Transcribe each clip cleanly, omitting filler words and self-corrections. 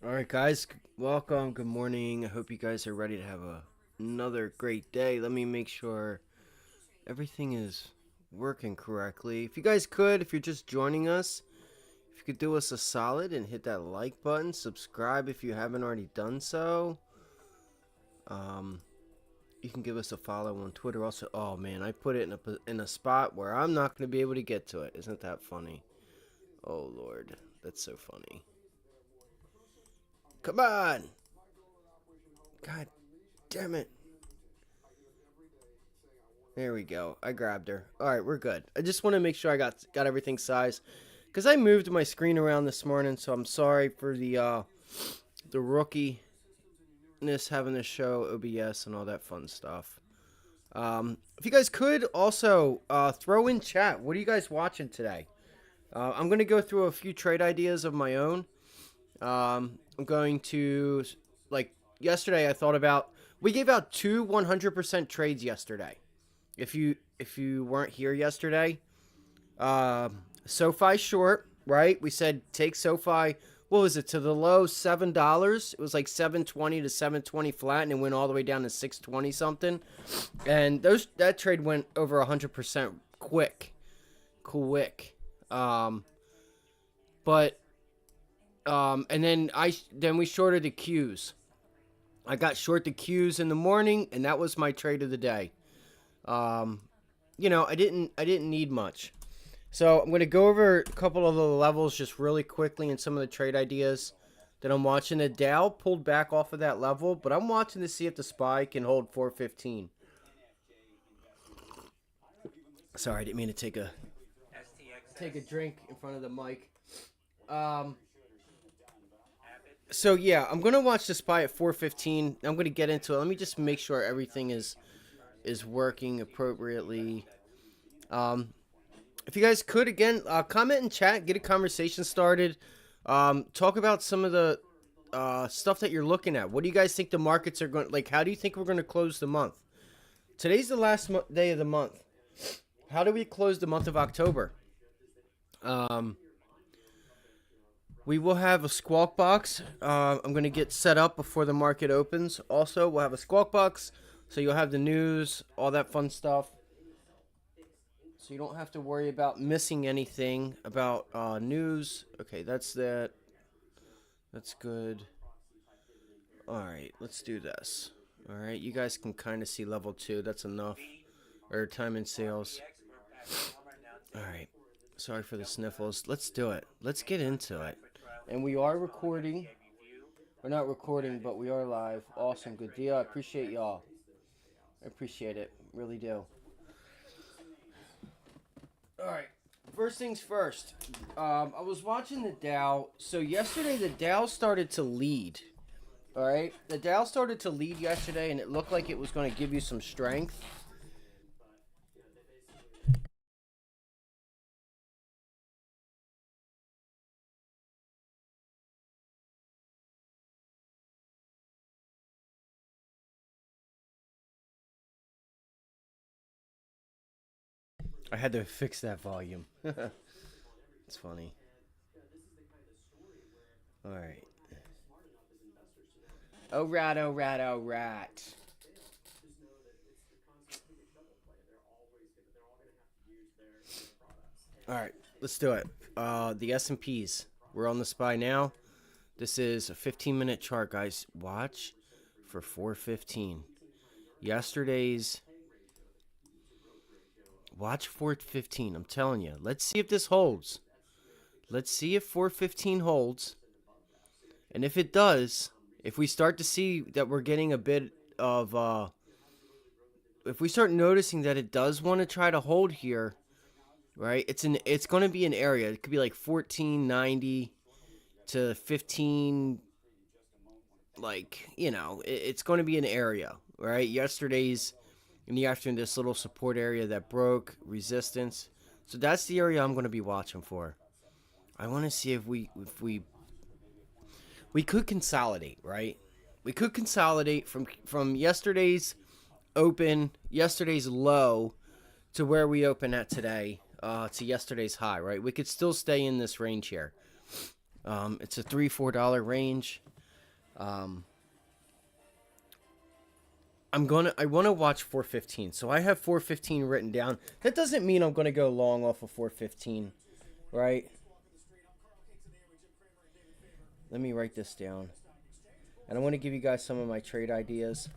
All right, guys, welcome. Good morning. I hope you guys are ready to have another great day. Let me make sure everything is working correctly. If you guys could, if you're just joining us, if you could do us a solid and hit that like button, subscribe if you haven't already done so. Um, you can give us a follow on Twitter. Also, oh man, I put it in a spot where I'm not going to be able to get to it. Isn't that funny? Oh Lord, that's so funny. Come on, God damn it. There we go. I grabbed her. All right, we're good. I just want to make sure I got everything sized because I moved my screen around this morning, so I'm sorry for the rookiness having to show OBS and all that fun stuff. If you guys could also throw in chat, what are you guys watching today? I'm going to go through a few trade ideas of my own. I'm going to, like yesterday, I thought about, we gave out two 100% trades yesterday. If you weren't here yesterday, SoFi short, right? We said take SoFi. What was it, to the low $7? It was like 720 to 720 flat, and it went all the way down to 620 something. And that trade went over 100% quick. Um, but and then we shorted the Qs. I got short the Qs in the morning, and that was my trade of the day. Um, I didn't need much. So I'm going to go over a couple of the levels just really quickly and some of the trade ideas that I'm watching. The Dow pulled back off of that level, but I'm watching to see if the SPY can hold 415. Sorry, I didn't mean to take a drink in front of the mic. So yeah, I'm going to watch the SPY at 415. I'm going to get into it. Let me just make sure everything is working appropriately. If you guys could, again, comment in chat, get a conversation started. Talk about some of the stuff that you're looking at. What do you guys think the markets are going, like, how do you think we're going to close the month? Today's the last day of the month. How do we close the month of October? We will have a squawk box. I'm going to get set up before the market opens. Also, we'll have a squawk box, so you'll have the news, all that fun stuff. So you don't have to worry about missing anything about news. Okay, that's that. That's good. All right, let's do this. All right, you guys can kind of see level 2. That's enough. Or time in sales. All right. Sorry for the sniffles. Let's do it. Let's get into it. And we are recording. We're not recording, but we are live. Awesome. Good deal. I appreciate y'all. I appreciate it. Really do. All right. First things first. I was watching the Dow. So yesterday the Dow started to lead. All right. The Dow started to lead yesterday, and it looked like it was going to give you some strength. I had to fix that volume. It's funny. All right. Oh, rat, oh, rat, oh, rat. All right, let's do it. The S&Ps. We're on the SPY now. This is a 15-minute chart, guys. Watch for 415. Yesterday's. Watch 415. I'm telling you. Let's see if this holds. Let's see if 415 holds. And if it does, if we start to see that we're getting a bit of, if we start noticing that it does want to try to hold here, right? It's going to be an area. It could be like 1490 to 15, like, it's going to be an area, right? Yesterday's in the afternoon, this little support area that broke, resistance. So that's the area I'm going to be watching for. I want to see if we could consolidate, right? We could consolidate from yesterday's open, yesterday's low to where we open at today, to yesterday's high, right? We could still stay in this range here. It's a $3-4 range. Um, I want to watch 415. So I have 415 written down. That doesn't mean I'm gonna go long off of 415, right? Let me write this down. And I want to give you guys some of my trade ideas.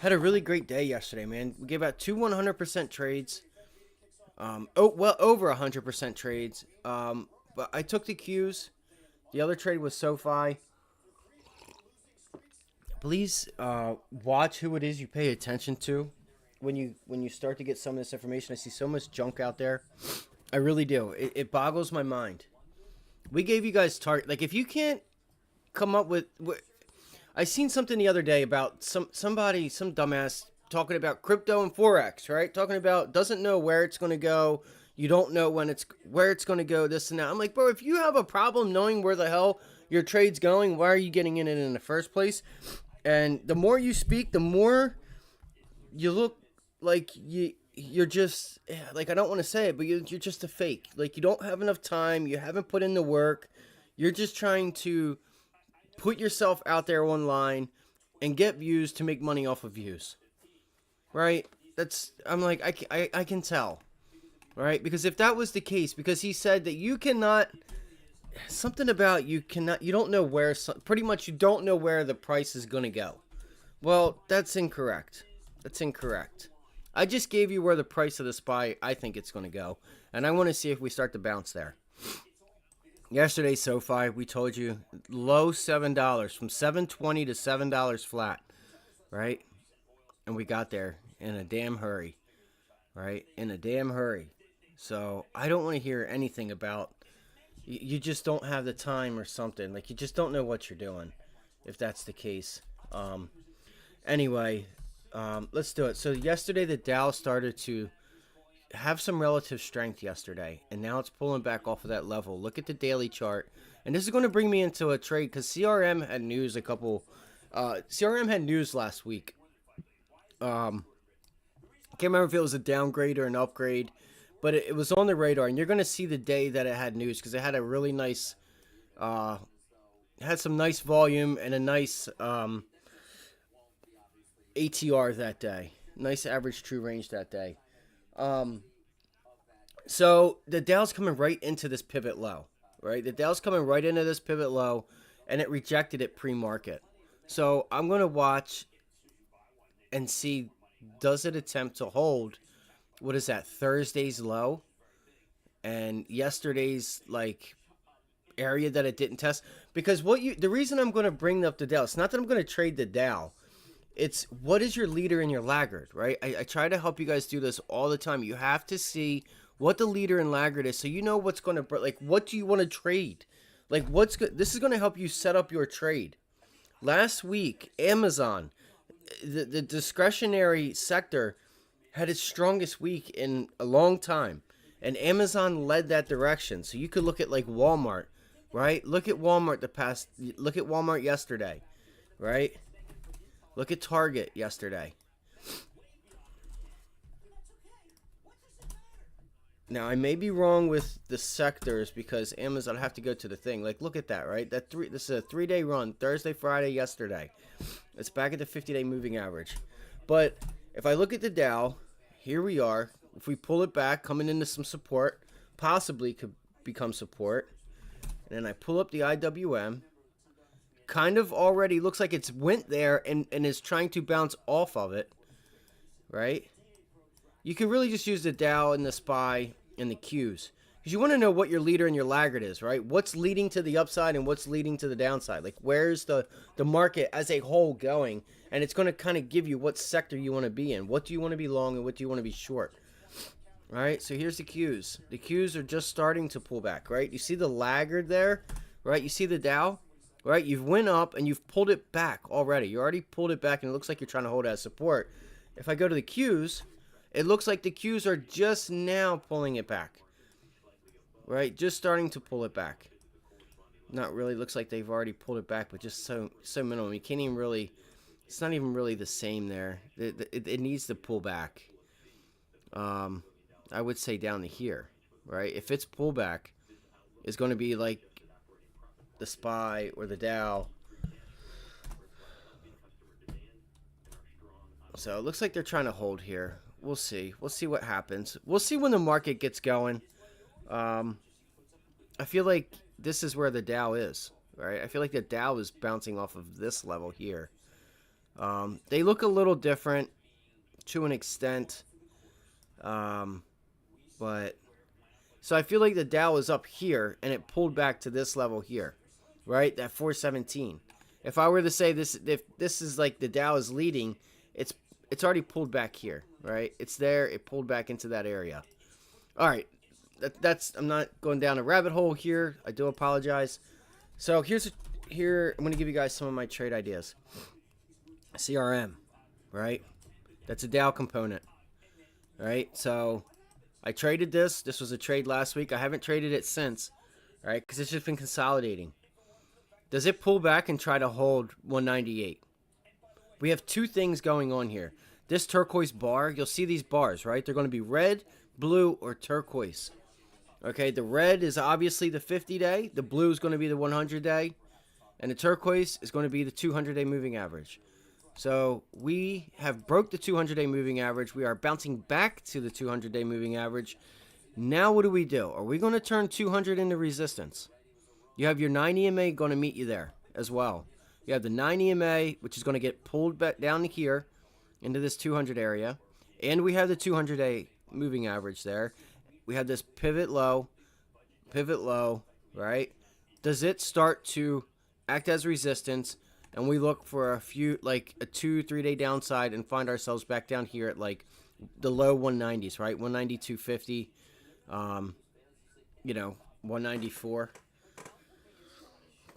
Had a really great day yesterday, man. We gave out two 100% trades. Well, over 100% trades. But I took the Qs. The other trade was SoFi. Please watch who it is you pay attention to when you start to get some of this information. I see so much junk out there. I really do. It boggles my mind. We gave you guys target. Like, if you can't come up with I seen something the other day about some dumbass talking about crypto and forex, right? Talking about doesn't know where it's going to go. You don't know where it's going to go. This and that. I'm like, bro, if you have a problem knowing where the hell your trade's going, why are you getting in it in the first place? And the more you speak, the more you look like you're just like, I don't want to say it, but you're just a fake. Like, you don't have enough time. You haven't put in the work. You're just trying to put yourself out there online and get views to make money off of views, right? I'm like, I can tell, right? Because if that was the case, because he said that you cannot, something about you don't know where, pretty much you don't know where the price is going to go. Well, that's incorrect. I just gave you where the price of the SPY I think it's going to go, and I want to see if we start to bounce there. Yesterday, SoFi, we told you, low $7, from $7.20 to $7 flat, right? And we got there in a damn hurry, right? In a damn hurry. So I don't want to hear anything about, you just don't have the time or something. Like, you just don't know what you're doing, if that's the case. Anyway, let's do it. So yesterday, the Dow started to have some relative strength yesterday, and now it's pulling back off of that level. Look at the daily chart, and this is going to bring me into a trade because CRM had news CRM had news last week. Can't remember if it was a downgrade or an upgrade, but it was on the radar, and you're going to see the day that it had news because it had a really nice, had some nice volume and a nice ATR that day, nice average true range that day. So the Dow's coming right into this pivot low, right? The Dow's coming right into this pivot low, and it rejected it pre-market. So I'm going to watch and see, does it attempt to hold, what is that, Thursday's low? And yesterday's, like, area that it didn't test. Because the reason I'm going to bring up the Dow, it's not that I'm going to trade the Dow. It's what is your leader and your laggard, right? I try to help you guys do this all the time. You have to see what the leader and laggard is, so you know what's going to, like, what do you want to trade? Like, this is going to help you set up your trade. Last week, Amazon, the discretionary sector, had its strongest week in a long time, and Amazon led that direction. So you could look at, like, Walmart, right? Look at Walmart yesterday, right? Look at Target yesterday. Now, I may be wrong with the sectors because Amazon, I have to go to the thing. Like, look at that, right? This is a 3-day run. Thursday, Friday, yesterday. It's back at the 50-day moving average. But if I look at the Dow, here we are. If we pull it back, coming into some support, possibly could become support. And then I pull up the IWM. Kind of already looks like it's went there and is trying to bounce off of it, right? You can really just use the Dow and the SPY and the Qs, because you want to know what your leader and your laggard is, right? What's leading to the upside and what's leading to the downside? Like, where's the market as a whole going? And it's going to kind of give you what sector you want to be in. What do you want to be long and what do you want to be short? All right, so here's the Qs. The Qs are just starting to pull back, right? You see the laggard there, right? You see the Dow, right? You've went up and you've pulled it back already. You already pulled it back and it looks like you're trying to hold it as support. If I go to the Qs, it looks like the Qs are just now pulling it back, right? Just starting to pull it back. Not really. Looks like they've already pulled it back, but just so minimum. You can't even really. It's not even really the same there. It needs to pull back. I would say down to here, right? If it's pullback, it's going to be like the SPY or the Dow. So it looks like they're trying to hold here. We'll see. We'll see what happens. We'll see when the market gets going. I feel like this is where the Dow is, right? I feel like the Dow is bouncing off of this level here. They look a little different to an extent. But so I feel like the Dow is up here and it pulled back to this level here, right? That 417. If I were to say this, if this is like the Dow is leading, it's already pulled back here, right? It's there. It pulled back into that area. All right. That's I'm not going down a rabbit hole here. I do apologize. So here I'm going to give you guys some of my trade ideas. CRM, right? That's a Dow component, right? So I traded this. This was a trade last week. I haven't traded it since, right? Because it's just been consolidating. Does it pull back and try to hold 198? We have two things going on here. This turquoise bar, you'll see these bars, right? They're going to be red, blue, or turquoise. Okay, the red is obviously the 50-day. The blue is going to be the 100-day. And the turquoise is going to be the 200-day moving average. So we have broke the 200-day moving average. We are bouncing back to the 200-day moving average. Now what do we do? Are we going to turn 200 into resistance? You have your 9 EMA going to meet you there as well. You have the 9 EMA, which is going to get pulled back down here into this 200 area. And we have the 200-day moving average there. We have this pivot low, right? Does it start to act as resistance? And we look for a few, like a 2-3 day downside and find ourselves back down here at like the low 190s, right? 192.50, 194.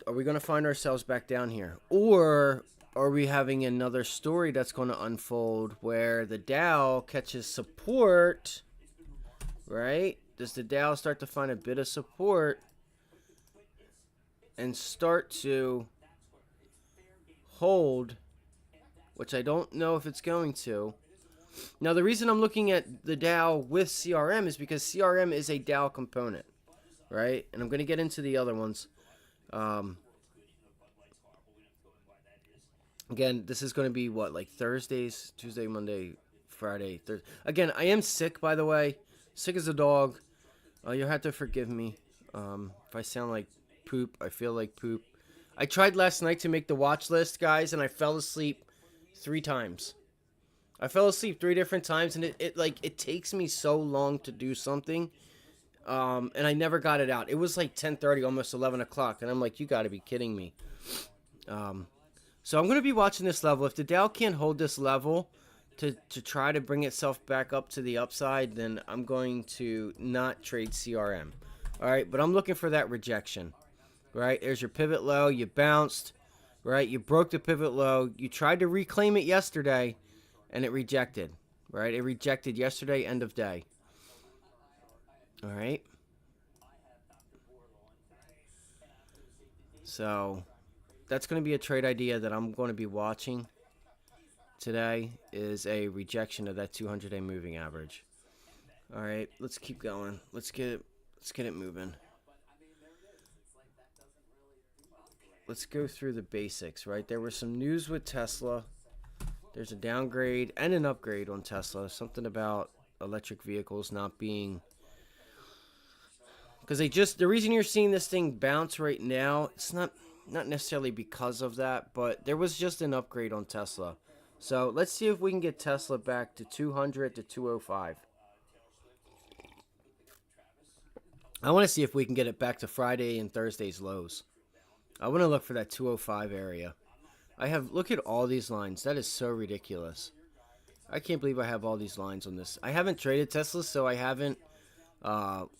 Are we going to find ourselves back down here? Or are we having another story that's going to unfold where the Dow catches support, right? Does the Dow start to find a bit of support and start to hold, which I don't know if it's going to. Now, the reason I'm looking at the Dow with CRM is because CRM is a Dow component, right? And I'm going to get into the other ones. Again, this is going to be what, like Thursdays, Tuesday, Monday, Friday, Thursday. Again, I am sick, by the way. Sick as a dog. You'll have to forgive me. If I sound like poop, I feel like poop. I tried last night to make the watch list, guys, and I fell asleep 3 times. I fell asleep 3 different times, and it takes me so long to do something. And I never got it out. It was like 10:30, almost 11 o'clock, and I'm like, you got to be kidding me. So I'm going to be watching this level. If the Dow can't hold this level to try to bring itself back up to the upside, then I'm going to not trade CRM. All right, but I'm looking for that rejection. Right, there's your pivot low. You bounced, right? You broke the pivot low. You tried to reclaim it yesterday, and it rejected, right? It rejected yesterday, end of day. All right. So that's going to be a trade idea that I'm going to be watching today, is a rejection of that 200-day moving average. All right, let's keep going. Let's get it moving. Let's go through the basics, right? There was some news with Tesla. There's a downgrade and an upgrade on Tesla. Something about electric vehicles not being... Because the reason you're seeing this thing bounce right now, it's not necessarily because of that, but there was just an upgrade on Tesla. So let's see if we can get Tesla back to 200 to 205. I want to see if we can get it back to Friday and Thursday's lows. I want to look for that 205 area. Look at all these lines. That is so ridiculous. I can't believe I have all these lines on this. I haven't traded Tesla, so I haven't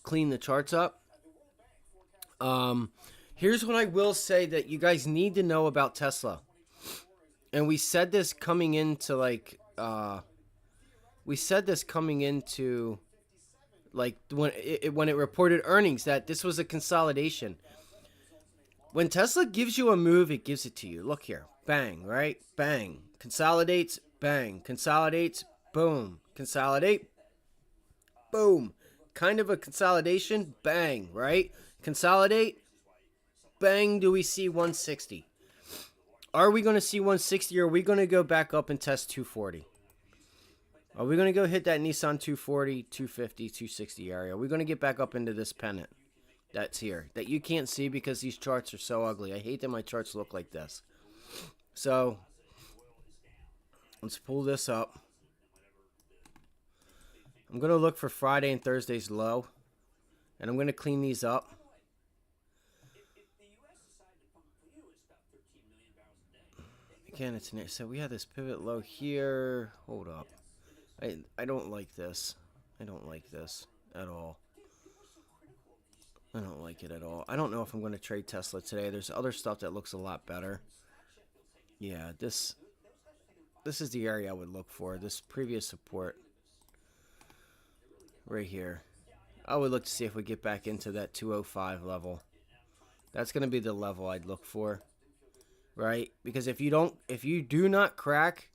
cleaned the charts up. Here's what I will say that you guys need to know about Tesla. And we said this coming into when it reported earnings, that this was a consolidation. When Tesla gives you a move, it gives it to you. Look here. Bang, right? Bang. Consolidates. Bang. Consolidates. Boom. Consolidate. Boom. Kind of a consolidation. Bang, right? Consolidate. bang, do we see 160? Are we going to see 160 or are we going to go back up and test 240? Are we going to go hit that Nissan 240, 250, 260 area? Are we going to get back up into this pennant that's here that you can't see because these charts are so ugly? I hate that my charts look like this. So let's pull this up. I'm going to look for Friday and Thursday's low, and I'm going to clean these up. Again, it's next. So we have this pivot low here. Hold up. I don't like this. I don't like this at all. I don't like it at all. I don't know if I'm going to trade Tesla today. There's other stuff that looks a lot better. Yeah, this is the area I would look for. This previous support right here. I would look to see if we get back into that 205 level. That's going to be the level I'd look for. Right? Because if you do not crack,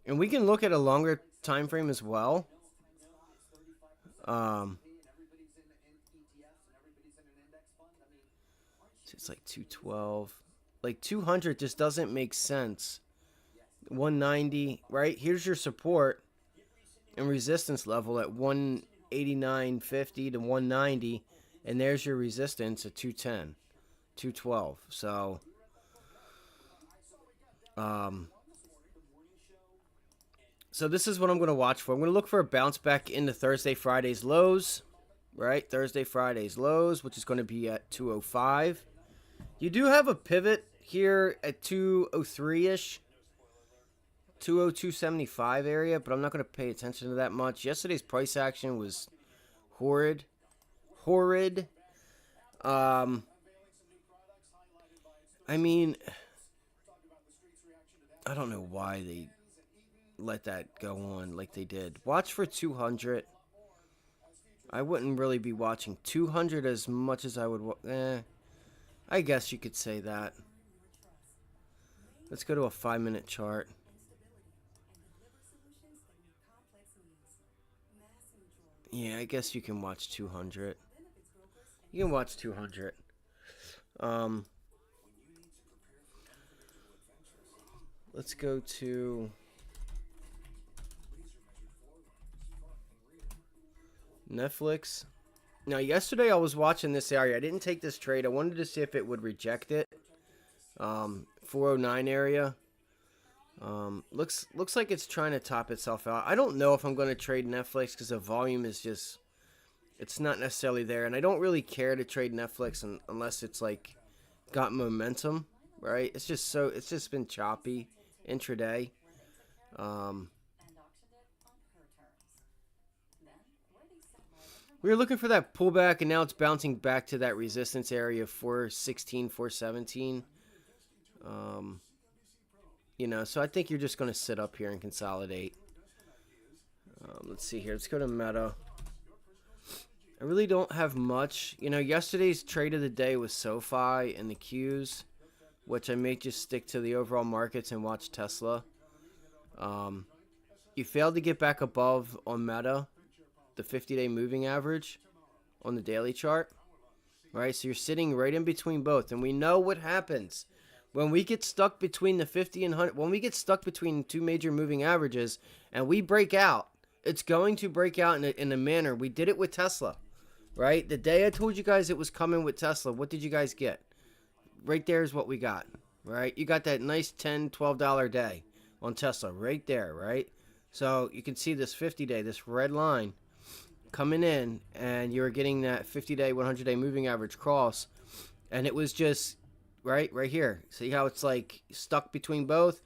and we can look at a longer time frame as well. It's like 212. Like 200 just doesn't make sense. 190, right? Here's your support and resistance level at 189.50 to 190, and there's your resistance at 210, 212. So so this is what I'm going to watch for. I'm going to look for a bounce back into Thursday, Friday's lows, right? Thursday, Friday's lows, which is going to be at 205. You do have a pivot here at 203-ish, 202.75 area, but I'm not going to pay attention to that much. Yesterday's price action was horrid. I mean, I don't know why they let that go on like they did. Watch for 200. I wouldn't really be watching 200 as much as I would. I guess you could say that. Let's go to a 5-minute chart. Yeah, I guess you can watch 200. You can watch 200. Let's go to Netflix. Now, yesterday I was watching this area. I didn't take this trade. I wanted to see if it would reject it. 409 area. Looks like it's trying to top itself out. I don't know if I'm going to trade Netflix because the volume is just, it's not necessarily there. And I don't really care to trade Netflix unless it's like got momentum, right? It's just been choppy intraday. We were looking for that pullback, and now it's bouncing back to that resistance area of 416, 417. So I think you're just going to sit up here and consolidate. Let's see here. Let's go to Meta. I really don't have much. Yesterday's trade of the day was SoFi and the Qs, which I may just stick to the overall markets and watch Tesla. You failed to get back above on Meta, the 50-day moving average on the daily chart, right? So you're sitting right in between both, and we know what happens when we get stuck between the 50 and 100. When we get stuck between two major moving averages and we break out, it's going to break out in a manner. We did it with Tesla, right? The day I told you guys it was coming with Tesla, what did you guys get? Right there is what we got, right? You got that nice $10, $12 day on Tesla right there, right? So you can see this 50-day, this red line coming in, and you're getting that 50-day, 100-day moving average cross, and it was just right here. See how it's like stuck between both,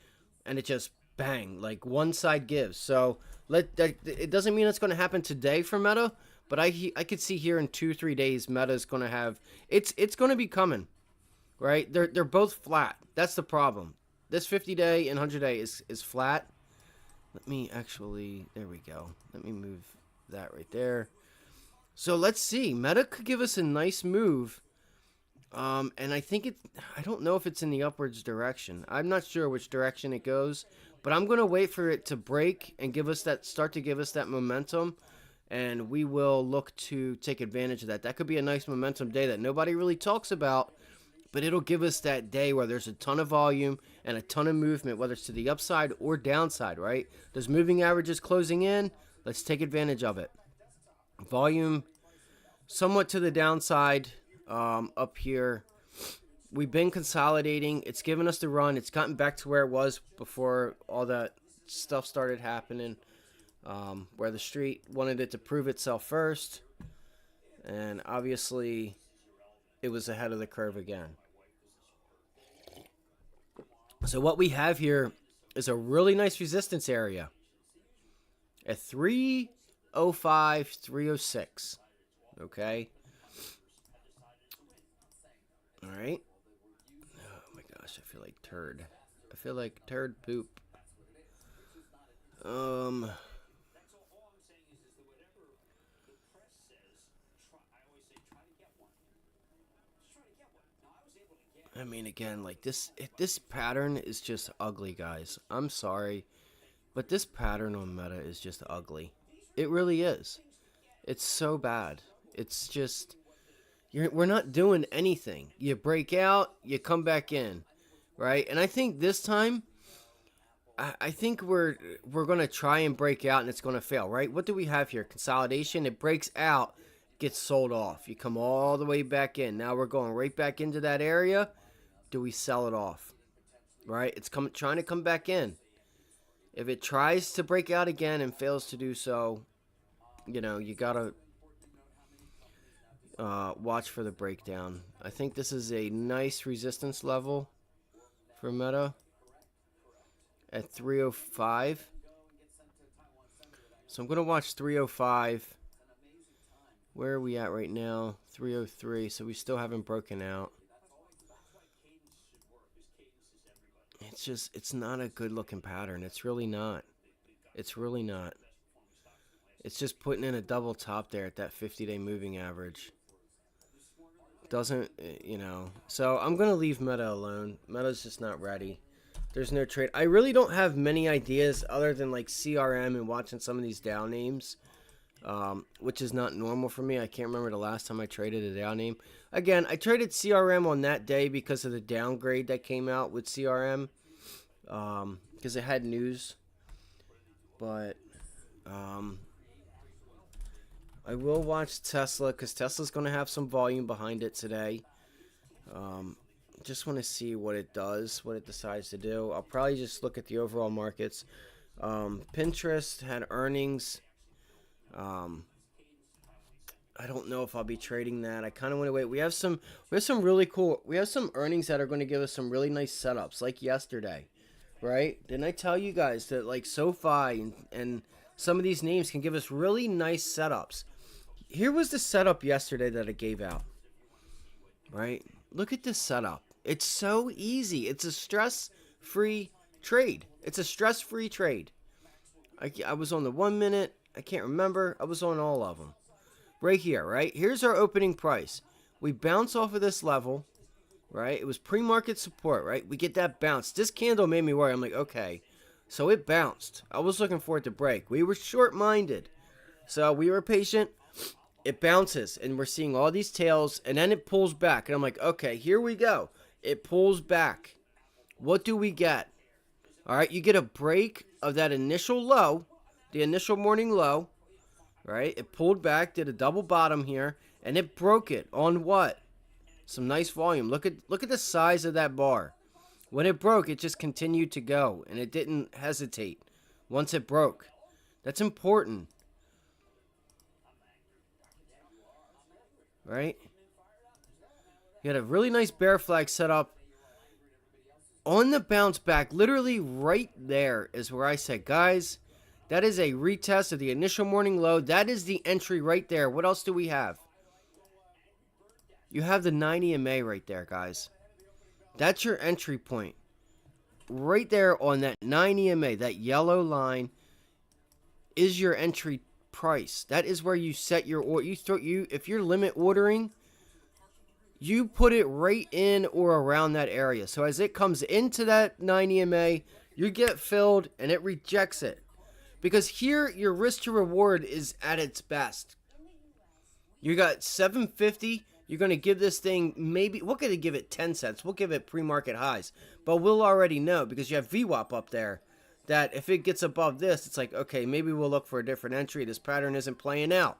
and it just bang, like one side gives. So it doesn't mean it's going to happen today for Meta, but I could see here in 2-3 days Meta's going to have it's going to be coming, right? They're both flat. That's the problem. This 50-day and 100-day is flat. Let me actually, there we go. Let me move that right there. So let's see. Meta could give us a nice move. And I think I don't know if it's in the upwards direction. I'm not sure which direction it goes, but I'm going to wait for it to break and start to give us that momentum, and we will look to take advantage of that. That could be a nice momentum day that nobody really talks about but it'll give us that day where there's a ton of volume and a ton of movement, whether it's to the upside or downside, right? Those moving averages closing in, let's take advantage of it. Volume somewhat to the downside up here. We've been consolidating. It's given us the run. It's gotten back to where it was before all that stuff started happening, where the street wanted it to prove itself first. And obviously, it was ahead of the curve again. So what we have here is a really nice resistance area at 305, 306. Okay. All right. Oh my gosh, I feel like turd. I feel like turd poop. I mean, again, like this pattern is just ugly, guys. I'm sorry, but this pattern on Meta is just ugly. It really is. It's so bad. It's just we're not doing anything. You break out, you come back in, right? And I think this time, I think we're gonna try and break out, and it's gonna fail, right? What do we have here? Consolidation. It breaks out, gets sold off. You come all the way back in. Now we're going right back into that area. Do we sell it off? Right? It's trying to come back in. If it tries to break out again and fails to do so, you know, you gotta watch for the breakdown. I think this is a nice resistance level for Meta at 305. So I'm going to watch 305. Where are we at right now? 303. So we still haven't broken out. It's not a good looking pattern. It's really not. It's really not. It's just putting in a double top there at that 50-day moving average. Doesn't, you know. So I'm going to leave Meta alone. Meta's just not ready. There's no trade. I really don't have many ideas other than like CRM and watching some of these Dow names, which is not normal for me. I can't remember the last time I traded a Dow name. Again, I traded CRM on that day because of the downgrade that came out with CRM, because it had news. But I will watch Tesla because Tesla's going to have some volume behind it today. Just want to see what it does, what it decides to do. I'll probably just look at the overall markets. Pinterest had earnings. I don't know if I'll be trading that. I kind of want to wait. We have some really cool. We have some earnings that are going to give us some really nice setups, like yesterday, right? Didn't I tell you guys that like SoFi and some of these names can give us really nice setups? Here was the setup yesterday that I gave out, right? Look at this setup. It's so easy. It's a stress-free trade. It's a stress-free trade. I was on the 1 minute. I can't remember. I was on all of them. Right here, right? Here's our opening price. We bounce off of this level, right? It was pre-market support, right? We get that bounce. This candle made me worry. I'm like, okay. So it bounced. I was looking for it to break. We were short-minded. So we were patient. It bounces, and we're seeing all these tails, and then it pulls back. And I'm like, okay, here we go. It pulls back. What do we get? All right, you get a break of that initial low, the initial morning low, right? It pulled back, did a double bottom here, and it broke it on what? Some nice volume. Look at the size of that bar. When it broke, it just continued to go, and it didn't hesitate once it broke. That's important. Right? You had a really nice bear flag set up on the bounce back. Literally right there is where I said, guys, that is a retest of the initial morning low. That is the entry right there. What else do we have? You have the 90 MA right there, guys. That's your entry point. Right there on that 90 MA, that yellow line is your entry price. That is where you set your order. If you're limit ordering, you put it right in or around that area. So as it comes into that 90 MA, you get filled and it rejects it. Because here your risk to reward is at its best. You got 750, You're going to give this thing, maybe, we're going to give it 10 cents. We'll give it pre-market highs. But we'll already know, because you have VWAP up there, that if it gets above this, it's like, okay, maybe we'll look for a different entry. This pattern isn't playing out.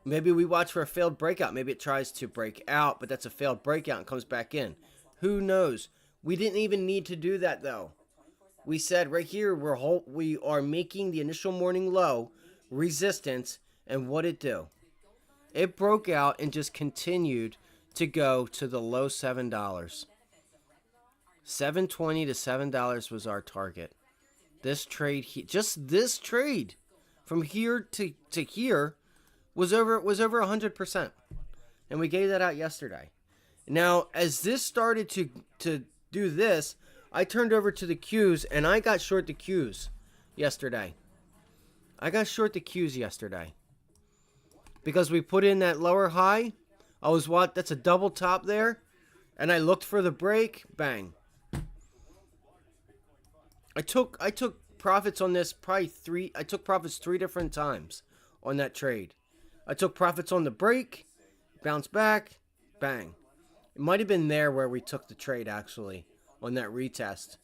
Maybe we watch for a failed breakout. Maybe it tries to break out, but that's a failed breakout and comes back in. Who knows? We didn't even need to do that, though. We said right here, we are making the initial morning low resistance, and what it do? It broke out and just continued to go to the low $7. $7.20 to $7 was our target. This trade, just this trade, from here to here, was over 100%, and we gave that out yesterday. Now, as this started to do this, I turned over to the Qs, and I got short the Qs yesterday. Because we put in that lower high. That's a double top there. And I looked for the break. Bang. I took profits on this I took profits 3 different times on that trade. I took profits on the break, bounce back, bang. It might have been there where we took the trade, actually, on that retest.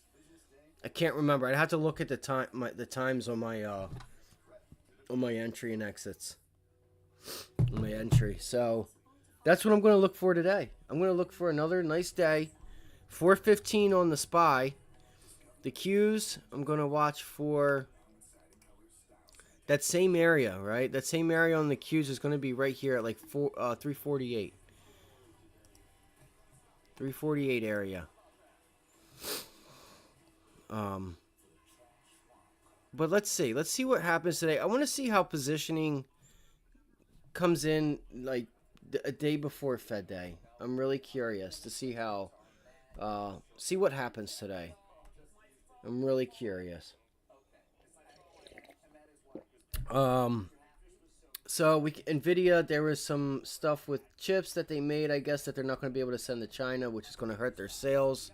I can't remember. I'd have to look at the times on my entry and exits. On my entry. So that's what I'm going to look for today. I'm going to look for another nice day. 415 on the SPY. The Qs, I'm going to watch for that same area, right? That same area on the Qs is going to be right here at like 348. 348 area. But let's see. Let's see what happens today. I want to see how positioning comes in like a day before Fed Day. I'm really curious to see how, see what happens today. I'm really curious. So Nvidia, there was some stuff with chips that they made, I guess, that they're not going to be able to send to China, which is going to hurt their sales.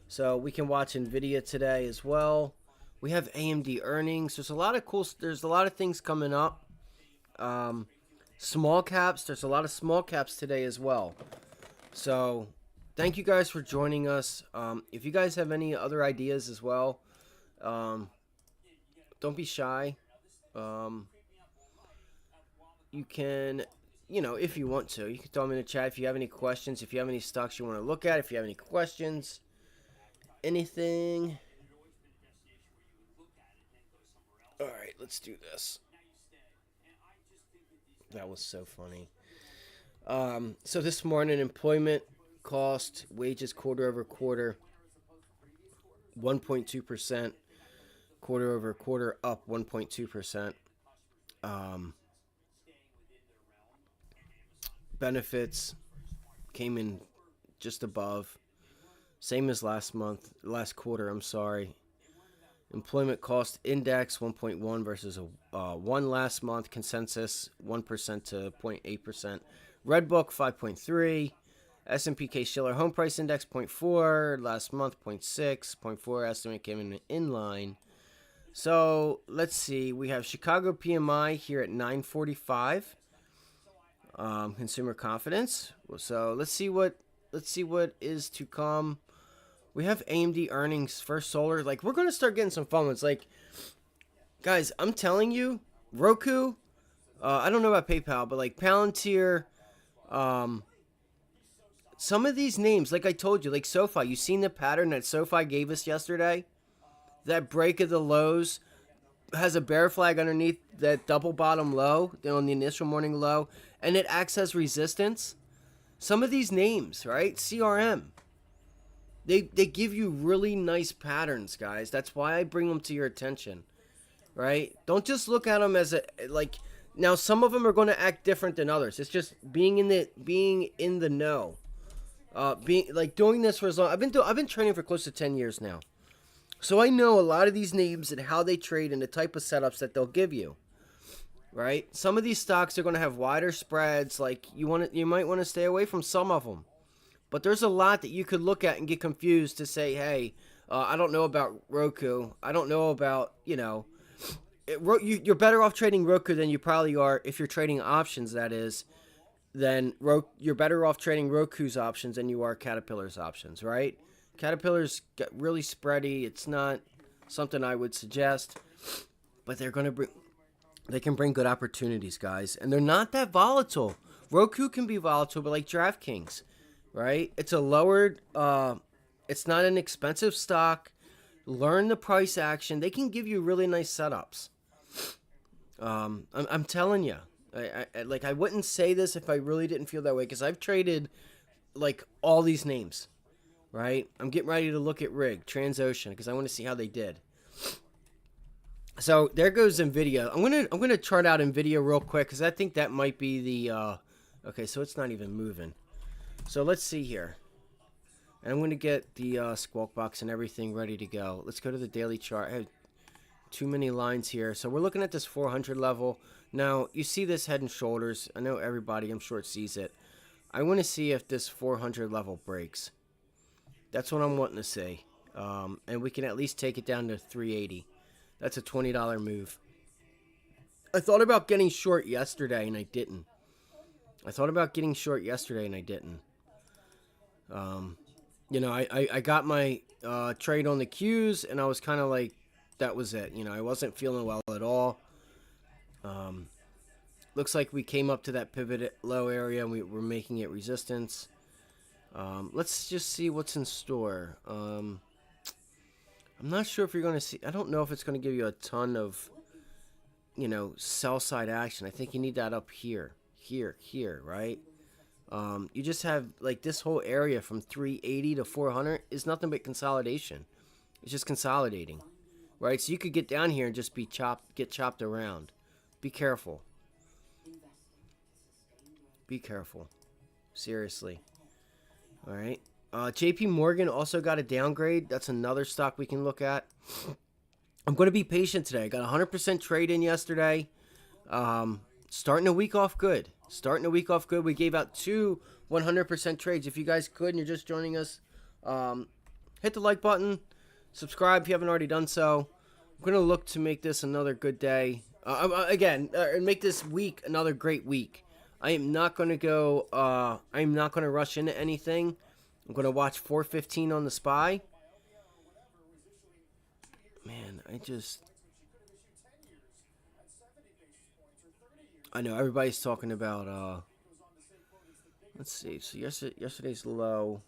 So we can watch Nvidia today as well. We have AMD earnings. There's a lot of things coming up. Small caps, there's a lot of small caps today as well. So thank you guys for joining us. If you guys have any other ideas as well, don't be shy. You can, if you want to, you can throw them in the chat if you have any questions, if you have any stocks you want to look at, if you have any questions, anything. All right, let's do this. That was so funny. So this morning, employment cost, wages quarter over quarter, 1.2%. Quarter over quarter up 1.2%. Benefits came in just above. Same as last quarter, I'm sorry. Employment cost index 1.1 versus a 1 last month. Consensus 1% to 0.8%. Redbook 5.3. S&P Case-Shiller Home Price Index 0.4. Last month 0.6. 0.4 estimate came in line. So let's see. We have Chicago PMI here at 945. Consumer confidence. So let's see what is to come. We have AMD earnings, First Solar. Like, we're going to start getting some fun ones. Like, guys, I'm telling you, Roku, I don't know about PayPal, but like Palantir, some of these names, like I told you, like SoFi, you seen the pattern that SoFi gave us yesterday? That break of the lows has a bear flag underneath that double bottom low on the initial morning low, and it acts as resistance. Some of these names, right? CRM. They give you really nice patterns, guys. That's why I bring them to your attention, right? Don't just look at them as now some of them are going to act different than others. It's just being in the know. Doing this for as long. I've been training for close to 10 years now. So I know a lot of these names and how they trade and the type of setups that they'll give you, right? Some of these stocks are going to have wider spreads. Like you might want to stay away from some of them. But there's a lot that you could look at and get confused to say, hey, I don't know about Roku. I don't know about, you're better off trading Roku than you probably are if you're trading options, that is. then you're better off trading Roku's options than you are Caterpillar's options, right? Caterpillar's get really spready. It's not something I would suggest, but they can bring good opportunities, guys, and they're not that volatile. Roku can be volatile, but like DraftKings, right? It's a lowered, it's not an expensive stock. Learn the price action. They can give you really nice setups. I'm telling you, I wouldn't say this if I really didn't feel that way, because I've traded like all these names, right? I'm getting ready to look at Rig, Transocean, because I want to see how they did. So there goes Nvidia. I'm gonna chart out Nvidia real quick, because I think that might be the okay. So it's not even moving. So let's see here. And I'm gonna get the Squawk Box and everything ready to go. Let's go to the daily chart. I have too many lines here. So we're looking at this 400 level. Now you see this head and shoulders. I know everybody, I'm sure, sees it. I want to see if this 400 level breaks. That's what I'm wanting to see. And we can at least take it down to 380. That's a $20 move. I thought about getting short yesterday and I didn't. You know, I got my trade on the Qs, and I was kind of like, that was it. You know, I wasn't feeling well at all. Looks like we came up to that pivot low area and we were making it resistance. Let's just see what's in store. I'm not sure if you're going to see. I don't know if it's going to give you a ton of, you know, sell side action. I think you need that up here, right? You just have like this whole area from 380 to 400 is nothing but consolidation. It's just consolidating, right? So you could get down here and just get chopped around. Be careful. Be careful. Seriously. All right. JP Morgan also got a downgrade. That's another stock we can look at. I'm going to be patient today. I got 100% trade in yesterday. Starting the week off good. We gave out 2 100% trades. If you guys could and you're just joining us, hit the like button. Subscribe if you haven't already done so. I'm going to look to make this another good day. Make this week another great week. I am not going to go, I'm not going to rush into anything. I'm going to watch 415 on the SPY. Man, I know everybody's talking about, let's see. So yesterday's low.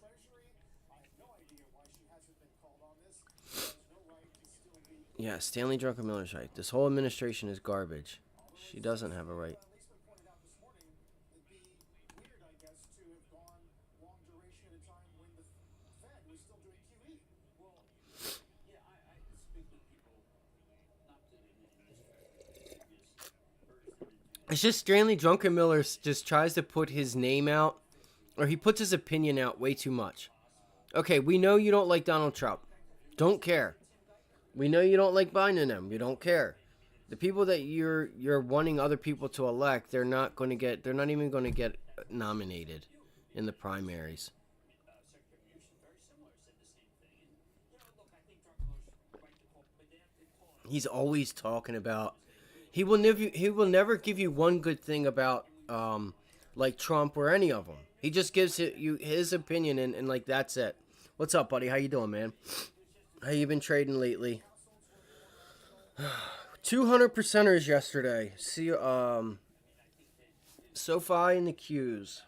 Yeah, Stanley Druckenmiller's right. This whole administration is garbage. She doesn't have a right. It's just Stanley Druckenmiller just tries to put his name out, or he puts his opinion out way too much. Okay, we know you don't like Donald Trump. Don't care. We know you don't like Biden and them. You don't care. The people that you're wanting other people to elect, they're not even going to get nominated in the primaries. He's always talking about. He will never give you one good thing about like Trump or any of them. He just gives you his opinion and like that's it. What's up, buddy? How you doing, man? How you been trading lately? 200%ers yesterday. See, SoFi and the Qs.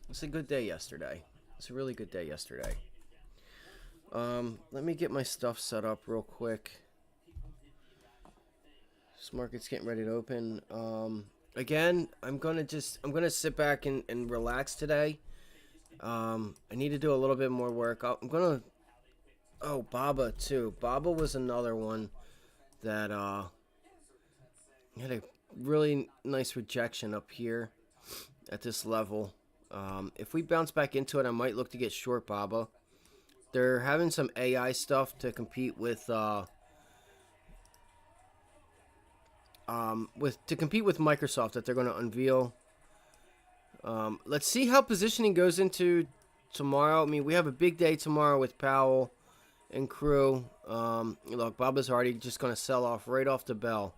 It's a good day yesterday. It's a really good day yesterday. Let me get my stuff set up real quick. This market's getting ready to open. Again, I'm gonna sit back and relax today. I need to do a little bit more work. Oh, Baba too. Baba was another one that had a really nice rejection up here at this level. If we bounce back into it, I might look to get short Baba. They're having some AI stuff to compete with Microsoft that they're going to unveil. Let's see how positioning goes into tomorrow. I mean, we have a big day tomorrow with Powell and crew. Look, Baba's already just going to sell off right off the bell.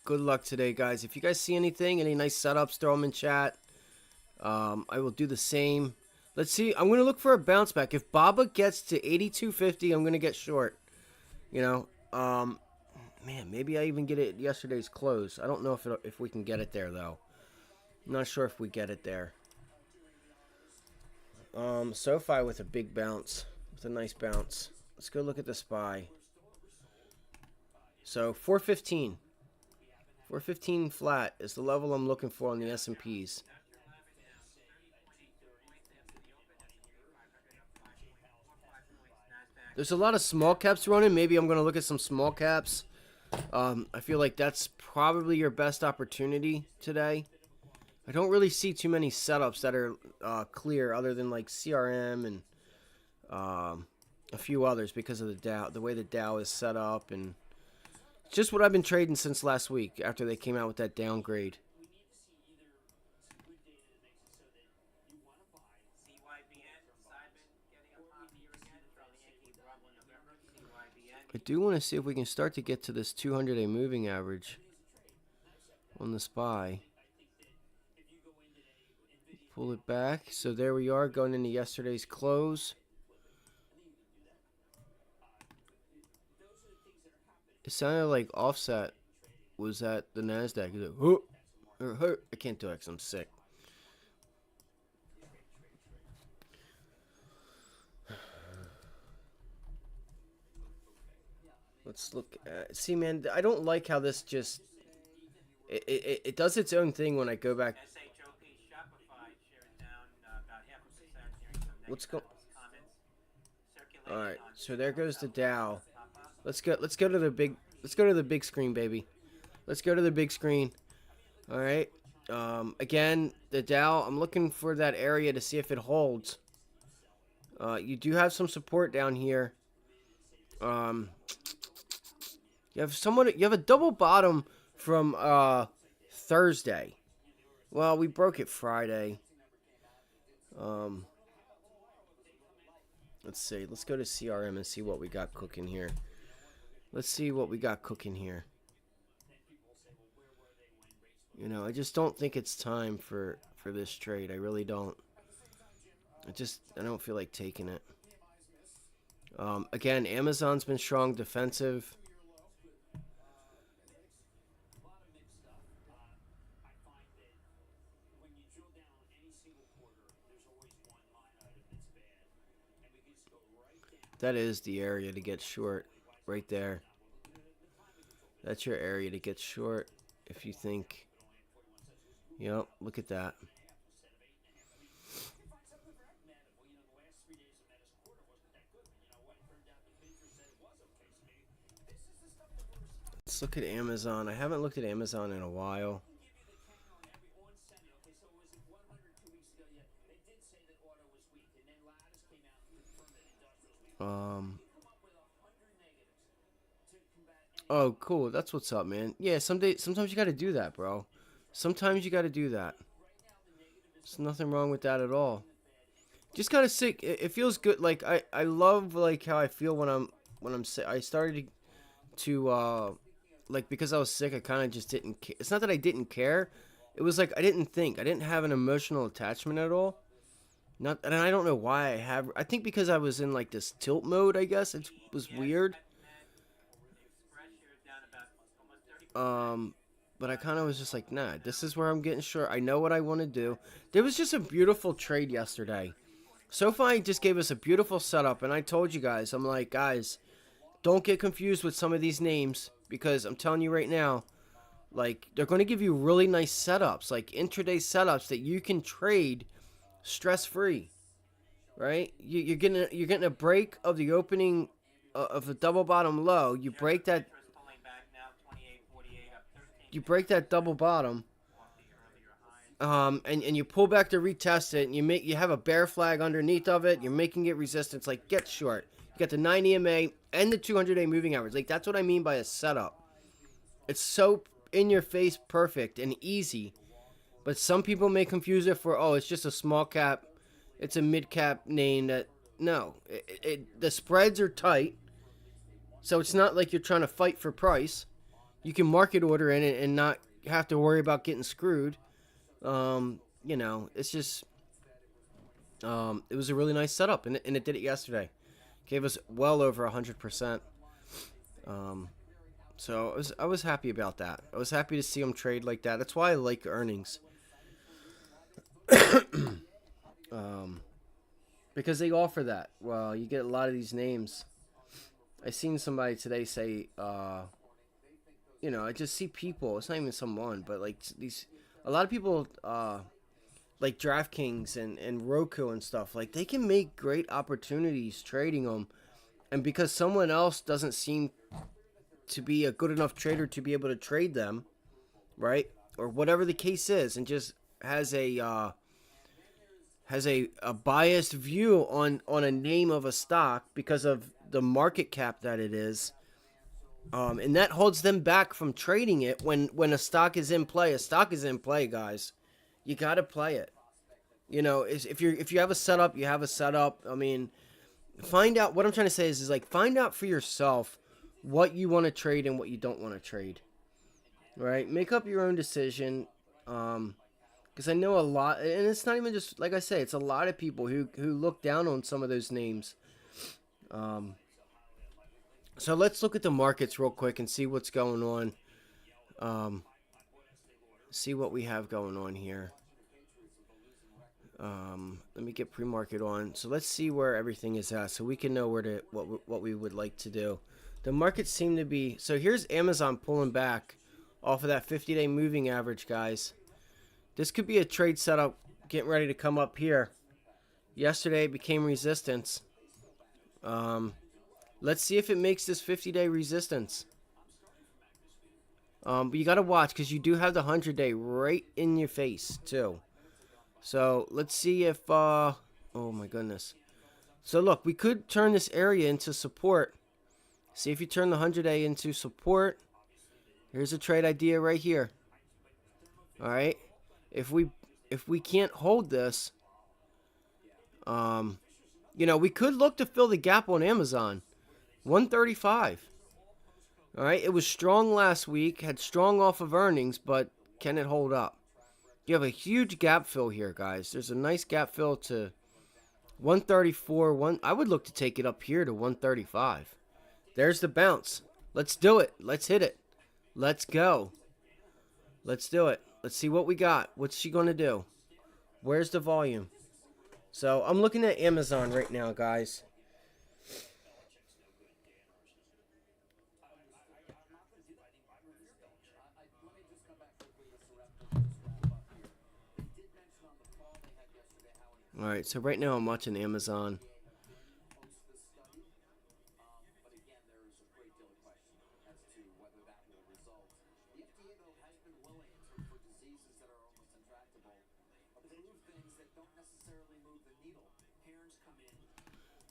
Good luck today, guys. If you guys see anything, any nice setups, throw them in chat. I will do the same. Let's see. I'm going to look for a bounce back. If Baba gets to 82.50, I'm going to get short. You know, man, maybe I even get it at yesterday's close. I don't know if we can get it there, though. I'm not sure if we get it there. SoFi with a big bounce. With a nice bounce. Let's go look at the SPY. So, 415. 415 flat is the level I'm looking for on the S&Ps. There's a lot of small caps running. Maybe I'm going to look at some small caps. I feel like that's probably your best opportunity today. I don't really see too many setups that are clear other than like CRM and a few others because of the Dow, the way the Dow is set up, and just what I've been trading since last week after they came out with that downgrade. I do want to see if we can start to get to this 200-day moving average on the SPY. Pull it back. So there we are going into yesterday's close. It sounded like Offset was at the NASDAQ. He's like, I can't do it because I'm sick. Let's look at, see, man, I don't like how this just it does its own thing when I go back. Let's go. All right, so there goes the Dow. Let's go to the big screen, baby. Let's go to the big screen. All right. Again, the Dow, I'm looking for that area to see if it holds. You do have some support down here. You have a double bottom from Thursday. Well, we broke it Friday. Let's see. Let's go to CRM and see what we got cooking here. Let's see what we got cooking here. You know, I just don't think it's time for this trade. I really don't. I don't feel like taking it. Again, Amazon's been strong defensive. That is the area to get short right there. That's your area to get short if you think, yep, look at that. Let's look at Amazon. I haven't looked at Amazon in a while. Oh, cool. That's what's up, man. Yeah, sometimes you gotta do that, bro. Sometimes you gotta do that. There's nothing wrong with that at all. Just gotta sick. It feels good. Like I love like how I feel when I'm sick. I started to like, because I was sick, I kind of just didn't care. It's not that I didn't care. It was like I didn't think. I didn't have an emotional attachment at all. And I don't know why I have. I think because I was in like this tilt mode, I guess. It was weird. But I kind of was just like, nah, this is where I'm getting short. I know what I want to do. There was just a beautiful trade yesterday. SoFi just gave us a beautiful setup, and I told you guys, I'm like, guys, don't get confused with some of these names, because I'm telling you right now, like, they're going to give you really nice setups, like intraday setups that you can trade stress-free, right? You're getting a break of the opening of a double bottom low. You break that double bottom, and you pull back to retest it, and you have a bear flag underneath of it. You're making it resistance. Like, get short. You got the 9 EMA and the 200-day moving average. Like, that's what I mean by a setup. It's so in your face, perfect and easy. But some people may confuse it for, oh, it's just a small cap, it's a mid cap name. That no, the spreads are tight, so it's not like you're trying to fight for price. you can market order in it and not have to worry about getting screwed. It's just it was a really nice setup, and it did it yesterday. Gave us well over 100%. Um, so I was happy about that. I was happy to see them trade like that. That's why I like earnings, um, because they offer that. Well, you get a lot of these names. I seen somebody today say, I just see people. It's not even someone, but like these, a lot of people, like DraftKings and Roku and stuff. Like they can make great opportunities trading them, and because someone else doesn't seem to be a good enough trader to be able to trade them, right? Or whatever the case is, and just has a biased view on a name of a stock because of the market cap that it is. And that holds them back from trading it when a stock is in play. A stock is in play, guys. You got to play it. If you have a setup, you have a setup. I mean, find out. What I'm trying to say is like find out for yourself what you want to trade and what you don't want to trade. Right? Make up your own decision. Because I know a lot, and it's not even just like I say. It's a lot of people who look down on some of those names. So let's look at the markets real quick and see what's going on. See what we have going on here. Let me get pre-market on. So let's see where everything is at, so we can know what we would like to do. The markets seem to be. So here's Amazon pulling back off of that 50-day moving average, guys. This could be a trade setup getting ready to come up here. Yesterday it became resistance. Let's see if it makes this 50-day resistance. But you got to watch because you do have the 100-day right in your face too. So let's see if, oh my goodness. So look, we could turn this area into support. See if you turn the 100-day into support. Here's a trade idea right here. All right. If we can't hold this, we could look to fill the gap on Amazon. 135. All right. It was strong last week, had strong off of earnings, but can it hold up? You have a huge gap fill here, guys. There's a nice gap fill to 134. I would look to take it up here to 135. There's the bounce. Let's do it. Let's hit it. Let's go. Let's do it. Let's see what we got. What's she going to do? Where's the volume? So I'm looking at Amazon right now, guys. All right, so right now I'm watching Amazon.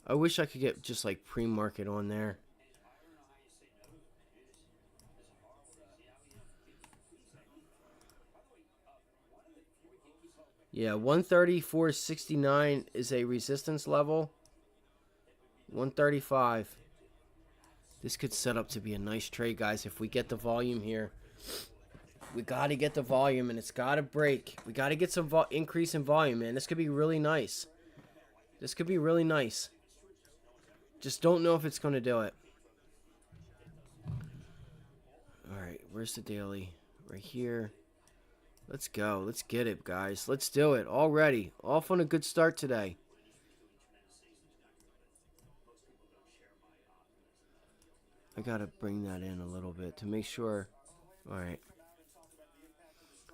I wish I could get just like pre-market on there. Yeah, 134.69 is a resistance level. 135. This could set up to be a nice trade, guys, if we get the volume here. We got to get the volume, and it's got to break. We got to get some increase in volume, man. This could be really nice. This could be really nice. Just don't know if it's going to do it. All right, where's the daily? Right here. Let's go. Let's get it, guys. Let's do it. Already. Off on a good start today. I got to bring that in a little bit to make sure. All right.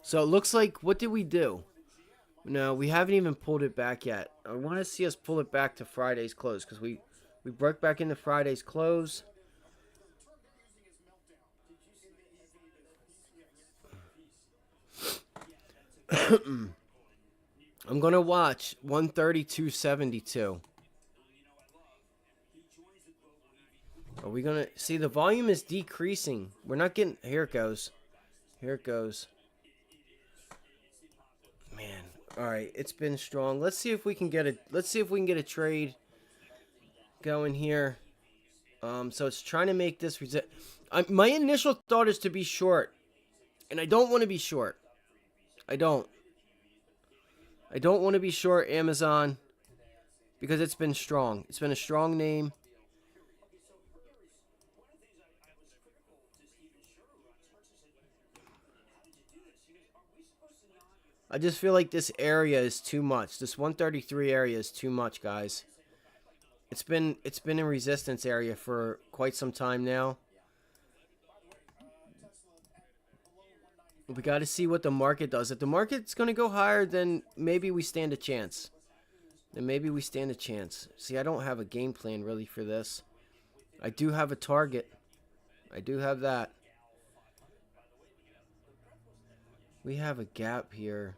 So it looks like, what did we do? No, we haven't even pulled it back yet. I want to see us pull it back to Friday's close because we broke back into Friday's close. I'm going to watch 132.72. Are we going to see the volume is decreasing? We're not getting. Here it goes. Here it goes. Man, all right, it's been strong. Let's see if we can get a trade going here. So it's trying to make this My initial thought is to be short, and I don't want to be short. I don't. I don't want to be short Amazon because it's been strong. It's been a strong name. I just feel like this area is too much. This 133 area is too much, guys. It's been in resistance area for quite some time now. We got to see what the market does. If the market's going to go higher, then maybe we stand a chance. Then maybe we stand a chance. See, I don't have a game plan really for this. I do have a target. I do have that. We have a gap here.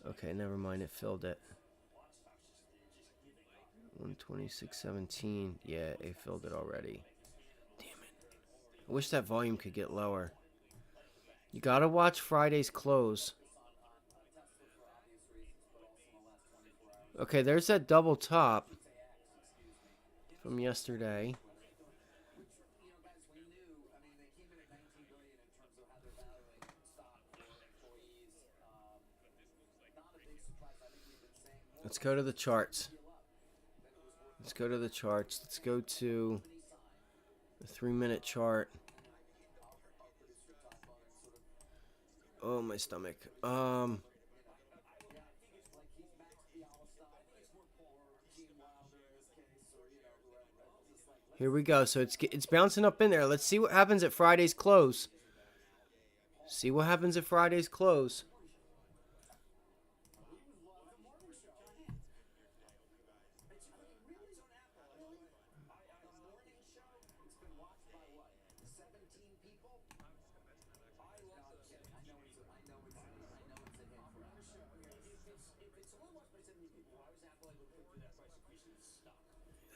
Okay, never mind. It filled it. 126.17. Yeah, it filled it already. Damn it. I wish that volume could get lower. You gotta watch Friday's close. Okay, there's that double top from yesterday. Let's go to the charts. Let's go to the charts. Let's go to the 3-minute chart. Oh, my stomach. Here we go. So it's bouncing up in there. Let's see what happens at Friday's close. See what happens at Friday's close.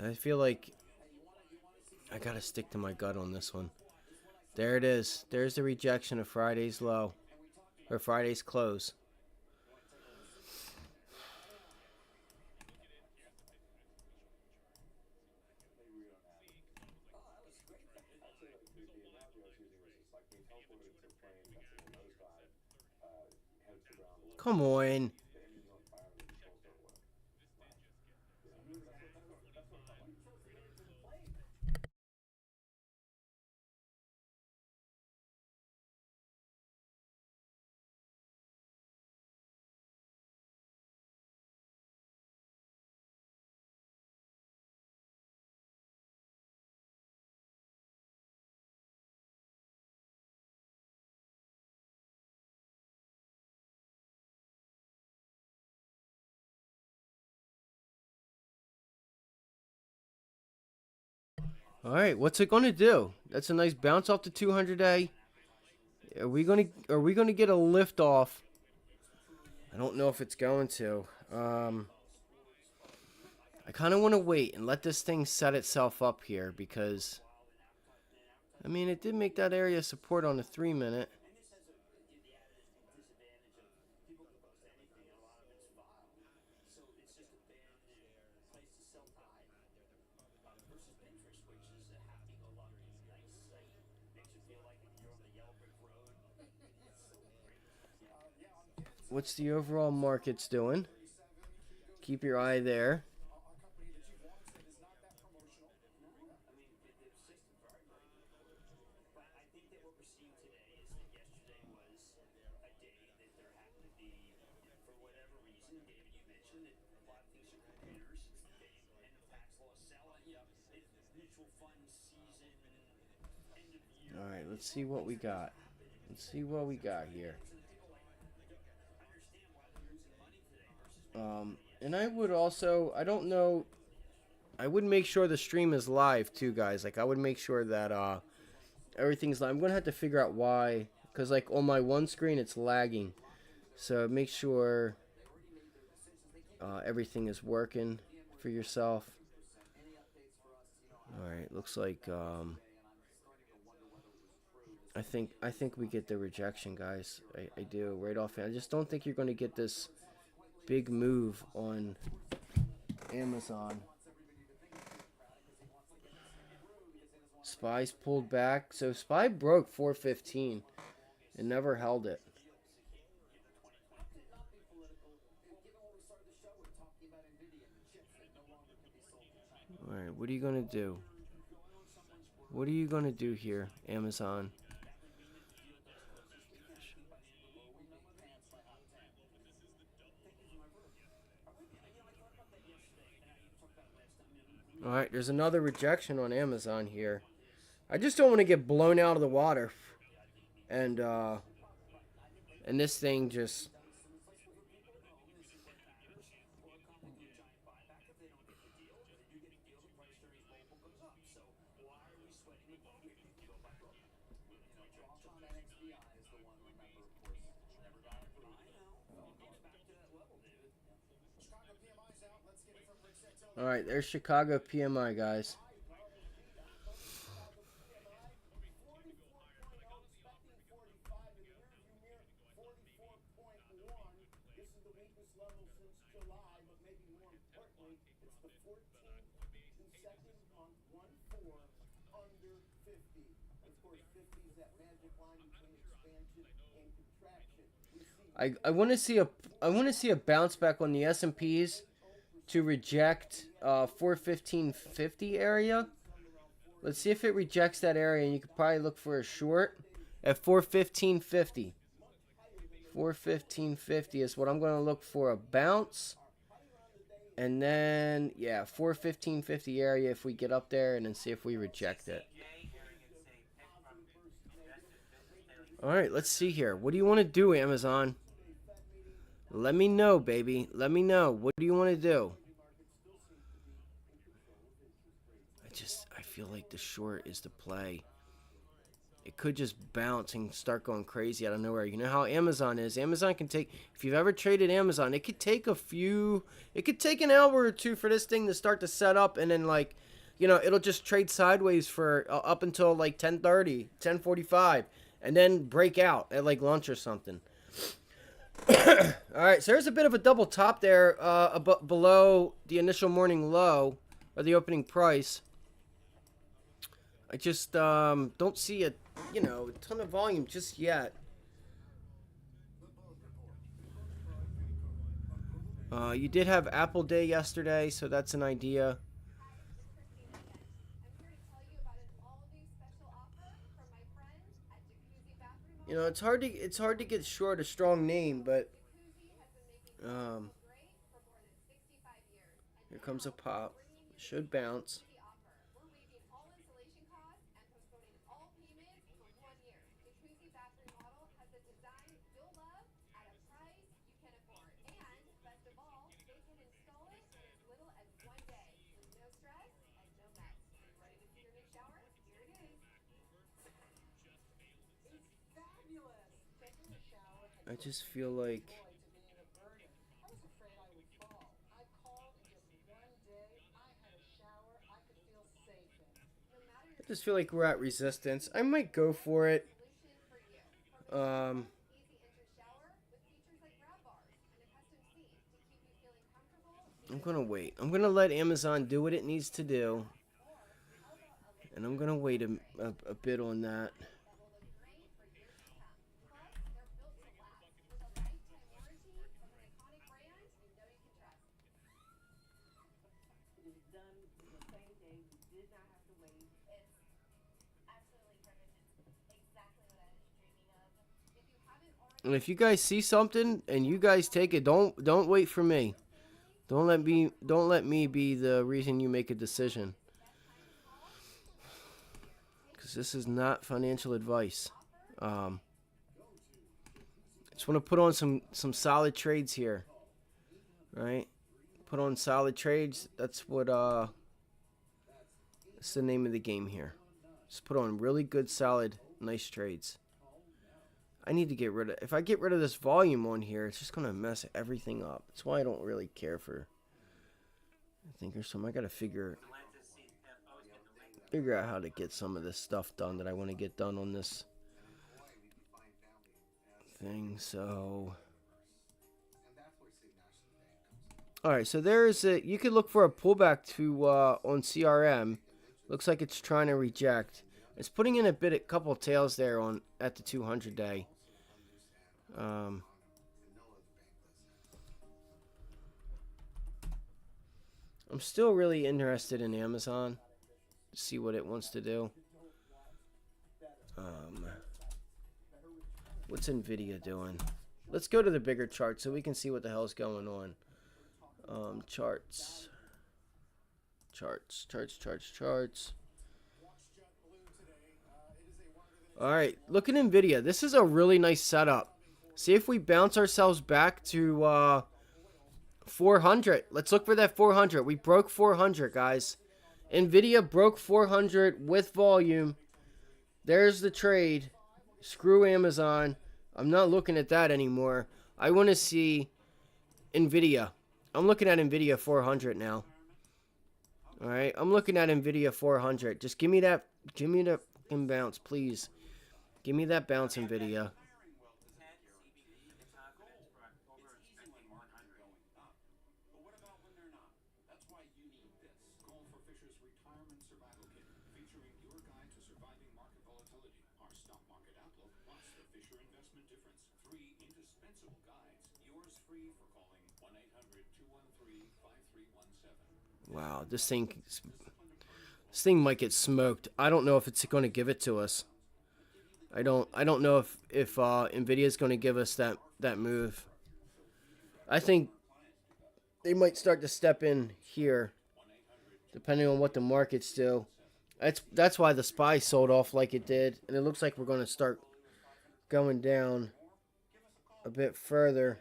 I feel like I gotta stick to my gut on this one. There it is. There's the rejection of Friday's low. Or Friday's close. Come on. All right, what's it gonna do? That's a nice bounce off the 200-day. Are we gonna get a lift off? I don't know if it's going to. I kind of want to wait and let this thing set itself up here because, I mean, it did make that area support on the 3-minute. What's the overall markets doing? Keep your eye there. All right, let's see what we got. Let's see what we got here. And I would also, I don't know, I would make sure the stream is live too, guys. Like, I would make sure that everything's live. I'm going to have to figure out why. Because, like, on my one screen, it's lagging. So make sure everything is working for yourself. Alright, looks like I think we get the rejection, guys. I do, right off. I just don't think you're going to get this big move on Amazon. SPY's pulled back. So SPY broke 415. It never held it. Alright, what are you going to do? What are you going to do here, Amazon? Alright, there's another rejection on Amazon here. I just don't want to get blown out of the water. And this thing just... Alright, there's Chicago PMI, guys. I want to see a bounce back on the S&Ps to reject 415.50 area. Let's see if it rejects that area, and you could probably look for a short at 415.50. 415.50 is what I'm going to look for, a bounce. And then, yeah, 415.50 area if we get up there, and then see if we reject it. Alright, let's see here. What do you want to do, Amazon? Let me know, baby. Let me know. What do you want to do? I feel like the short is the play. It could just bounce and start going crazy out of nowhere. You know how Amazon is. Amazon can take, if you've ever traded Amazon, it could take an hour or two for this thing to start to set up, and then, like, you know, it'll just trade sideways for up until like 10:30, 10:45, and then break out at like lunch or something. Alright, so there's a bit of a double top there below the initial morning low, or the opening price. I just don't see a ton of volume just yet. You did have Apple Day yesterday, so that's an idea. You know, it's hard to get short a strong name, but here comes a pop. Should bounce. I just feel like we're at resistance. I might go for it. I'm gonna wait. I'm gonna let Amazon do what it needs to do, and I'm gonna wait a bit on that. And if you guys see something and you guys take it, don't wait for me. Don't let me be the reason you make a decision. Because this is not financial advice. Just want to put on some solid trades here. Right? Put on solid trades. That's what that's the name of the game here. Just put on really good, solid, nice trades. I need to get rid of... If I get rid of this volume on here, it's just going to mess everything up. That's why I don't really care for... I think there's some... I got to figure out how to get some of this stuff done that I want to get done on this thing. So... Alright, so there's a... You could look for a pullback to on CRM. Looks like it's trying to reject. It's putting in a couple of tails there on at the 200 day. Um, I'm still really interested in Amazon. See what it wants to do. Um, what's Nvidia doing? Let's go to the bigger chart so we can see what the hell's going on. Charts. Alright, look at Nvidia. This is a really nice setup. See if we bounce ourselves back to 400. Let's look for that 400. We broke 400, guys. Nvidia broke 400 with volume. There's the trade. Screw Amazon. I'm not looking at that anymore. I want to see Nvidia. I'm looking at Nvidia 400 now. Alright, I'm looking at Nvidia 400. Just give me that bounce, please. Give me that bounce, Nvidia. Wow, this thing might get smoked. I don't know if it's going to give it to us. I don't know if Nvidia is going to give us that move. I think they might start to step in here, depending on what the markets do. That's why the SPY sold off like it did, and it looks like we're going to start going down a bit further.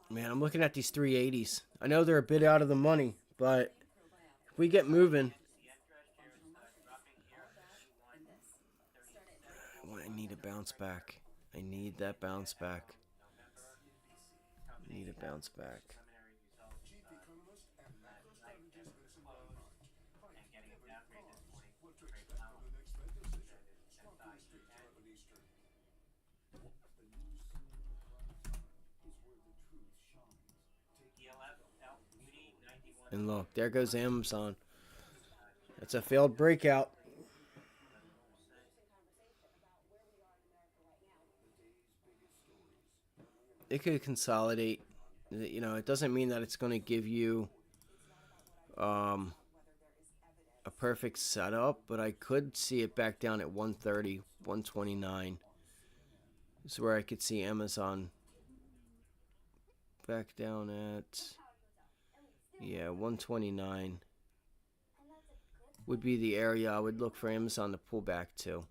Man, I'm looking at these 380s. I know they're a bit out of the money, but if we get moving, I need a bounce back. I need that bounce back. I need a bounce back. And look, there goes Amazon. That's a failed breakout. It could consolidate. You know, it doesn't mean that it's going to give you a perfect setup, but I could see it back down at 130, 129. This is where I could see Amazon back down at, yeah, 129 would be the area I would look for Amazon to pull back to.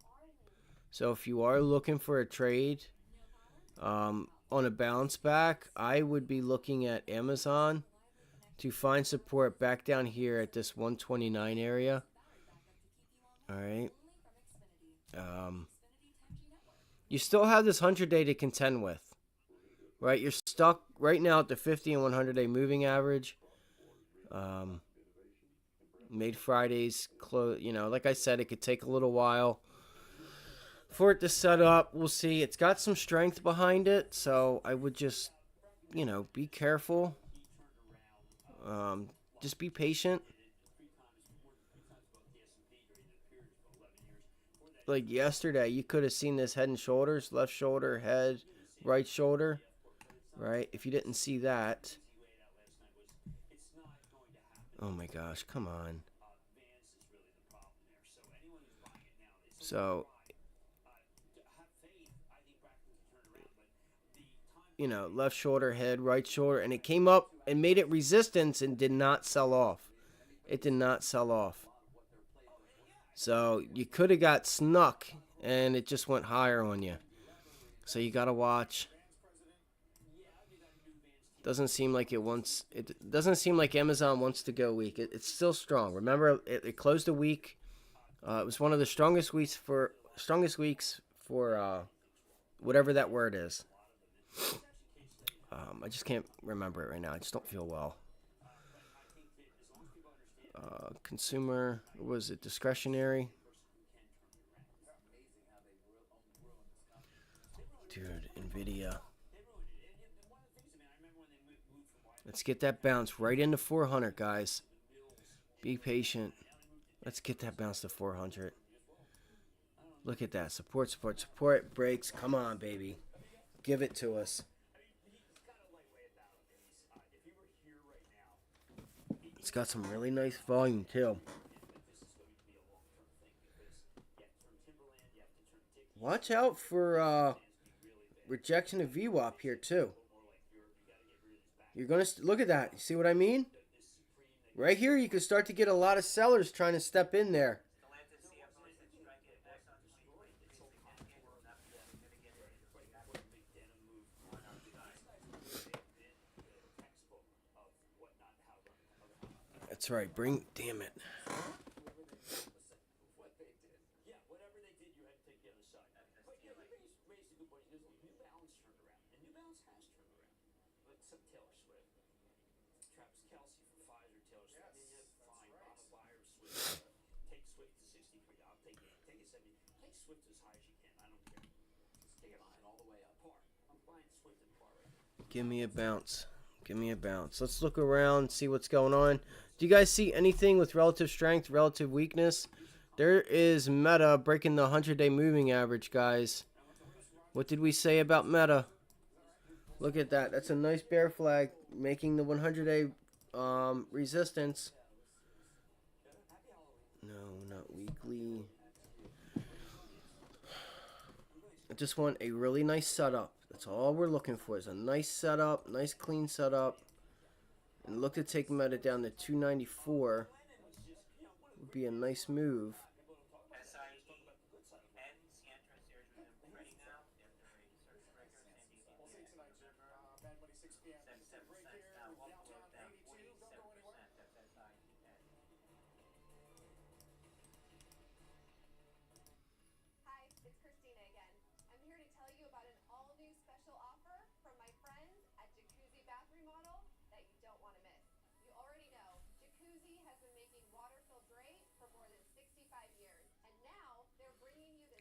So if you are looking for a trade on a bounce back, I would be looking at Amazon to find support back down here at this 129 area. All right. You still have this 100-day to contend with, right? You're stuck right now at the 50 and 100-day moving average. Made Fridays close. You know, like I said, it could take a little while for it to set up. We'll see. It's got some strength behind it, so I would just, you know, be careful. Just be patient. Like yesterday, you could have seen this head and shoulders, left shoulder, head, right shoulder, right? If you didn't see that. Oh my gosh, come on. So, you know, left shoulder, head, right shoulder, and it came up and made it resistance and did not sell off. It did not sell off. So you could have got snuck and it just went higher on you. So you got to watch. Doesn't seem like it doesn't seem like Amazon wants to go weak. It's still strong. Remember, it closed a week. It was one of the strongest weeks for whatever that word is. I just can't remember it right now. I just don't feel well. Consumer, what was it, discretionary? Dude, Nvidia. Let's get that bounce right into 400, guys. Be patient. Let's get that bounce to 400. Look at that. Support, support, support. Breaks. Come on, baby. Give it to us. It's got some really nice volume, too. Watch out for rejection of VWAP here, too. You're going to look at that. You see what I mean? Right here, you can start to get a lot of sellers trying to step in there. That's right. Damn it. Give me a bounce. Give me a bounce. Let's look around, see what's going on. Do you guys see anything with relative strength, relative weakness? There is Meta breaking the 100-day moving average, guys. What did we say about Meta? Look at that. That's a nice bear flag, making the 100-day resistance. No, not weekly. I just want a really nice setup. That's all we're looking for, is a nice setup, nice clean setup. And look to take Meta down to 294. Would be a nice move.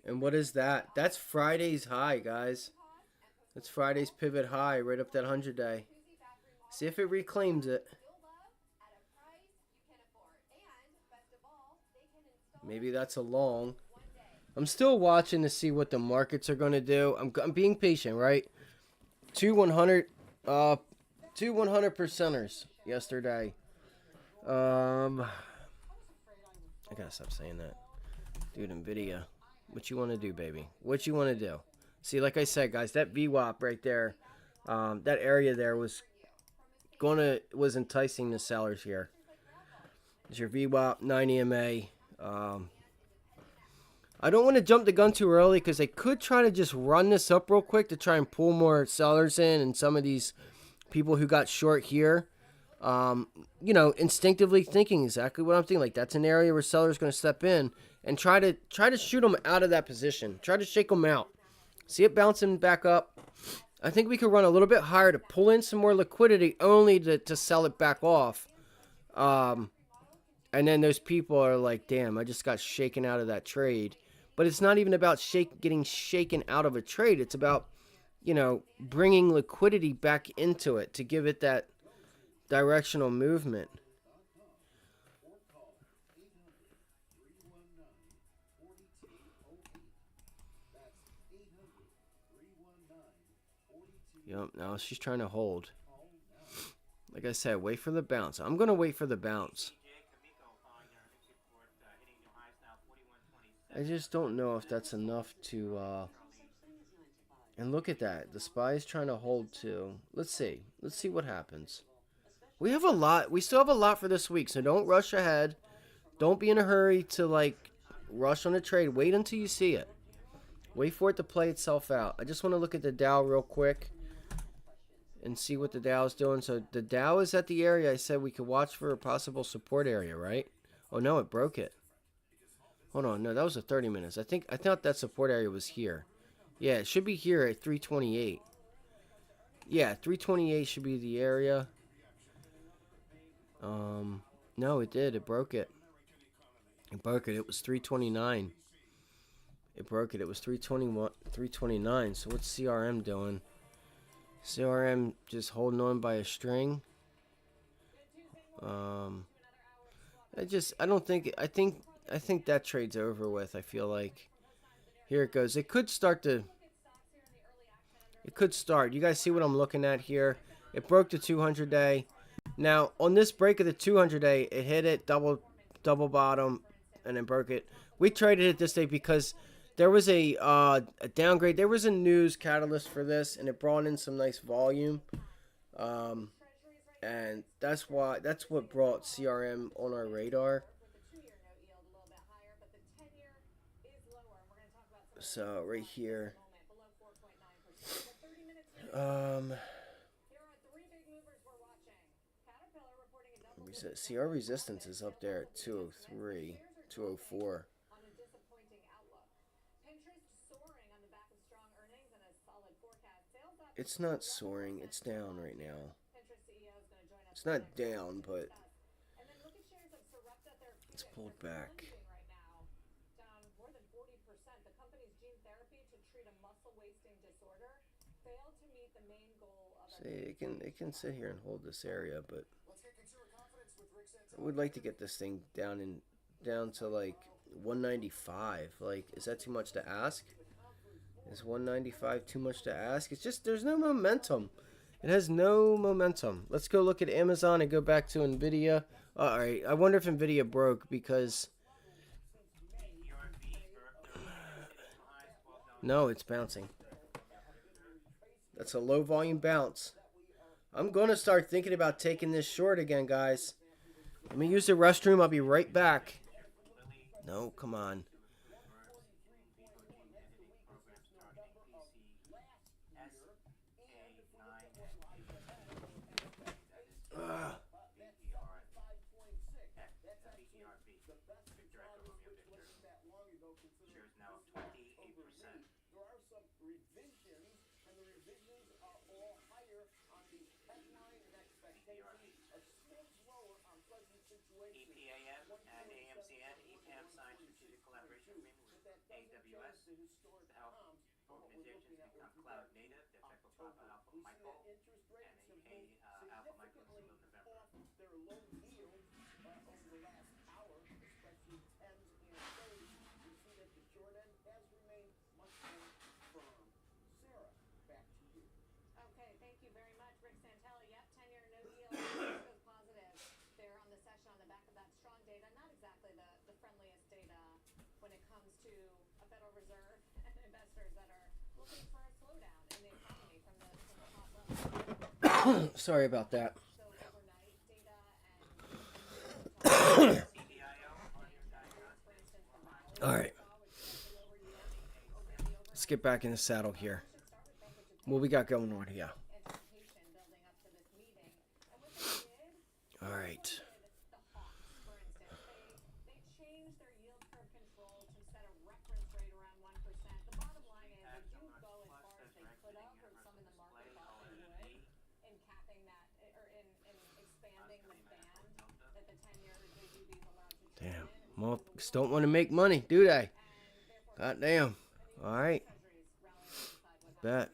And what is that? That's Friday's high, guys. That's Friday's pivot high, right up that 100-day. See if it reclaims it. Maybe that's a long. I'm still watching to see what the markets are going to do. I'm being patient, right? Two 100 percenters yesterday. I gotta stop saying that. Dude, Nvidia. What you want to do, baby? What you want to do? See, like I said, guys, that VWAP right there, that area there was enticing the sellers here. There's your VWAP, 9 EMA. I don't want to jump the gun too early because they could try to just run this up real quick to try and pull more sellers in, and some of these people who got short here, you know, instinctively thinking exactly what I'm thinking. Like, that's an area where sellers going to step in and try to shoot them out of that position. Try to shake them out. See it bouncing back up. I think we could run a little bit higher to pull in some more liquidity, only to sell it back off. And then those people are like, damn, I just got shaken out of that trade. But it's not even about getting shaken out of a trade. It's about, you know, bringing liquidity back into it to give it that directional movement. Yep, now she's trying to hold. Like I said, wait for the bounce. I'm going to wait for the bounce. I just don't know if that's enough to... And look at that. The SPY is trying to hold too. Let's see. Let's see what happens. We have a lot. We still have a lot for this week, so don't rush ahead. Don't be in a hurry to, like, rush on a trade. Wait until you see it. Wait for it to play itself out. I just want to look at the Dow real quick and see what the Dow is doing. So the Dow is at the area I said we could watch for a possible support area, right? Oh, no, it broke it. Hold on. No, that was a 30 minutes. I thought that support area was here. Yeah, it should be here at 328. Yeah, 328 should be the area. No, it did. It broke it. It broke it. It was 329. It broke it. It was 321, 329. So what's CRM doing? CRM just holding on by a string. Um, I don't think. I think that trade's over with. I feel like. Here it goes. It could start to. It could start. You guys see what I'm looking at here? It broke the 200 day. Now on this break of the 200 day, it hit it double bottom, and then broke it. We traded it this day because there was a downgrade. There was a news catalyst for this, and it brought in some nice volume. Um, and that's what brought CRM on our radar. So right here, um, see our resistance is up there at 203, 204. It's not soaring. It's down right now. It's not down, but it's pulled back. See, it can sit here and hold this area, but I would like to get this thing down to like 195. Like, is that too much to ask? Is 195 too much to ask? It's just there's no momentum. It has no momentum. Let's go look at Amazon and go back to Nvidia. All right, I wonder if Nvidia broke because no, it's bouncing. That's a low volume bounce. I'm going to start thinking about taking this short again, guys. Let me use the restroom. I'll be right back. No, come on. Ugh. Sorry about that. All right. Let's get back in the saddle here. What we got going on here? All right. Damn. Monks don't want to make money, do they? God damn. All right. Bet.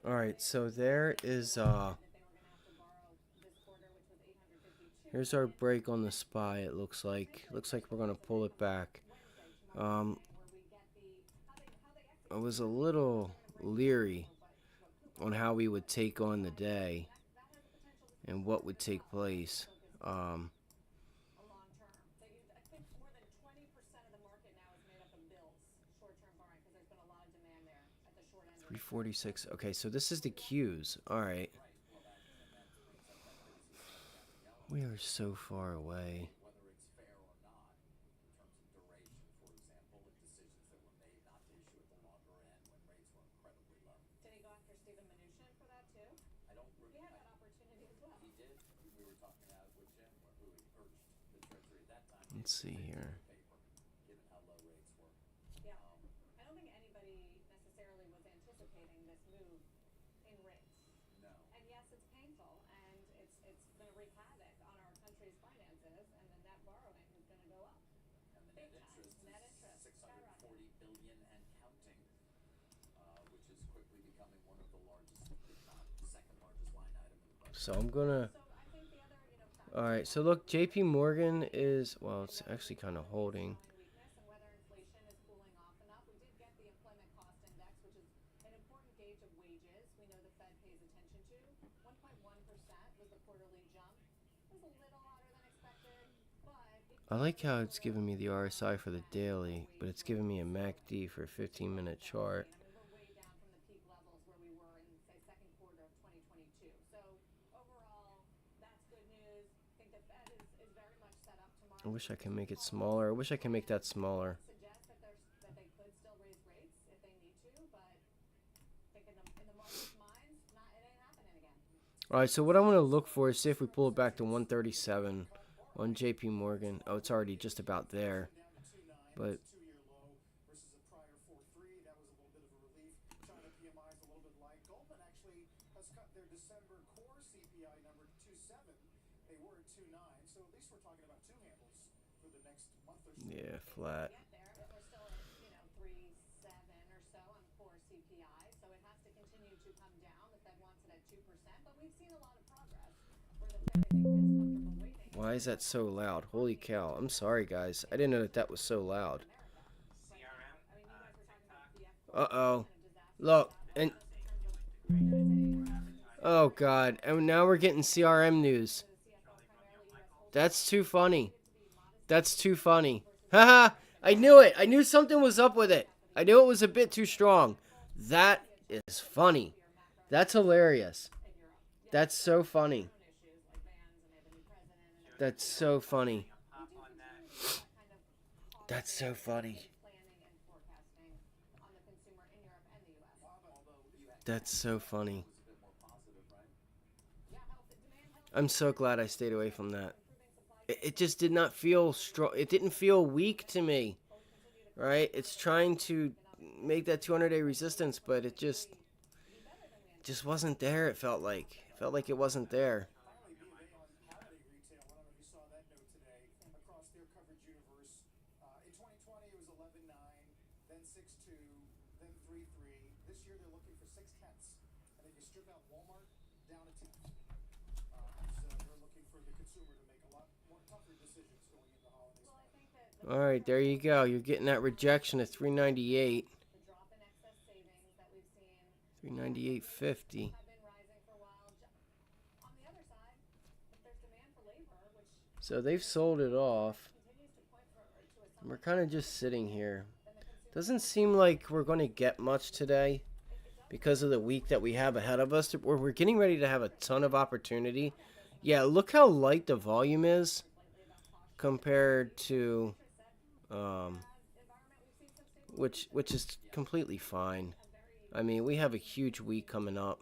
All right, so there is here's our break on the SPY. It looks like we're gonna pull it back. I was a little leery on how we would take on the day and what would take place. 346. Okay, so this is the Qs. All right. We are so far away. Let's see here. So I'm gonna. All right. So look, J.P. Morgan is, well, it's actually kind of holding. I like how it's giving me the RSI for the daily, but it's giving me a MACD for a 15-minute chart. I wish I could make it smaller. I wish I could make that smaller. Alright, so what I want to look for is see if we pull it back to 137 on JP Morgan. Oh, it's already just about there. But yeah, flat. Why is that so loud? Holy cow. I'm sorry, guys. I didn't know that was so loud. Uh-oh. Look, and... oh, God. And now we're getting CRM news. That's too funny. That's too funny. Haha! I knew it. I knew something was up with it. I knew it was a bit too strong. That is funny. That's hilarious. That's so funny. That's so funny. That's so funny. That's so funny. I'm so glad I stayed away from that. It just did not feel strong. It didn't feel weak to me. Right? It's trying to make that 200-day resistance, but it just wasn't there. It felt like it wasn't there. All right, there you go. You're getting that rejection at 398. 398.50. So they've sold it off. We're kind of just sitting here. Doesn't seem like we're going to get much today because of the week that we have ahead of us. We're getting ready to have a ton of opportunity. Yeah, look how light the volume is compared to, which is completely fine. I mean, we have a huge week coming up.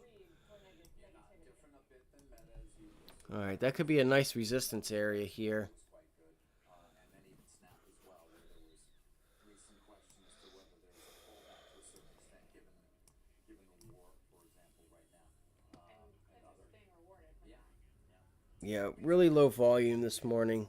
All right, that could be a nice resistance area here. Yeah, really low volume this morning.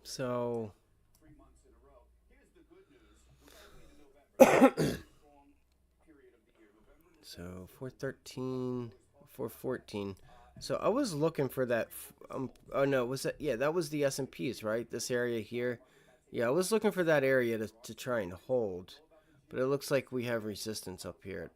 So so 413, 414. So I was looking for that. Oh no, was that? Yeah, that was the S&Ps, right? This area here. Yeah, I was looking for that area to try and hold, but it looks like we have resistance up here.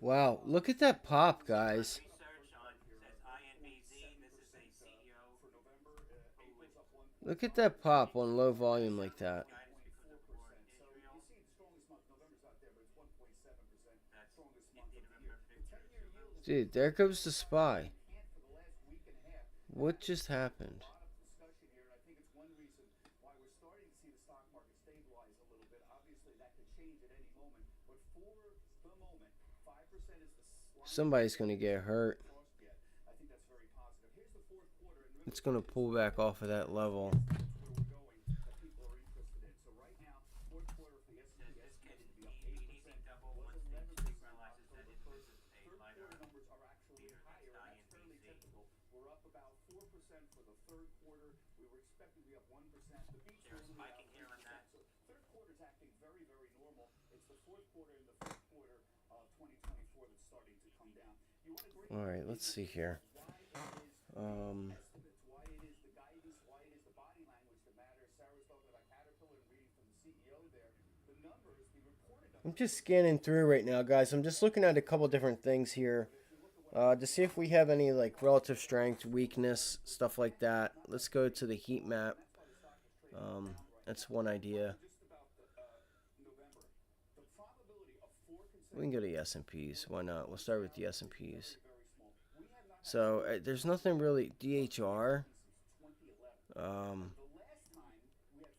Wow, look at that pop, guys. Look at that pop on low volume like that. Dude, there goes the SPY. What just happened? Somebody's going to get hurt. It's going to pull back off of that level. All right, let's see here. Um, I'm just scanning through right now, guys. I'm just looking at a couple different things here to see if we have any like relative strength, weakness, stuff like that. Let's go to the heat map. That's one idea. We can go to the S&Ps. Why not? We'll start with the S&Ps. So there's nothing really DHR.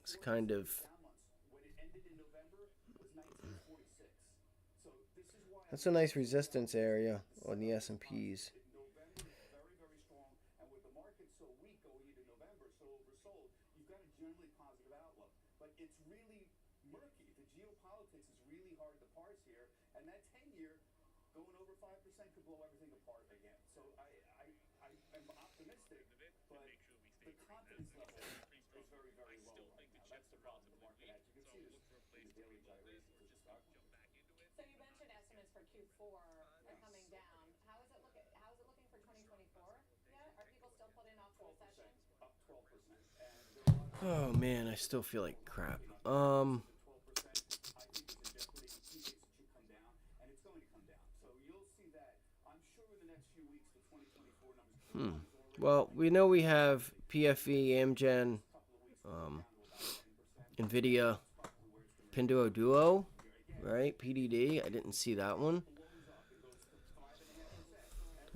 It's kind of that's a nice resistance area on the S&Ps. Oh man, I still feel like crap. Well, we know we have PFE, Amgen, um, Nvidia, Pinduoduo, right? PDD. I didn't see that one.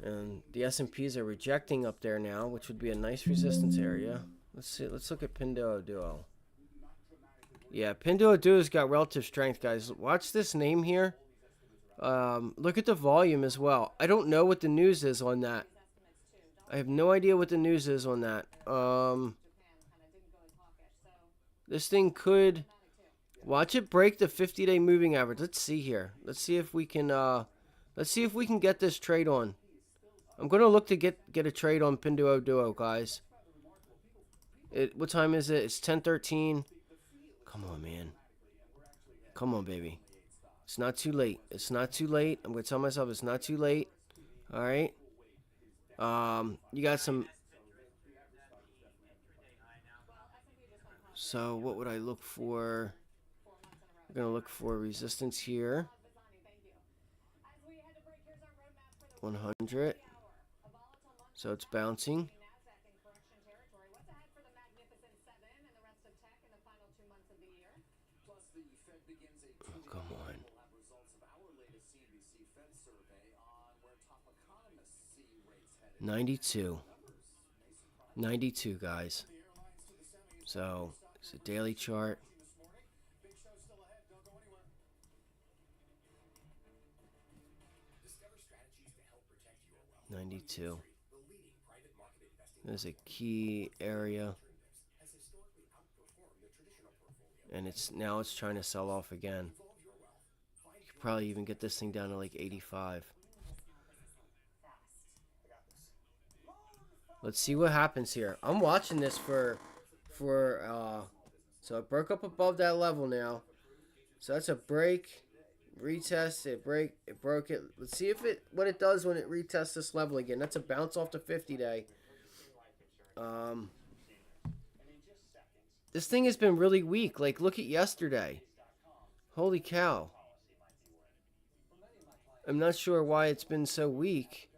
And the S&Ps are rejecting up there now, which would be a nice resistance area. Let's see. Let's look at Pinduoduo. Yeah, Pinduoduo's got relative strength, guys. Watch this name here. Look at the volume as well. I don't know what the news is on that. I have no idea what the news is on that. This thing could watch it break the 50-day moving average. Let's see here. Let's see if we can get this trade on. I'm gonna look to get a trade on Pinduoduo, guys. What time is it? It's 10:13. Come on, man. Come on, baby. It's not too late. It's not too late. I'm gonna tell myself it's not too late. All right. You got some. So what would I look for? I'm gonna look for resistance here. 100. So it's bouncing. Come on. 92. 92, guys. So it's a daily chart. 92. There's a key area. And it's trying to sell off again. You could probably even get this thing down to like 85. Let's see what happens here. I'm watching this so it broke up above that level now. So that's a break, retest, it broke it. Let's see what it does when it retests this level again. That's a bounce off the 50-day. This thing has been really weak. Like, look at yesterday. Holy cow. I'm not sure why it's been so weak.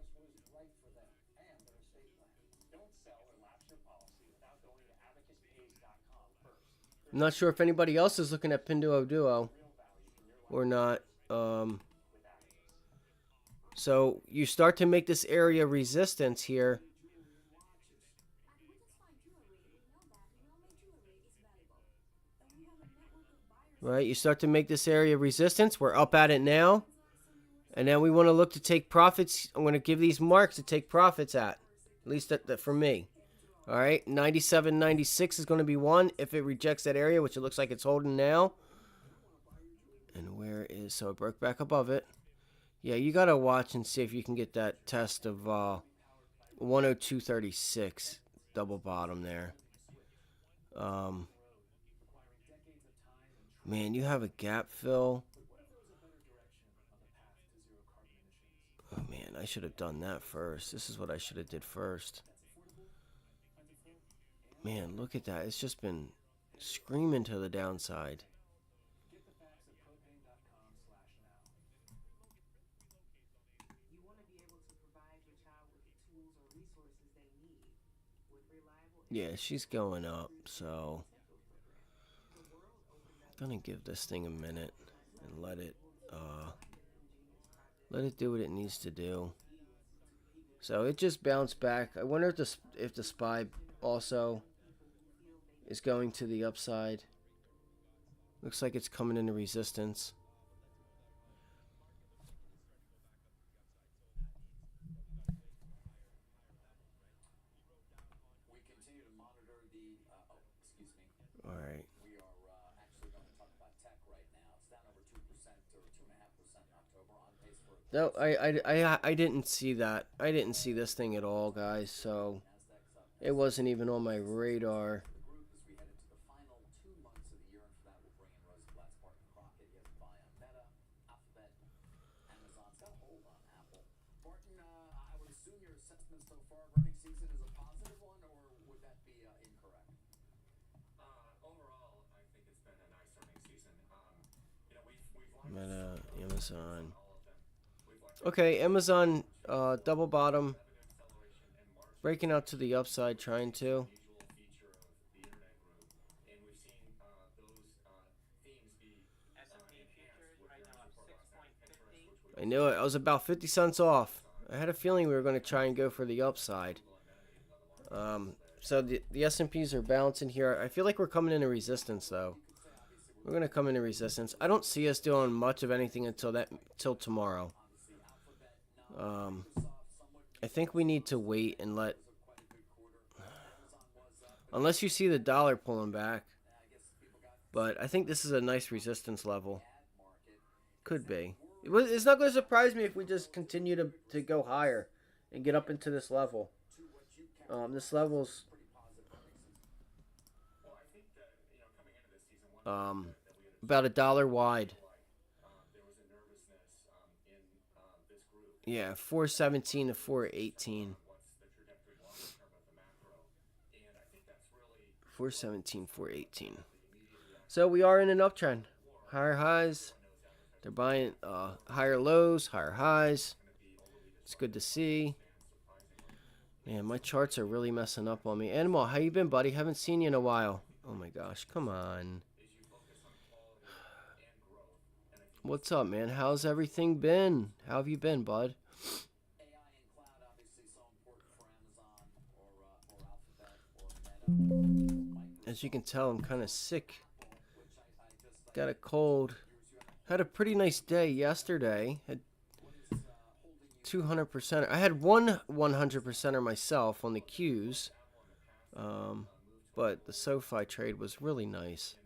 I'm not sure if anybody else is looking at Pinduoduo or not. So you start to make this area resistance here. Right, you start to make this area resistance. We're up at it now. And then we want to look to take profits. I'm going to give these marks to take profits at least that for me. All right, 97.96 is going to be one if it rejects that area, which it looks like it's holding now. And where is, so it broke back above it. Yeah, you got to watch and see if you can get that test of 102.36 double bottom there. Man, you have a gap fill. Oh man, I should have done that first. This is what I should have did first. Man, look at that. It's just been screaming to the downside. Yeah, she's going up, so I'm gonna give this thing a minute and let it do what it needs to do. So it just bounced back. I wonder if the SPY also is going to the upside. Looks like it's coming into resistance. All right. No, I didn't see that. I didn't see this thing at all, guys. So it wasn't even on my radar. Meta, Amazon. Okay, Amazon double bottom, breaking out to the upside, trying to. I knew it. I was about 50 cents off. I had a feeling we were going to try and go for the upside. So the S&Ps are bouncing here. I feel like we're coming into resistance, though. We're going to come into resistance. I don't see us doing much of anything until tomorrow. I think we need to wait and let... Unless you see the dollar pulling back. But I think this is a nice resistance level. Could be. It's not going to surprise me if we just continue to go higher and get up into this level. This level's about $1 wide. Yeah, 417 to 418. 417, 418. So we are in an uptrend. Higher highs. They're buying higher lows, higher highs. It's good to see. Man, my charts are really messing up on me. Animal, how you been, buddy? Haven't seen you in a while. Oh my gosh, come on. What's up, man? How's everything been? How have you been, bud? As you can tell, I'm kind of sick. Got a cold. Had a pretty nice day yesterday. Had 200%. I had one 100%er myself on the Qs. But the SoFi trade was really nice.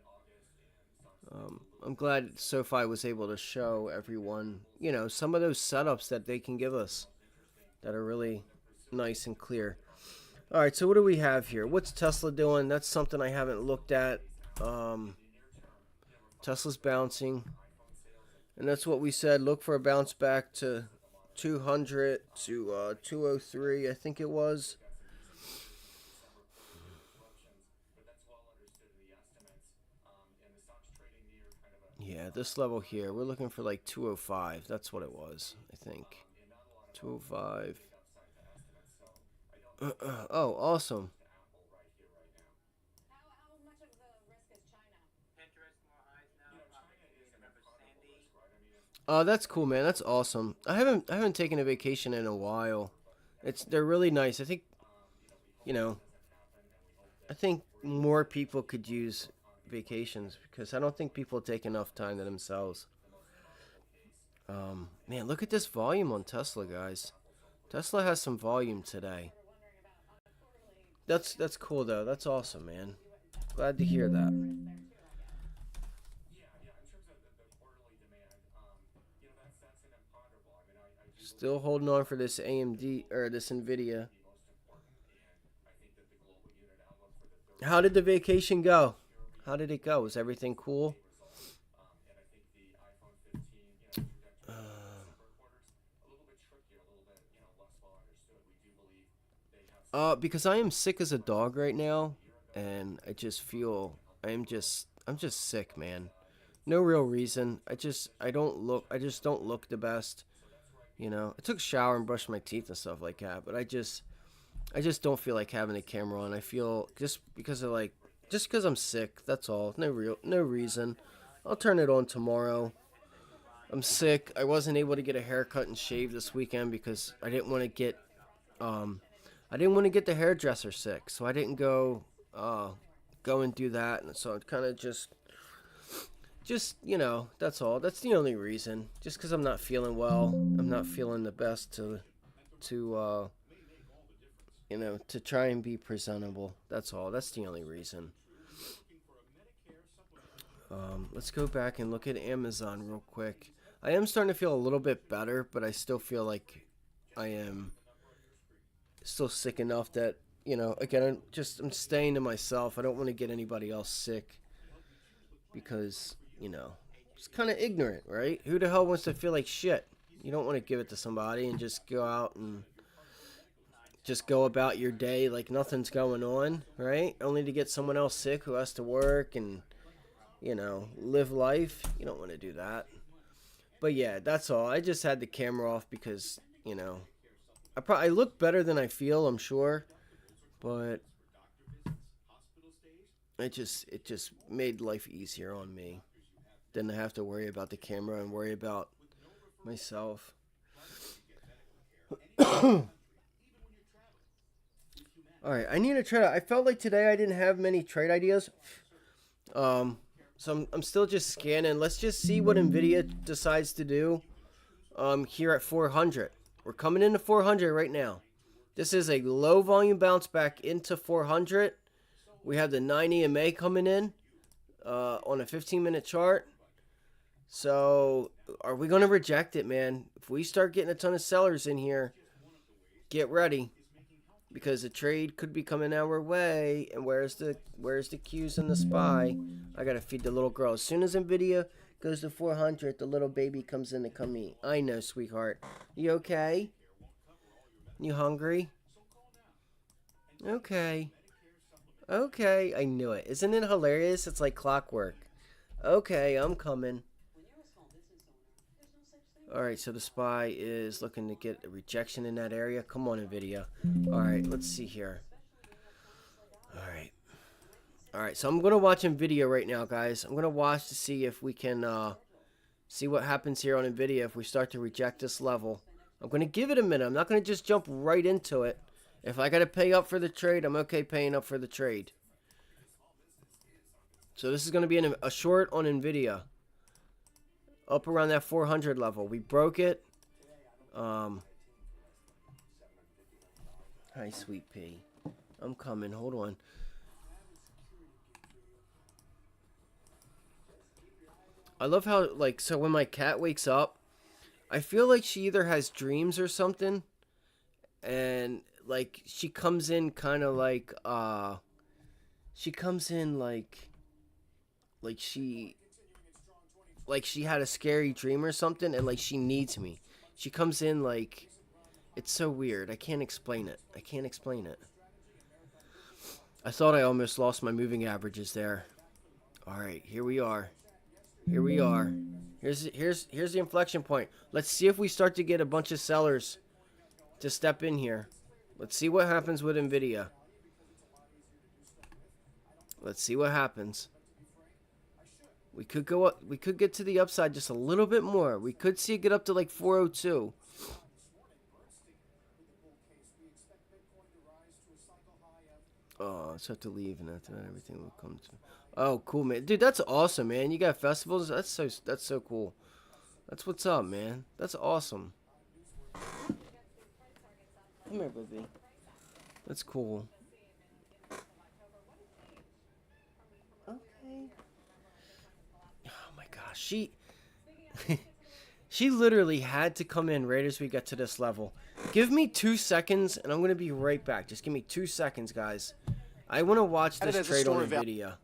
I'm glad SoFi was able to show everyone, some of those setups that they can give us that are really nice and clear. All right, so what do we have here? What's Tesla doing? That's something I haven't looked at. Tesla's bouncing. And that's what we said. Look for a bounce back to 200 to 203, I think it was. Yeah, this level here, we're looking for like 205. That's what it was, I think. 205. Oh, awesome. Oh, that's cool, man. That's awesome. I haven't taken a vacation in a while. They're really nice. I think, you know, I think more people could use vacations because I don't think people take enough time to themselves. Man, look at this volume on Tesla, guys. Tesla has some volume today. That's cool though. That's awesome, man. Glad to hear that. Still holding on for this AMD or this Nvidia. How did the vacation go? How did it go? Was everything cool? Because I am sick as a dog right now, and I just feel I'm just sick, man. No real reason. I just don't look the best. I took a shower and brushed my teeth and stuff like that, but I just don't feel like having a camera on. I feel just because I'm sick. That's all. No reason. I'll turn it on tomorrow. I'm sick. I wasn't able to get a haircut and shave this weekend because um I didn't want to get the hairdresser sick, so I didn't go and do that. And so it kind of just that's all. That's the only reason. Just because I'm not feeling well, I'm not feeling the best to to try and be presentable. That's all. That's the only reason. Let's go back and look at Amazon real quick. I am starting to feel a little bit better, but I still feel like I am still sick enough that again, I'm staying to myself. I don't want to get anybody else sick because it's kind of ignorant, right? Who the hell wants to feel like shit? You don't want to give it to somebody and just go out and just go about your day like nothing's going on, right? Only to get someone else sick who has to work and live life. You don't want to do that. But yeah, that's all. I just had the camera off because I look better than I feel, I'm sure, but it just made life easier on me. Didn't have to worry about the camera and worry about myself. All right, I need to try. I felt like today I didn't have many trade ideas. Um, so I'm still just scanning. Let's just see what Nvidia decides to do. Here at 400, we're coming into 400 right now. This is a low volume bounce back into 400. We have the 9 EMA coming in on a 15-minute chart. So, are we going to reject it, man? If we start getting a ton of sellers in here, get ready because the trade could be coming our way. And where's the cues and the SPY? I got to feed the little girl. As soon as Nvidia goes to 400, the little baby comes in to come eat. I know, sweetheart. You okay? You hungry? Okay. Okay, I knew it. Isn't it hilarious? It's like clockwork. Okay, I'm coming. Alright, so the SPY is looking to get a rejection in that area. Come on, NVIDIA. Alright, let's see here. Alright. Alright, so I'm going to watch NVIDIA right now, guys. I'm going to watch to see if we can see what happens here on NVIDIA if we start to reject this level. I'm going to give it a minute. I'm not going to just jump right into it. If I got to pay up for the trade, I'm okay paying up for the trade. So this is going to be a short on NVIDIA. Up around that 400 level. We broke it. Hi, sweet pea. I'm coming. Hold on. I love how, so when my cat wakes up, I feel like she either has dreams or something. And, she comes in kind of she comes in like she had a scary dream or something and she needs me. She comes in it's so weird. I can't explain it. I thought I almost lost my moving averages there. All right, here we are. Here we are. Here's the inflection point. Let's see if we start to get a bunch of sellers to step in here. Let's see what happens with Nvidia. Let's see what happens. We could go up. We could get to the upside just a little bit more. We could see it get up to like 402. Oh, I just have to leave, and after that, everything will come to. Oh, cool, man, dude, that's awesome, man. You got festivals. That's so cool. That's what's up, man. That's awesome. Come here, baby. That's cool. Okay. Oh my gosh, she literally had to come in right as we get to this level. Give me 2 seconds, and I'm gonna be right back. Just give me 2 seconds, guys. I want to watch this trade on Nvidia.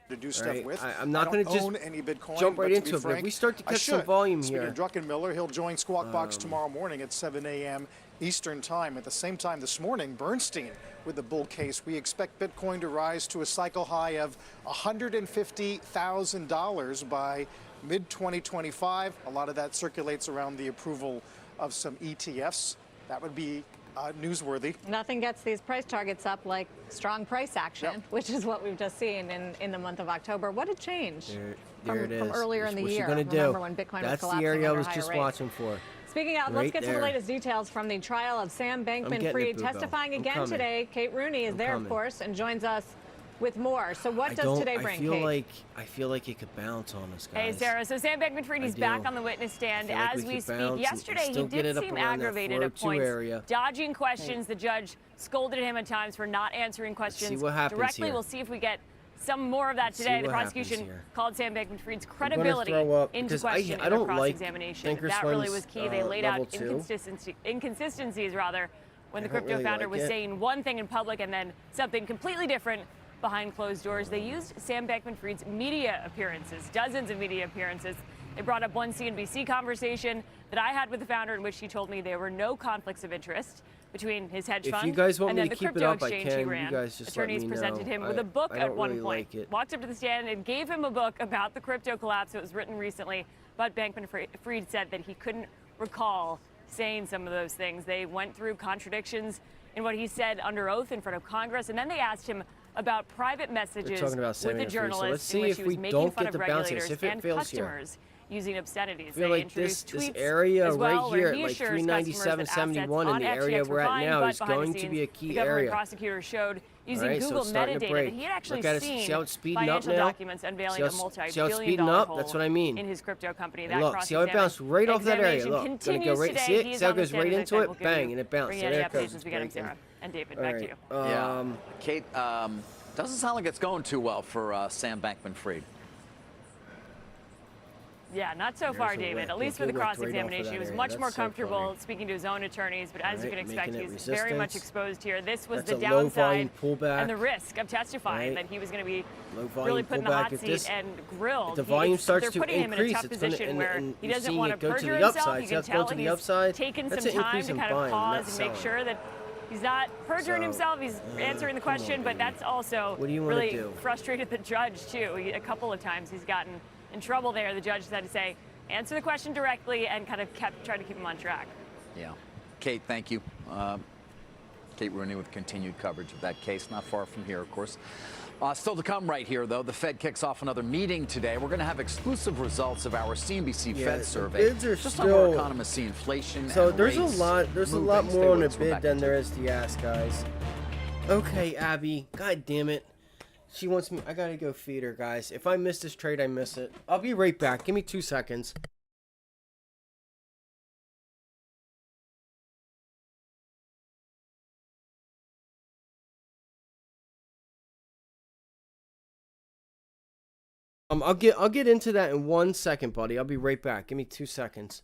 To do stuff right? with. I'm not going to just any Bitcoin, jump right into it. Frank, but if we start to catch some volume Speaking here. of Druckenmiller, he'll join Squawk Box tomorrow morning at 7 a.m. Eastern Time. At the same time this morning, Bernstein with the bull case. We expect Bitcoin to rise to a cycle high of $150,000 by mid-2025. A lot of that circulates around the approval of some ETFs. That would be newsworthy. Nothing gets these price targets up like strong price action, which is what we've just seen in the month of October. What a change There it is. from earlier in the year. Remember when Bitcoin That's was the area I was under just higher rates. watching for. Speaking of, let's get to the latest details from the trial of Sam Bankman-Fried. Testifying again today, Kate Rooney is there, of course, and joins us with more. So what does today bring, Kate? I feel like it could bounce on us, guys. Hey, Sarah. So Sam Bankman-Fried is back on the witness stand as we speak. Yesterday, he did seem aggravated at points, dodging questions. The judge scolded him at times for not answering questions directly. Here. We'll see if we get some more of that today. The prosecution called Sam Bankman-Fried's credibility into question in the cross-examination. That really was key. They laid out inconsistencies, when the crypto founder was saying one thing in public and then something completely different behind closed doors. They used Sam Bankman-Fried's media appearances, dozens of media appearances. They brought up one CNBC conversation that I had with the founder in which he told me there were no conflicts of interest between his hedge fund and then the crypto exchange he ran. Attorneys presented him with a book at one point. Walked up to the stand and gave him a book about the crypto collapse. It was written recently, but Bankman-Fried said that he couldn't recall saying some of those things. They went through contradictions in what he said under oath in front of Congress, and then they asked him about private messages with the journalist in which he was making fun of regulators and customers using obscenities. I feel like this area right here, like 397.71 in the area we're at now, is going to be a key area. The government prosecutor showed using Google metadata that he had actually seen financial documents unveiling a multi-billion-dollar hole That's what I mean. in his crypto company. Look, see how it bounced right off that area. Look, gonna go right. See it? See how it goes right into it? Bang, and it bounced. There it goes. As we get him, Sarah and David, back to you. Yeah, Kate. Doesn't sound like it's going too well for Sam Bankman-Fried. Yeah, not so far, David. At least for the cross-examination, he was much more comfortable speaking to his own attorneys. But as you can expect, he's very much exposed here. This was the downside and the risk of testifying that he was going to be really put in the hot seat and grilled. The volume starts to putting him in a tough position where he doesn't want to perjure himself. You can tell he's taken some time to kind of pause and make sure that he's not perjuring himself. He's answering the question, but that's also really frustrated the judge, too. A couple of times he's gotten in trouble there. The judge had to say, answer the question directly, and kind of tried to keep him on track. Yeah. Kate, thank you. Kate Rooney with continued coverage of that case. Not far from here, of course. Still to come right here, though, the Fed kicks off another meeting today. We're going to have exclusive results of our CNBC Fed survey. Bids are just still, on where economists see inflation. So there's a lot more on a bid than there is the ask, guys. Okay, Abby. God damn it. She wants me. I gotta go feed her, guys. If I miss this trade, I miss it. I'll be right back. Give me 2 seconds. I'll get into that in 1 second, buddy. I'll be right back. Give me 2 seconds.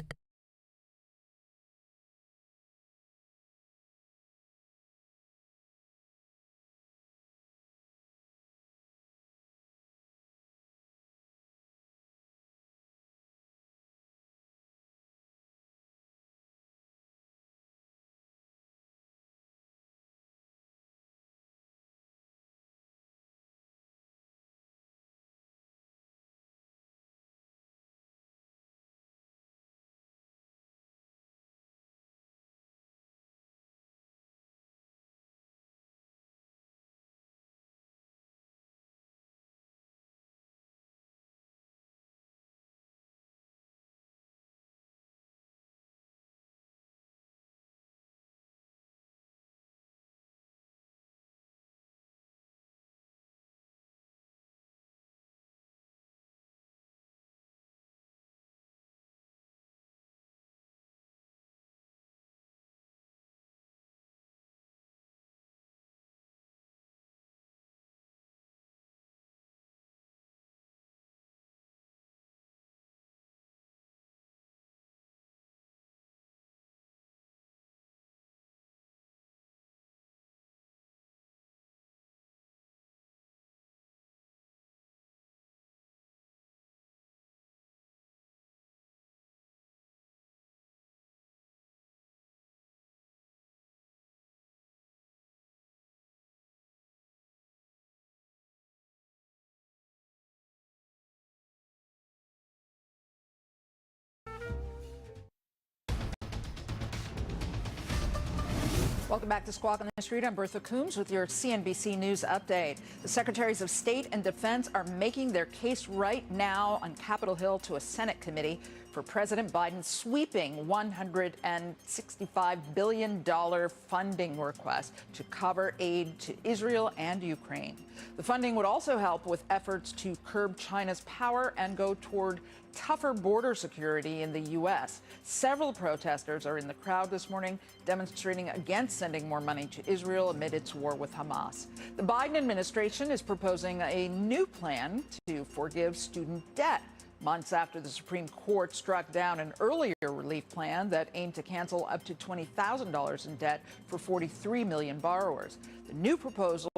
Welcome back to Squawk on the Street. I'm Bertha Coombs with your CNBC News update. The Secretaries of State and Defense are making their case right now on Capitol Hill to a Senate committee for President Biden's sweeping $165 billion funding request to cover aid to Israel and Ukraine. The funding would also help with efforts to curb China's power and go toward tougher border security in the U.S. Several protesters are in the crowd this morning demonstrating against sending more money to Israel amid its war with Hamas. The Biden administration is proposing a new plan to forgive student debt, months after the Supreme Court struck down an earlier relief plan that aimed to cancel up to $20,000 in debt for 43 million borrowers. The new proposal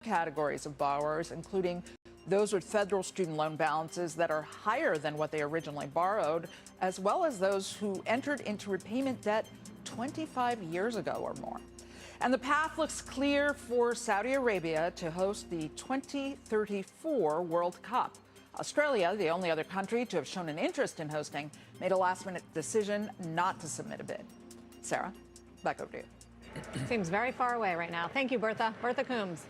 categories of borrowers, including those with federal student loan balances that are higher than what they originally borrowed, as well as those who entered into repayment debt 25 years ago or more. And the path looks clear for Saudi Arabia to host the 2034 World Cup. Australia, the only other country to have shown an interest in hosting, made a last-minute decision not to submit a bid. Sarah, back over to you. Seems very far away right now. Thank you, Bertha. Bertha Coombs.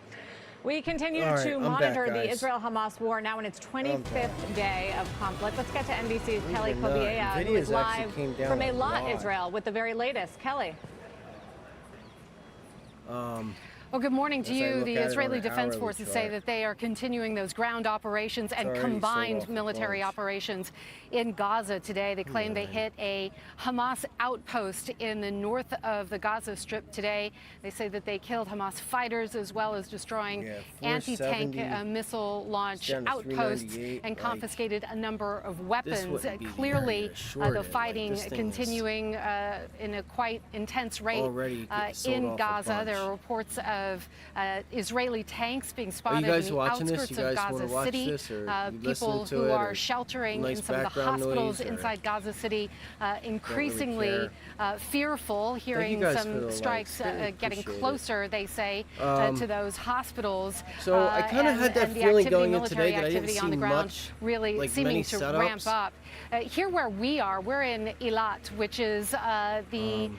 We continue to monitor the Israel-Hamas war now in its 25th day of conflict. Let's get to NBC's Kelly Kobiea, who is live from Eilat, Israel, with the very latest. Kelly. Well, good morning to you. The Israeli Defense Forces say that they are continuing those ground operations and combined military operations in Gaza today. They claim they hit a Hamas outpost in the north of the Gaza Strip today. They say that they killed Hamas fighters as well as destroying anti-tank missile launch outposts and confiscated a number of weapons. Clearly, the fighting continuing in a quite intense rate in Gaza. There are reports of Israeli tanks being spotted in the outskirts of Gaza City. People who are sheltering in some of the hospitals inside Gaza City, increasingly fearful, hearing some strikes getting closer, they say, to those hospitals. So I kind of had that feeling going in today that I didn't see much, really like seeming to ramp up. Here where we are, we're in Eilat, which is the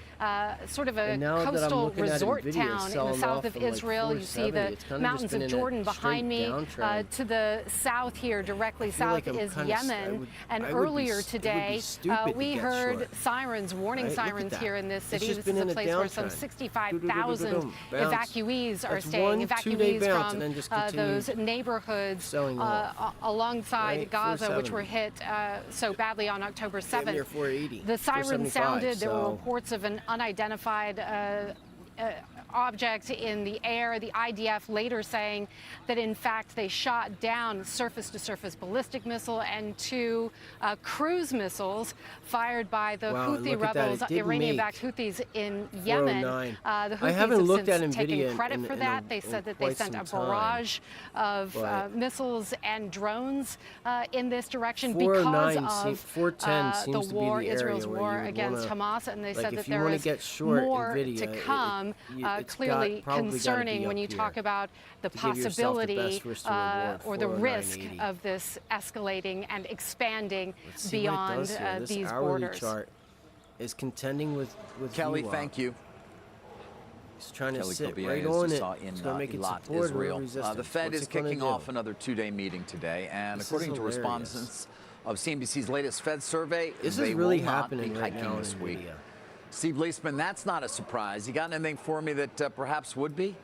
sort of a coastal resort town in the south of Israel. You see the mountains of Jordan behind me. To the south here, directly south, is Yemen. And earlier today, we heard sirens, warning sirens here in this city. This is a place where some 65,000 evacuees are staying. Evacuees from those neighborhoods alongside Gaza, which were hit so badly on October 7th. The siren sounded. There were reports of an unidentified object in the air. The IDF later saying that in fact they shot down surface-to-surface ballistic missile and two cruise missiles fired by the Houthi rebels, Iranian-backed Houthis in Yemen. The Houthis have since taken credit for that. They said that they sent a barrage of missiles and drones in this direction because of the war, Israel's war against Hamas, and they said that there is more to come. Clearly concerning when you talk about the possibility or the risk of this escalating and expanding beyond these borders. Chart is contending with Kelly, thank you. He's trying to Kelly sit Kobiea right on it. It's going to make it support Israel. The Fed What's is kicking off another two-day meeting today, and according to respondents of CNBC's latest Fed survey, this they is really will not happening be right hiking now this week. India. Steve Leisman, that's not a surprise. You got anything for me that perhaps would be?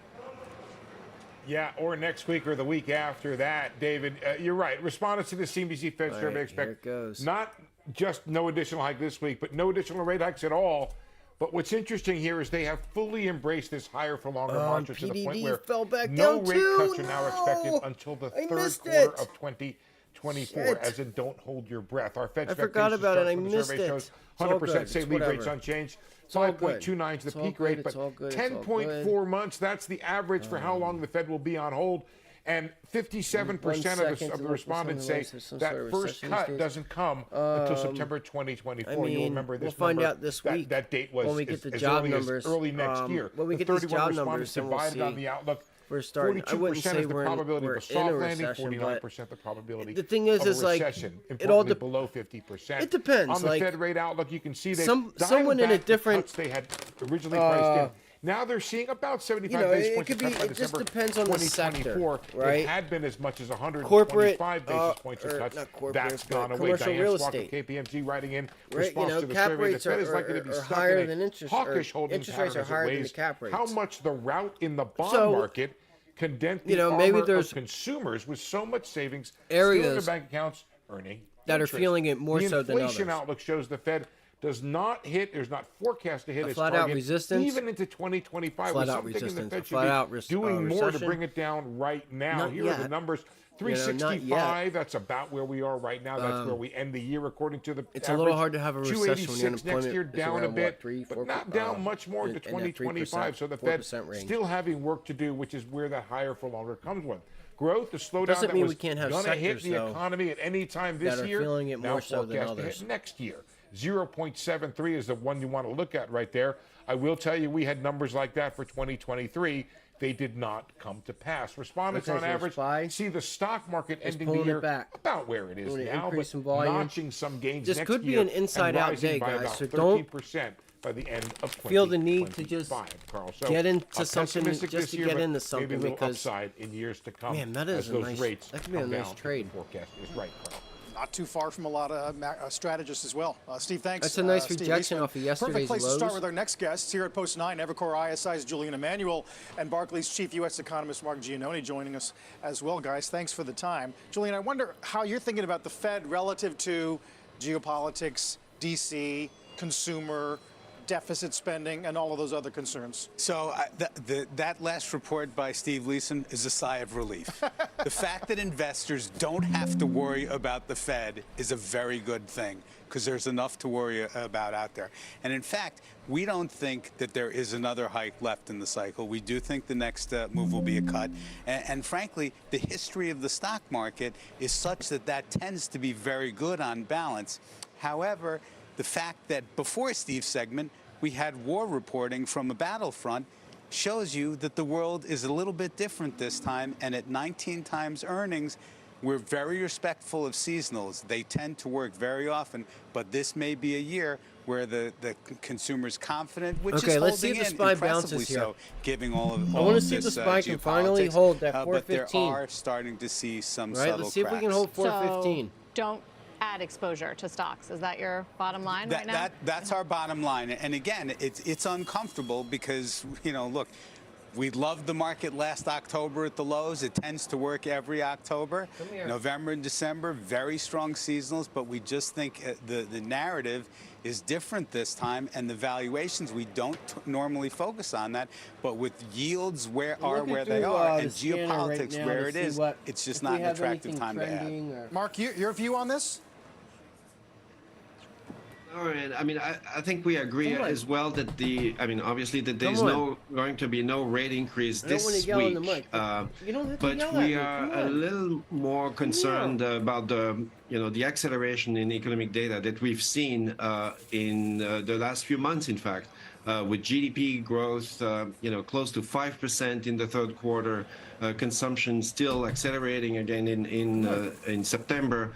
Yeah, or next week or the week after that, David. You're right. Respondents to the CNBC Fed survey expect not just no additional hike this week, but no additional rate hikes at all. But what's interesting here is they have fully embraced this higher for longer mantra to the point where no rate cuts are now expected until the third quarter of 2024, as in don't hold your breath. Our Fed expectations chart from the survey shows 100% say lead rates unchanged. 5.29 is the peak rate, but 10.4 months, that's the average for how long the Fed will be on hold. And 57% of the respondents say that first cut doesn't come until September 2024. You'll remember this we'll find out this week. That date was when we get the as job early numbers. Early next year. When we the get these 31 job numbers, respondents divided on the outlook. we're starting. I wouldn't say the we're probability in, of a soft landing, recession, 49% the probability the thing is of a like recession, it all below 50%. It depends. On the like, Fed rate outlook, you can see they someone in a different cuts they had originally priced in. Now they're seeing about 75 basis points of cut by it just December depends on the sector, right? It had been as much as 125 corporate, basis points of cuts. That's gone away. Commercial Diane real Squawk estate. of KPMG writing in right? response to the cap survey. rates The Fed is likely to be stuck higher in than a interest, hawkish holding interest rates pattern are as it higher than the weighs cap rates. how much the rout in the bond market can dent the maybe armor there's of consumers with so much savings areas still in their bank accounts earning that interest. are feeling it more so than others. The inflation outlook shows the Fed does not hit, is not forecast to hit its flat out target resistance, even into 2025. flat With out something resistance, the Fed flat should out be doing more to recession. bring it down right now. Not Here yet. are the numbers. 365, that's about where we are right now. That's where we end the year according to the It's average. a little hard to have a recession when the 286 next year, unemployment down is a around, bit, 3, 4, but not down much more into 2025. So the Fed still having work to do, which is where that higher for longer comes with. Growth, the slowdown Doesn't that mean was we can't have going to hit sectors, the though, economy at any time this that are year, feeling it now more so than forecast to others. hit next year. 0.73 is the one you want to look at right there. I will tell you, we had numbers like that for 2023. They did not come to pass. Respondents on average see the stock market ending the year about where it is now, but notching some gains this next could be year an inside-out day, by guys. about So don't 13% by the end of feel the need to just Carl. So get into something pessimistic just this to year, get but into something maybe a little because upside in years to come. man, that as is a those nice. rates That could be a come nice down. trade. The forecast is right, Carl. Not too far from a lot of strategists as well. Steve, thanks. That's a nice Steve rejection Leisman. off of yesterday's Perfect place lows. to start with our next guests here at Post 9. Evercore ISI's Julian Emanuel and Barclays chief U.S. economist Mark Giannone joining us as well, guys. Thanks for the time. Julian, I wonder how you're thinking about the Fed relative to geopolitics, D.C., consumer, deficit spending, and all of those other concerns. So that last report by Steve Leisman is a sigh of relief. The fact that investors don't have to worry about the Fed is a very good thing because there's enough to worry about out there. And in fact, we don't think that there is another hike left in the cycle. We do think the next move will be a cut. And frankly, the history of the stock market is such that that tends to be very good on balance. However, the fact that before Steve's segment, we had war reporting from a battlefront shows you that the world is a little bit different this time. And at 19 times earnings, we're very respectful of seasonals. They tend to work very often, but this may be a year where the consumer's confident, which is holding let's see if the SPY impressively bounces here. so, giving all of I want to see if the SPY can finally hold that 415. But there are starting to see some right, subtle let's see if we can cracks. hold 415. So don't add exposure to stocks. Is that your bottom line right now? That's our bottom line. And again, it's uncomfortable because, look, we loved the market last October at the lows. It tends to work every October. November and December, very strong seasonals, but we just think the narrative is different this time, and the valuations, we don't normally focus on that, but with yields where they are and geopolitics right where it is, it's just not an attractive time to add. Mark, your view on this? All right. I mean, I think we agree as well that obviously that there's going to be no rate increase this week. But we are a little more concerned about the acceleration in economic data that we've seen in the last few months, in fact, with GDP growth, close to 5% in the third quarter, consumption still accelerating again in September,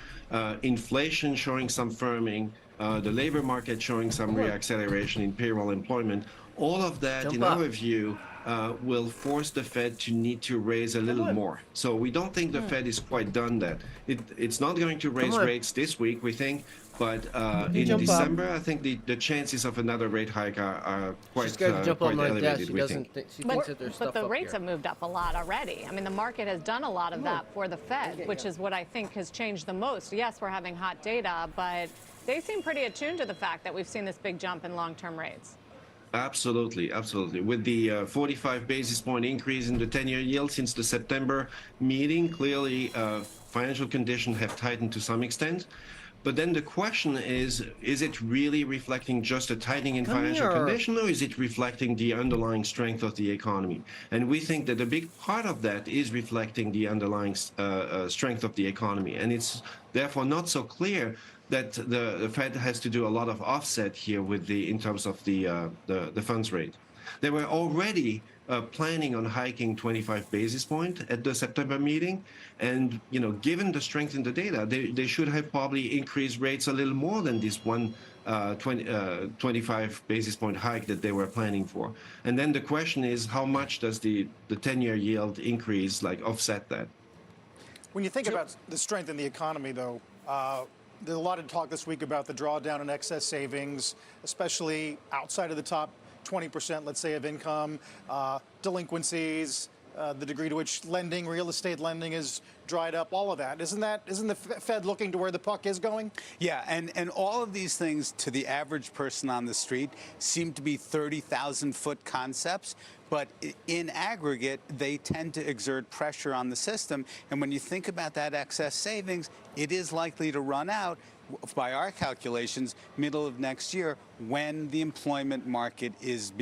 inflation showing some firming. The labor market showing some reacceleration in payroll employment. All of that, in our view, will force the Fed to need to raise a little more. So we don't think the Fed is quite done that. It's not going to raise rates this week, we think, but in December, I think the chances of another rate hike are quite elevated, we think. But the rates have moved up a lot already. I mean, the market has done a lot of that for the Fed, which is what I think has changed the most. Yes, we're having hot data, but they seem pretty attuned to the fact that we've seen this big jump in long-term rates. Absolutely, absolutely. With the 45 basis point increase in the 10-year yield since the September meeting, clearly financial conditions have tightened to some extent. But then the question is it really reflecting just a tightening in financial condition, or is it reflecting the underlying strength of the economy? And we think that a big part of that is reflecting the underlying strength of the economy. And it's therefore not so clear that the Fed has to do a lot of offset here in terms of the funds rate. There were already planning on hiking 25 basis points at the September meeting. And, given the strength in the data, they should have probably increased rates a little more than this 25 basis point hike that they were planning for. And then the question is, how much does the 10-year yield increase offset that? When you think about the strength in the economy, though, there's a lot of talk this week about the drawdown in excess savings, especially outside of the top 20%, let's say, of income, delinquencies, the degree to which real estate lending is dried up, all of that. Isn't the Fed looking to where the puck is going? Yeah, and all of these things to the average person on the street seem to be 30,000-foot concepts. But in aggregate, they tend to exert pressure on the system. And when you think about that excess savings, it is likely to run out, by our calculations, middle of next year, when the employment market is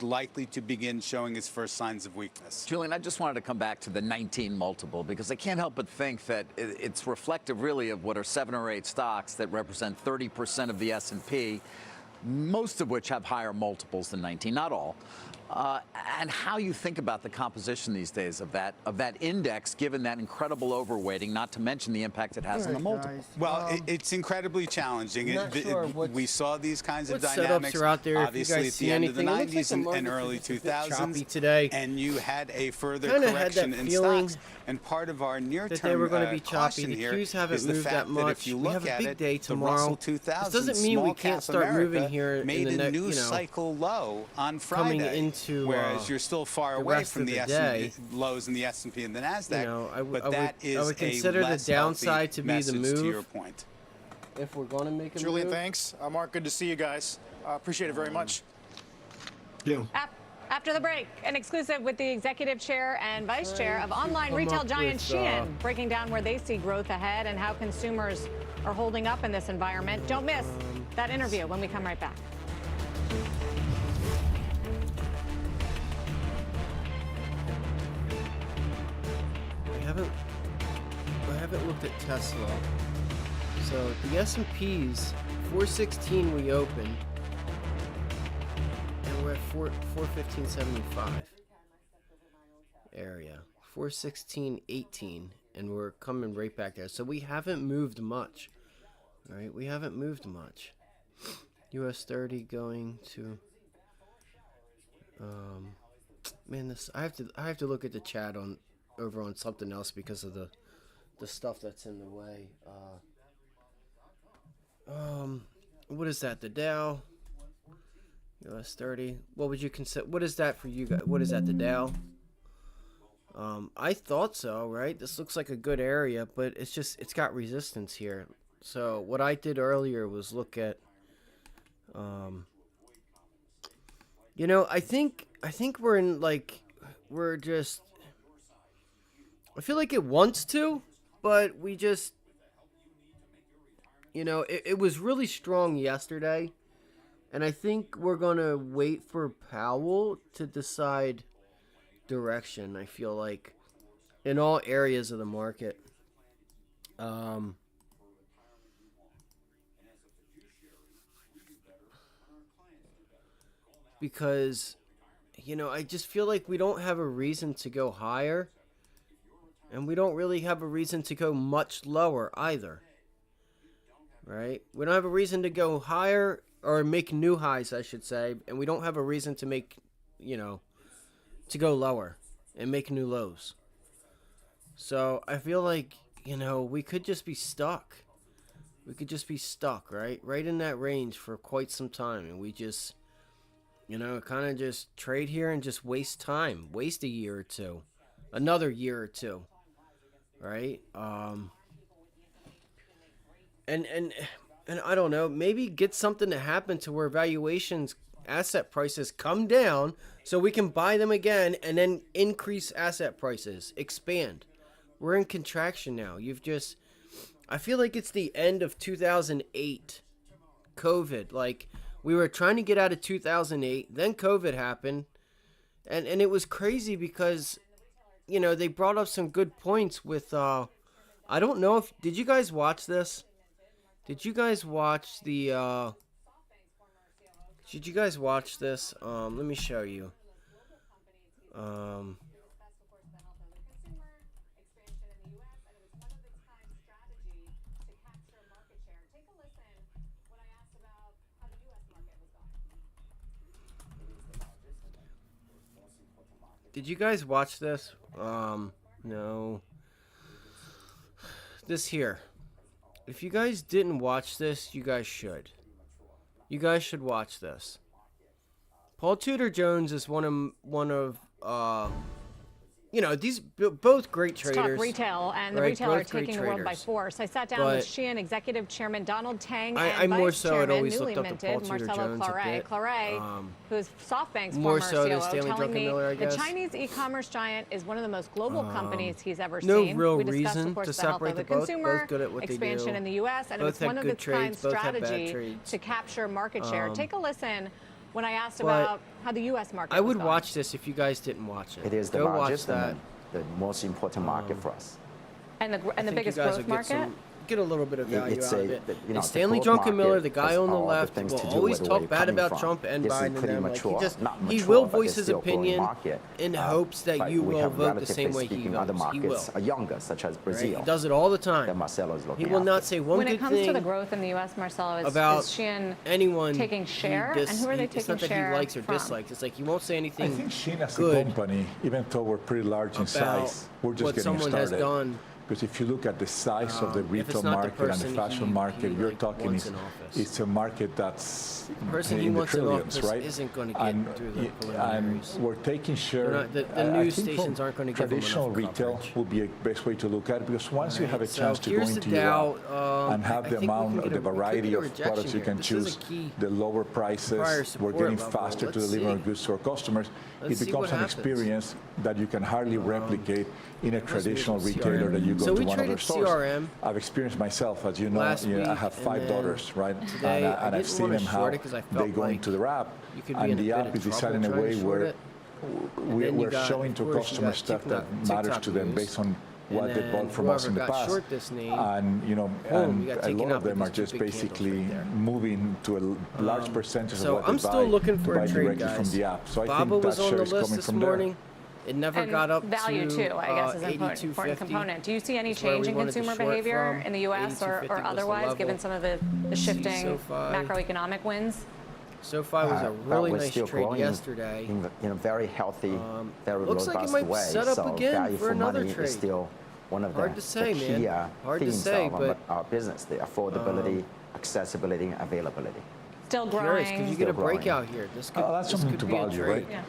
likely to begin showing its first signs of weakness. Julian, I just wanted to come back to the 19 multiple, because I can't help but think that it's reflective, really, of what are 7 or 8 stocks that represent 30% of the S&P, most of which have higher multiples than 19, not all. And how you think about the composition these days of that index, given that incredible overweighting, not to mention the impact it has on the multiple. Well, it's incredibly challenging. We saw these kinds of dynamics are out there, obviously at the end of the 90s and early 2000s, today. And you had a further correction in stocks. And part of our near-term they were going to be choppy. The Qs haven't is the moved fact that much. If you we look have a at big it, day tomorrow. The Russell 2000 this doesn't mean we can't start America moving here made in the a new cycle low on Friday. Coming into whereas you're still far away from the lows in the S&P and the Nasdaq. I would consider the downside to be the move. To your point. If we're going to make a Julian, move. thanks. Mark, good to see you guys. Appreciate it very much. Yeah. After the break, an exclusive with the executive chair and vice chair of online retail giant Shein, breaking down where they see growth ahead and how consumers are holding up in this environment. Don't miss that interview when we come right back. I haven't looked at Tesla. So the S&P's 416 we opened, and we're at 415.75 area, 416.18, and we're coming right back there. So we haven't moved much. All right, we haven't moved much. US 30 going to man, this I have to look at the chat over on something else because of the stuff that's in the way. What is that? The Dow US 30. What would you consider? What is that for you guys? What is that? The Dow. I thought so, right? This looks like a good area, but it's got resistance here. So what I did earlier was look at I think we're in I feel like it wants to, but we just it was really strong yesterday, and I think we're gonna wait for Powell to decide direction. I feel like in all areas of the market. Because I just feel like we don't have a reason to go higher, and we don't really have a reason to go much lower either. Right? We don't have a reason to go higher or make new highs, I should say, and we don't have a reason to make, to go lower and make new lows. So I feel like, we could just be stuck. We could just be stuck, right? Right in that range for quite some time, and we just, kind of just trade here and just waste time, waste a year or two, another year or two, right? And I don't know, maybe get something to happen to where valuations, asset prices come down so we can buy them again and then increase asset prices, expand. We're in contraction now. I feel like it's the end of 2008, COVID. Like, we were trying to get out of 2008, then COVID happened, and it was crazy because, they brought up some good points with, I don't know did you guys watch this? Did you guys watch this? Let me show you. Did you guys watch this? No. This here. If you guys didn't watch this, you guys should. You guys should watch this. Paul Tudor Jones is one of you know, these both great traders. Let's talk retail, and the retailer are taking the world by force. I sat down with Shein Executive Chairman Donald Tang and Vice Chairman, newly minted, Marcelo Claret, who's SoftBank's former COO, telling me the Chinese e-commerce giant is one of the most global companies he's ever seen. Real we discussed, reason of course, to the health separate of the the both. consumer, Both good at what expansion they do. in the U.S., and it's one of its kind strategy to capture market share. Take a listen. When I asked about how the U.S. market I would watch this if you guys didn't watch it. It is the Go largest watch and the most important market for us. And the biggest growth market? Get a little bit of value It's out of it. and Stanley Druckenmiller, the guy on the left, will always talk bad about Trump and Biden and them. Like he will voice his opinion in hopes that you will vote the same way he votes. He will. Are younger, such as Brazil. Right? He does it all the time. He will not say one good thing. When it comes to the growth in the U.S., Marcelo, is Shein anyone taking share? And who are they taking share from? It's not that he likes or dislikes. It's like he won't say anything I think Shein as a company, even though we're pretty large in size, we're just getting started. Because if you look at the size of the retail market and the fashion market, you're talking it's a market that's in the trillions, right? Isn't going to get through the preliminaries. And we're taking share. The news stations aren't going to give them enough traditional retail would be a best way to look at it, because once you have a chance to go into Europe and have the amount or the variety of products you can choose, the lower prices, we're getting faster to deliver our goods to our customers. It becomes an experience that you can hardly replicate in a traditional retailer that you go to one of their stores. I've experienced myself, as you know, I have 5 daughters, right? And I've seen them how they go into the app, and the app is designed in a way where we're showing to customers stuff that matters to them based on what they bought from us in the past. And and a lot of them are just basically moving to a large percentage of what they buy directly from the app. So I think that share is coming from there. It never got up value to too, I guess, is an important component. Do you see any change in consumer behavior in the U.S. or otherwise, given some of the shifting macroeconomic winds? SoFi was a really nice trade yesterday. In a very healthy, very robust way. Looks like it might set up again value for another money trade. Is still one of Hard the to say, key man. Hard to themes say, of our business: the affordability, accessibility, and availability. Still growing. Could you get a breakout here? This could. That's something to value, right? Yeah.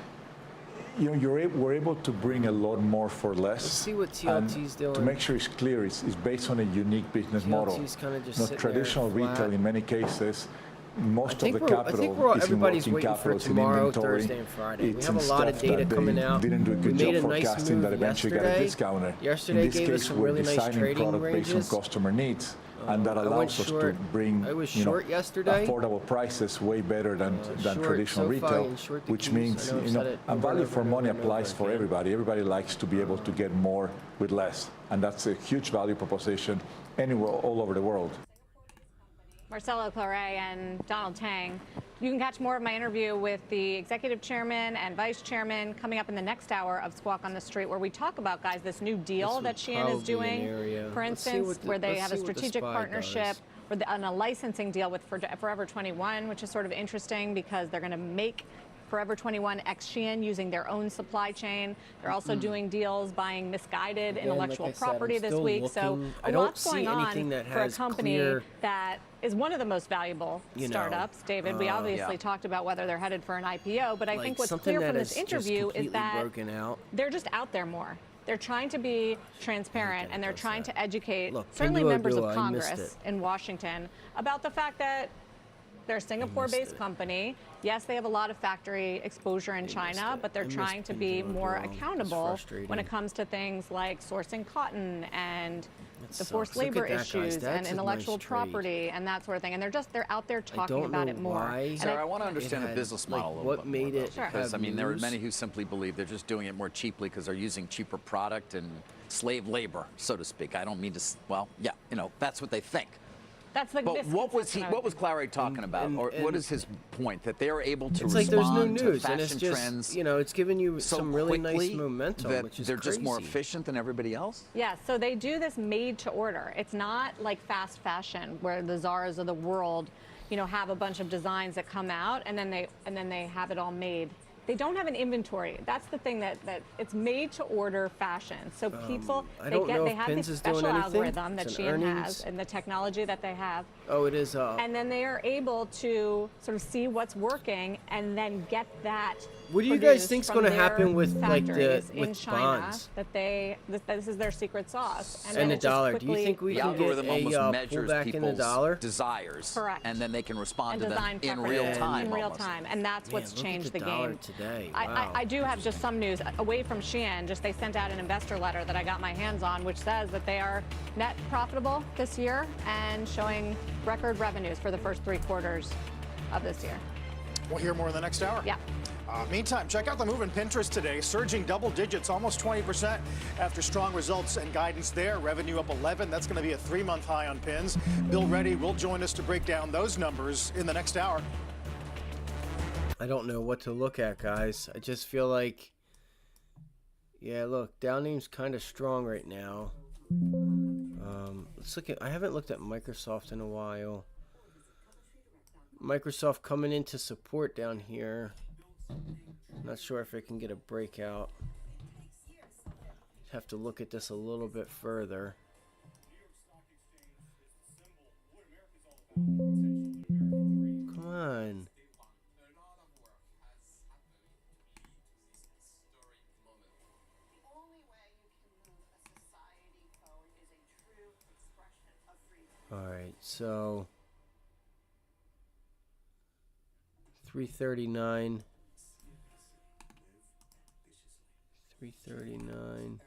We're able to bring a lot more for less. Let's see what TLT's doing. To make sure it's clear, it's based on a unique business model. Kind of just traditional retail, in many cases, most of the capital is in everybody's working waiting capital, for it's in tomorrow, inventory. Thursday, and Friday. It's we have a lot of data coming out. Didn't do a good job forecasting that eventually got a discounter. discounter. Yesterday in this gave case, us some we're really nice designing trading product ranges. based on customer needs. And that allows us to bring affordable prices way better than traditional retail, which means and value for money applies for everybody. Everybody likes to be able to get more with less, and that's a huge value proposition anywhere all over the world. Marcelo Claret and Donald Tang. You can catch more of my interview with the executive chairman and vice chairman coming up in the next hour of Squawk on the Street, where we talk about, guys, this new deal that Shein is doing, for instance, where they have a strategic partnership and a licensing deal with Forever 21, which is sort of interesting because they're going to make Forever 21 ex Shein using their own supply chain. They're also doing deals buying misguided intellectual property this week. So a lot's going on for a company that is one of the most valuable startups. David, we obviously talked about whether they're headed for an IPO, but I think what's clear from this interview is that they're just out there more. They're trying to be transparent, and they're trying to educate certainly members of Congress in Washington about the fact that they're a Singapore-based company. Yes, they have a lot of factory exposure in China, but they're trying to be more accountable when it comes to things like sourcing cotton and the forced labor issues and intellectual property and that sort of thing. And they're out there talking about it more. Sarah, I want to understand the business model a little bit. What made it? Because I mean, there are many who simply believe they're just doing it more cheaply because they're using cheaper product and slave labor, so to speak. I don't mean to. Well, yeah, that's what they think. That's the. But what was Clary talking about, or what is his point? That they are able to respond like there's no news, to fashion and it's just, trends, it's giving you so some really quickly nice momentum, that which is they're crazy. just more efficient than everybody else. Yeah, so they do this made to order. It's not like fast fashion where the Zaras of the world, have a bunch of designs that come out and then they have it all made. They don't have an inventory. That's the thing that it's made to order fashion. So people they have this special algorithm that Shein has and the technology that they have. Oh, it is. And then they are able to sort of see what's working and then get that. What do you guys think is going to happen with China, bonds? That this is their secret sauce. And the dollar. Do you think we can get a pullback in the dollar? Desires. Correct. And then they can respond and to them in real time. And that's what's changed the game. Today. Wow. I do have just some news away from Shein. They sent out an investor letter that I got my hands on, which says that they are net profitable this year and showing record revenues for the first 3 quarters of this year. We'll hear more in the next hour. Yeah. Meantime, check out the move in Pinterest today, surging double digits, almost 20% after strong results and guidance there. Revenue up 11. That's going to be a 3-month high on pins. Bill Reddy will join us to break down those numbers in the next hour. I don't know what to look at, guys. I just feel like, look, Downing's kind of strong right now. Let's look at. I haven't looked at Microsoft in a while. Microsoft coming into support down here. Not sure if it can get a breakout. Have to look at this a little bit further. Come on. All right, so 339. 339.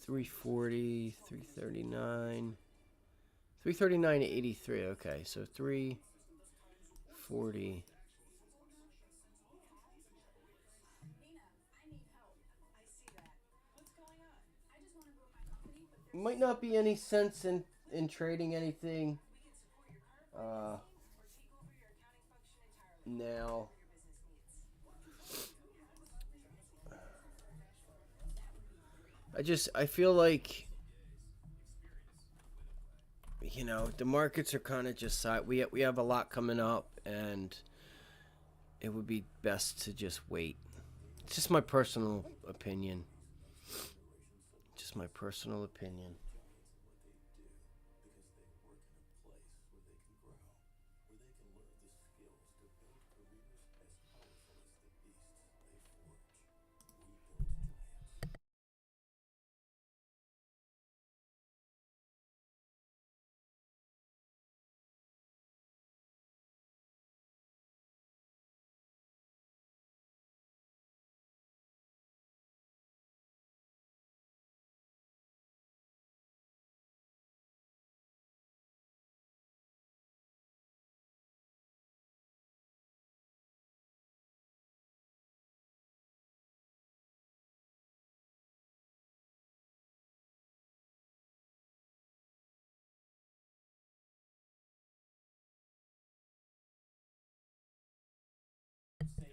340, 339. 339.83. Okay, so 340. Might not be any sense in trading anything now. I feel like, the markets are kind of just we have a lot coming up, and it would be best to just wait. It's just my personal opinion. Just my personal opinion.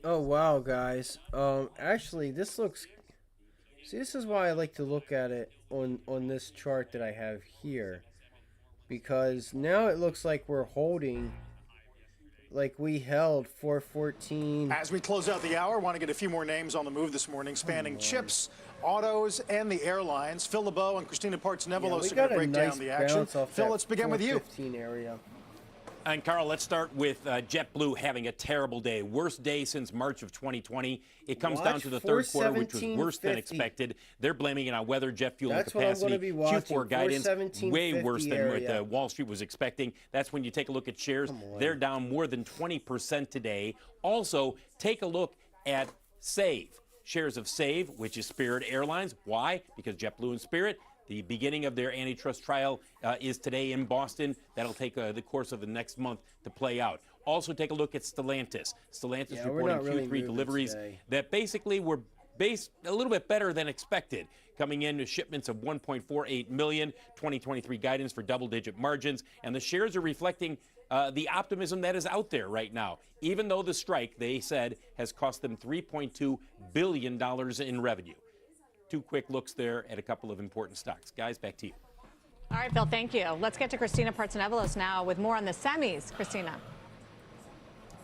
Oh wow, guys. Actually, this looks. See, this is why I like to look at it on this chart that I have here, because now it looks like we're holding. Like we held 414. As we close out the hour, want to get a few more names on the move this morning, spanning chips, autos, and the airlines. Phil LeBeau and Christina Parts-Nevelos are going to break down the action. Phil, let's begin with you. Area. And Carl, let's start with JetBlue having a terrible day. Worst day since March of 2020. It comes down to the third quarter, which was worse than expected. They're blaming it on weather, jet fuel, and capacity. Q4 guidance, way worse than what Wall Street was expecting. That's when you take a look at shares. They're down more than 20% today. Also, take a look at Save. Shares of Save, which is Spirit Airlines. Why? Because JetBlue and Spirit, the beginning of their antitrust trial is today in Boston. That'll take the course of the next month to play out. Also, take a look at Stellantis. Stellantis reporting Q3 deliveries that basically were a little bit better than expected, coming in with shipments of 1.48 million, 2023 guidance for double-digit margins, and the shares are reflecting the optimism that is out there right now, even though the strike, they said, has cost them $3.2 billion in revenue. 2 quick looks there at a couple of important stocks. Guys, back to you. All right, Bill, thank you. Let's get to Christina Partsenevelos now with more on the semis. Christina.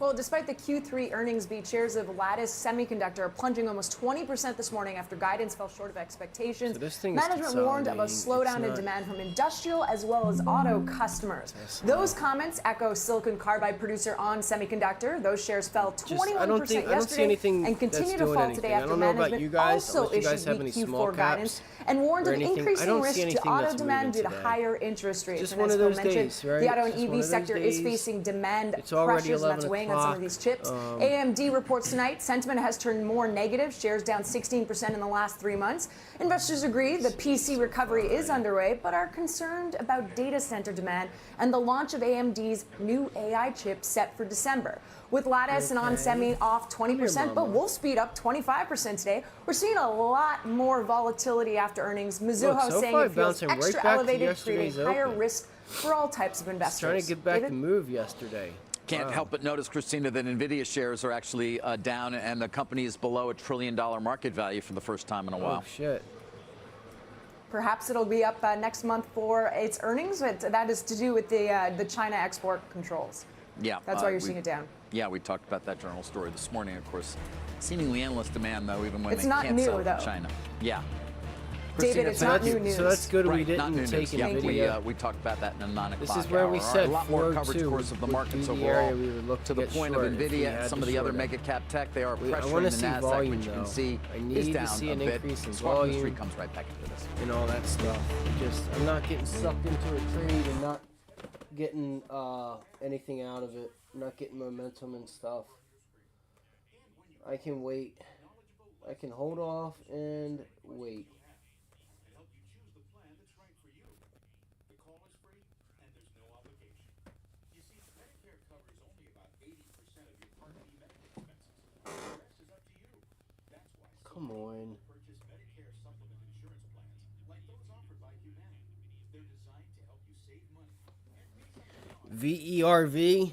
Well, despite the Q3 earnings beat, shares of Lattice Semiconductor are plunging almost 20% this morning after guidance fell short of expectations. So management warned of a slowdown in demand from industrial as well as auto customers. Those comments echo silicon carbide producer ON Semiconductor. Those shares fell 21% yesterday and continue to fall today after management also issued weak Q4 guidance and warned of increasing risk to auto demand due to higher interest rates. And as Phil mentioned, the auto and EV sector is facing demand pressures, and that's weighing on some of these chips. AMD reports tonight sentiment has turned more negative, shares down 16% in the last 3 months. Investors agree the PC recovery is underway, but are concerned about data center demand and the launch of AMD's new AI chip set for December. With Lattice and ON Semi off 20%, but Wolfspeed up 25% today. We're seeing a lot more volatility after earnings. Mizuho saying it feels extra elevated, creating higher risk for all types of investors. Trying to get back the move yesterday. Can't help but notice, Christina, that NVIDIA shares are actually down, and the company is below $1 trillion market value for the first time in a while. Oh, shit. Perhaps it'll be up next month for its earnings, but that is to do with the China export controls. Yeah. That's why you're seeing it down. Yeah, we talked about that journal story this morning, of course. Seemingly endless demand, though, even when it's they can't sell though. to China. Yeah. David, it's not new news. So that's good. Right, we didn't take NVIDIA. We talked about that in the 9 o'clock This is where we said a lot more coverage, of course, of the markets overall. To the point of NVIDIA and some of the other mega cap tech, they are pressuring the NASDAQ, volume, which you can see is down a bit. Swap industry comes right back into this. And all that stuff. I'm not getting sucked into a trade and not getting anything out of it. I'm not getting momentum and stuff. I can wait. I can hold off and wait. Come on. VERV.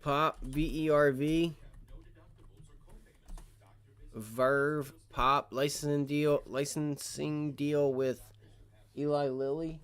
Pop. VERV. Verve. Pop. Licensing deal with Eli Lilly.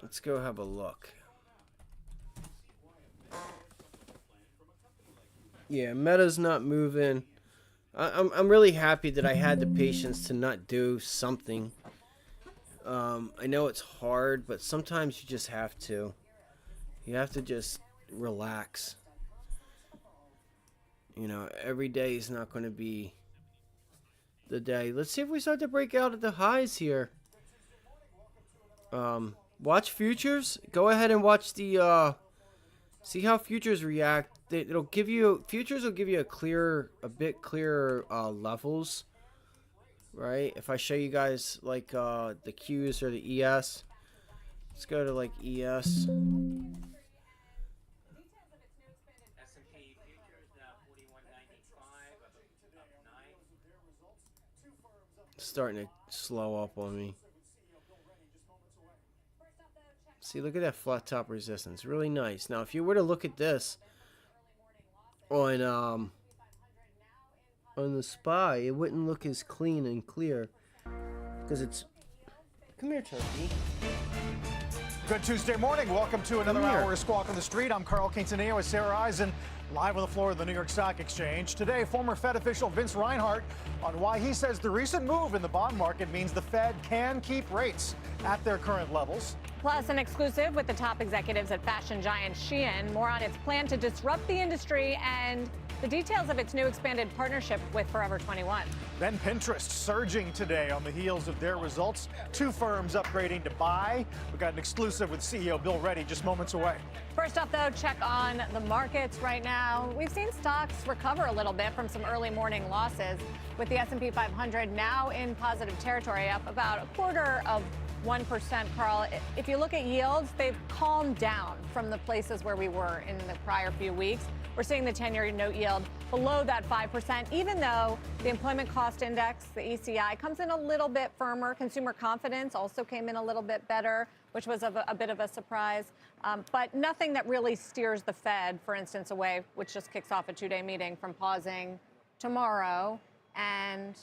Let's go have a look. Yeah, Meta's not moving. I'm really happy that I had the patience to not do something. I know it's hard, but sometimes you just have to. You have to just relax. You know, every day is not going to be the day. Let's see if we start to break out at the highs here. Watch futures. Go ahead and watch the see how futures react. It'll give you futures will give you a bit clearer levels, right? If I show you guys like the Qs or the ES, let's go to like ES. It's starting to slow up on me. See, look at that flat top resistance. Really nice. Now, if you were to look at this on the SPY, it wouldn't look as clean and clear because it's. Come here, Turkey. Good Tuesday morning. Welcome to another hour of Squawk on the Street. I'm Carl Quintanilla with Sarah Eisen, live on the floor of the New York Stock Exchange. Today, former Fed official Vince Reinhart on why he says the recent move in the bond market means the Fed can keep rates at their current levels. Plus, an exclusive with the top executives at fashion giant Shein. More on its plan to disrupt the industry and the details of its new expanded partnership with Forever 21. Then Pinterest surging today on the heels of their results. Two firms upgrading to buy. We've got an exclusive with CEO Bill Reddy just moments away. First up, though, check on the markets right now. We've seen stocks recover a little bit from some early morning losses, with the S&P 500 now in positive territory, up about 0.25%, Carl. If you look at yields, they've calmed down from the places where we were in the prior few weeks. We're seeing the 10-year note yield below that 5%, even though the employment cost index, the ECI, comes in a little bit firmer. Consumer confidence also came in a little bit better, which was a bit of a surprise. But nothing that really steers the Fed, for instance, away, which just kicks off a two-day meeting, from pausing tomorrow and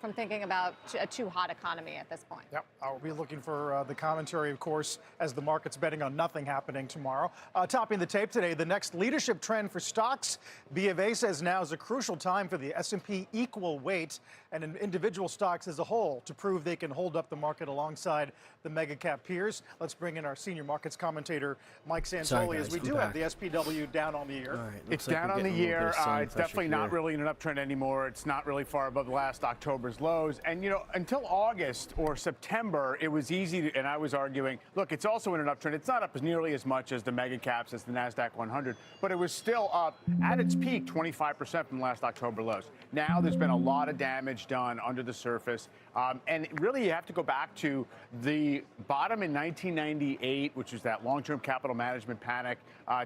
from thinking about a too hot economy at this point. Yep, I'll be looking for the commentary, of course, as the market's betting on nothing happening tomorrow. Topping the tape today, the next leadership trend for stocks. B of A says now is a crucial time for the S&P equal weight and in individual stocks as a whole to prove they can hold up the market alongside the mega cap peers. Let's bring in our senior markets commentator, Mike Santoli, as we do have the SPW down on the year. Right, it's down on the year. It's definitely not really in an uptrend anymore. It's not really far above last October's lows. And, you know, until August or September, it was easy to, and I was arguing, look, it's also in an uptrend. It's not up as nearly as much as the mega caps, as the NASDAQ 100, but it was still up at its peak 25% from last October lows. Now there's been a lot of damage done under the surface. And really, you have to go back to the bottom in 1998, which was that long-term capital management panic,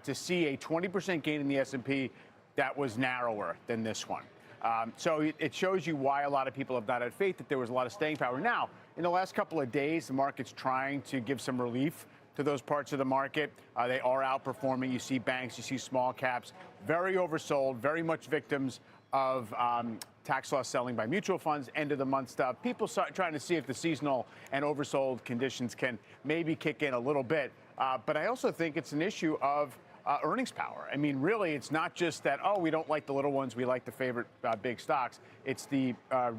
to see a 20% gain in the S&P that was narrower than this one. So it shows you why a lot of people have not had faith that there was a lot of staying power. Now, in the last couple of days, the market's trying to give some relief to those parts of the market. They are outperforming. You see banks, you see small caps, very oversold, very much victims of tax loss selling by mutual funds, end of the month stuff. People trying to see if the seasonal and oversold conditions can maybe kick in a little bit. But I also think it's an issue of earnings power. I mean, really, it's not just that, oh, we don't like the little ones, we like the favorite big stocks. It's the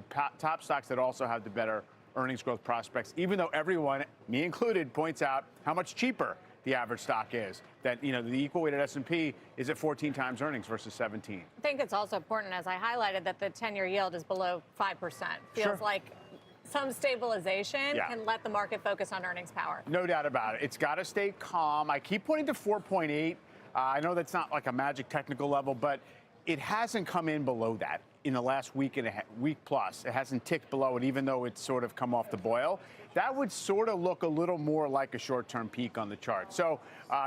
top stocks that also have the better earnings growth prospects, even though everyone, me included, points out how much cheaper the average stock is. That, you know, the equal weighted S&P is at 14 times earnings versus 17. I think it's also important, as I highlighted, that the 10-year yield is below 5%. Feels like some stabilization can let the market focus on earnings power. No doubt about it. It's got to stay calm. I keep pointing to 4.8. I know that's not like a magic technical level, but it hasn't come in below that in the last week and week plus. It hasn't ticked below it, even though it's sort of come off the boil. That would sort of look a little more like a short-term peak on the chart. So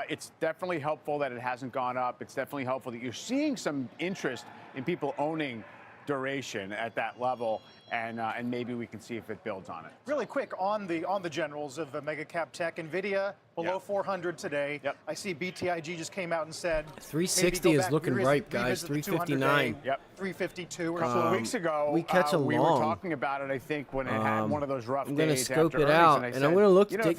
it's definitely helpful that it hasn't gone up. It's definitely helpful that you're seeing some interest in people owning duration at that level, and maybe we can see if it builds on it. Really quick on the generals of mega cap tech, Nvidia below 400 today. I see BTIG just came out and said 360 is looking ripe, guys. 359. 352 or so. A couple of weeks ago, we catch a we were talking about it, I think, when it had one of those rough days. I'm going to scope it out, and I'm going to look to take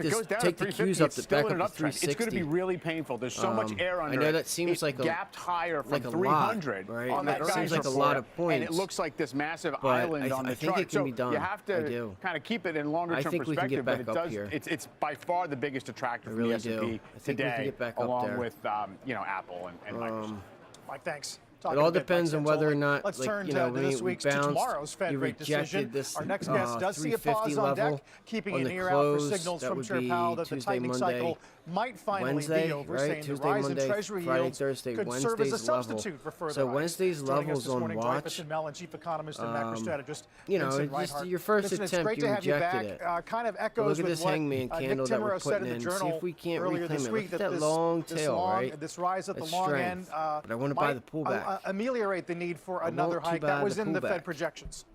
the cues up to back up to 360. It's going to be really painful. There's so much air under it. I know that seems like a gapped higher from like 300 right? on that seems like a lot of points. And it looks like this massive island on the chart. I think it can be done. You have to kind of keep it in longer-term perspective, but it does. It's by far the biggest attractor from the S&P today, along with Apple and Microsoft. Mike, thanks. It all depends on whether or not, let's turn to this week's to tomorrow's Fed rate decision. Our next guest does see a pause on deck, keeping an ear out for signals from Chair Powell that the tightening cycle might finally be over, saying the rise in Treasury yields could serve as a substitute for further So Wednesday's levels on watch. Mellon, chief economist and macro strategist. Just your first attempt, you rejected it. Kind of echoes look at this hangman candle that we're putting in. See if we can't reclaim it. Look at that long tail, right? This rise at the long end. But I want to buy the pullback. Ameliorate the need for another hike. That was in the Fed projections.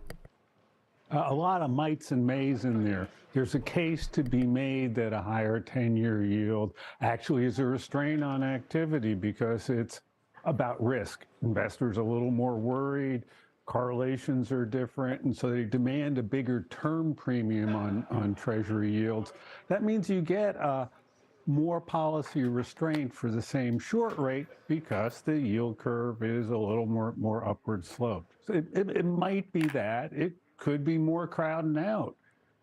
A lot of mights and mays in there. There's a case to be made that a higher 10-year yield actually is a restraint on activity because it's about risk. Investors are a little more worried. Correlations are different, and so they demand a bigger term premium on Treasury yields. That means you get more policy restraint for the same short rate because the yield curve is a little more upward sloped. So it might be that. It could be more crowding out.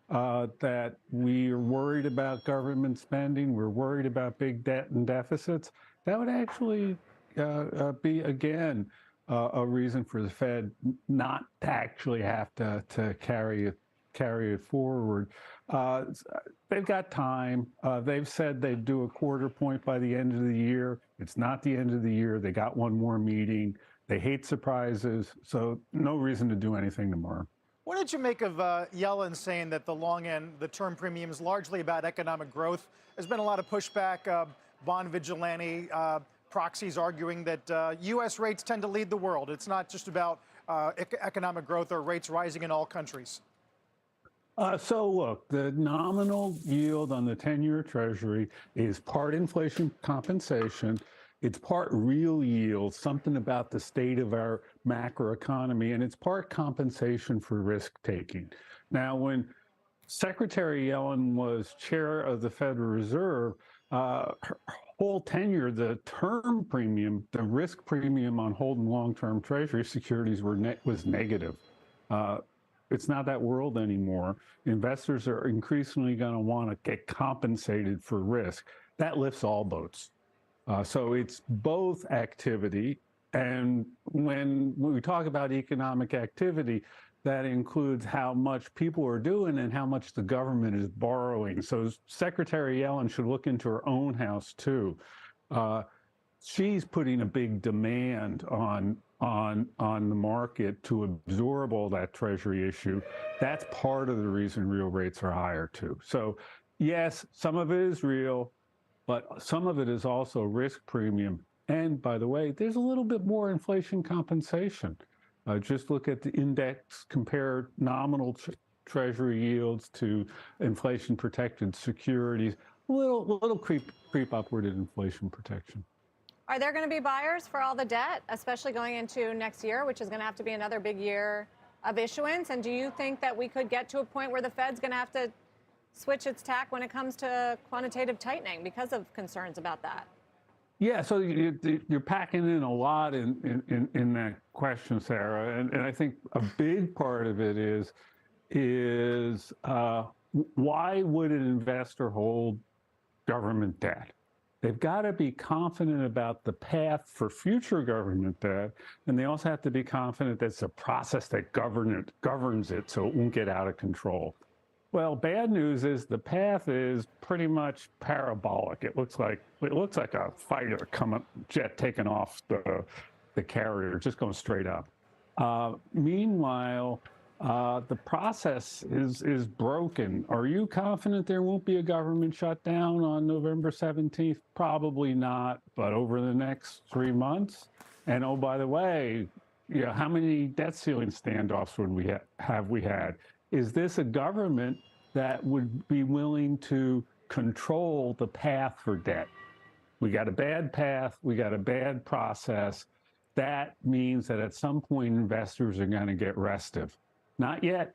That we are worried about government spending, we're worried about big debt and deficits. That would actually be, again, a reason for the Fed not to actually have to carry it forward. They've got time. They've said they'd do a quarter point by the end of the year. It's not the end of the year. They got one more meeting. They hate surprises, so no reason to do anything tomorrow. What did you make of Yellen saying that the long end, the term premium, is largely about economic growth? There's been a lot of pushback, bond vigilante proxies arguing that U.S. rates tend to lead the world. It's not just about economic growth or rates rising in all countries. So look, the nominal yield on the 10-year Treasury is part inflation compensation. It's part real yield, something about the state of our macroeconomy, and it's part compensation for risk taking. Now, when Secretary Yellen was chair of the Federal Reserve, her whole tenure, the term premium, the risk premium on holding long-term Treasury securities was negative. It's not that world anymore. Investors are increasingly going to want to get compensated for risk. That lifts all boats. So it's both activity, and when we talk about economic activity, that includes how much people are doing and how much the government is borrowing. So Secretary Yellen should look into her own house too. She's putting a big demand on the market to absorb all that Treasury issue. That's part of the reason real rates are higher too. So yes, some of it is real, but some of it is also risk premium. And by the way, there's a little bit more inflation compensation. Just look at the index, compare nominal Treasury yields to inflation-protected securities. A little creep upward in inflation protection. Are there going to be buyers for all the debt, especially going into next year, which is going to have to be another big year of issuance? And do you think that we could get to a point where the Fed's going to have to switch its tack when it comes to quantitative tightening because of concerns about that? Yeah, so you're packing in a lot in that question, Sarah, and I think a big part of it is why would an investor hold government debt? They've got to be confident about the path for future government debt, and they also have to be confident that it's a process that governs it so it won't get out of control. Well, bad news is the path is pretty much parabolic. It looks like a fighter jet taking off the carrier, just going straight up. Meanwhile, the process is broken. Are you confident there won't be a government shutdown on November 17th? Probably not, but over the next 3 months. And oh, by the way, how many debt ceiling standoffs have we had? Is this a government that would be willing to control the path for debt? We got a bad path, we got a bad process. That means that at some point investors are going to get restive. Not yet.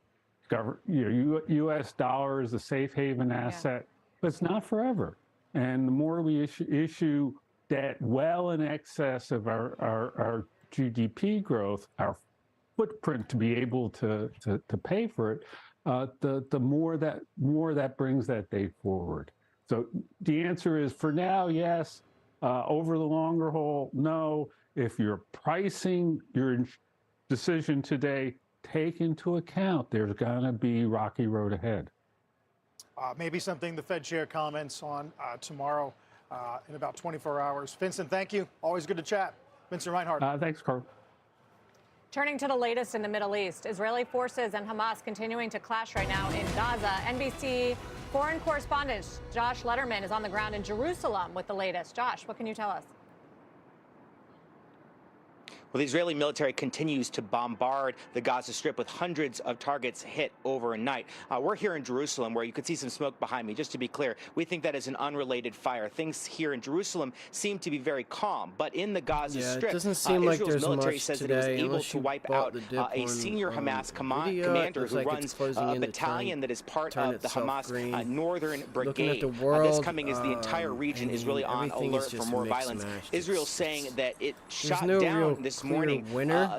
U.S. dollar is a safe haven asset, but it's not forever. And the more we issue debt well in excess of our GDP growth, our footprint to be able to pay for it, the more that brings that day forward. So the answer is, for now, yes. Over the longer haul, no. If you're pricing your decision today, take into account there's going to be rocky road ahead. Maybe something the Fed chair comments on tomorrow in about 24 hours. Vincent, thank you. Always good to chat. Vincent Reinhart. Thanks, Carl. Turning to the latest in the Middle East, Israeli forces and Hamas continuing to clash right now in Gaza. NBC foreign correspondent Josh Letterman is on the ground in Jerusalem with the latest. Josh, what can you tell us? Well, the Israeli military continues to bombard the Gaza Strip with hundreds of targets hit overnight. We're here in Jerusalem, where you can see some smoke behind me. Just to be clear, we think that is an unrelated fire. Things here in Jerusalem seem to be very calm, but in the Gaza Strip, it doesn't seem like Israel's there's military much says today, that it was able to wipe out a senior Hamas commander who runs a battalion that is part of the Hamas Northern Brigade. This coming as the entire region is really on alert for more violence. Israel saying that it shot down this morning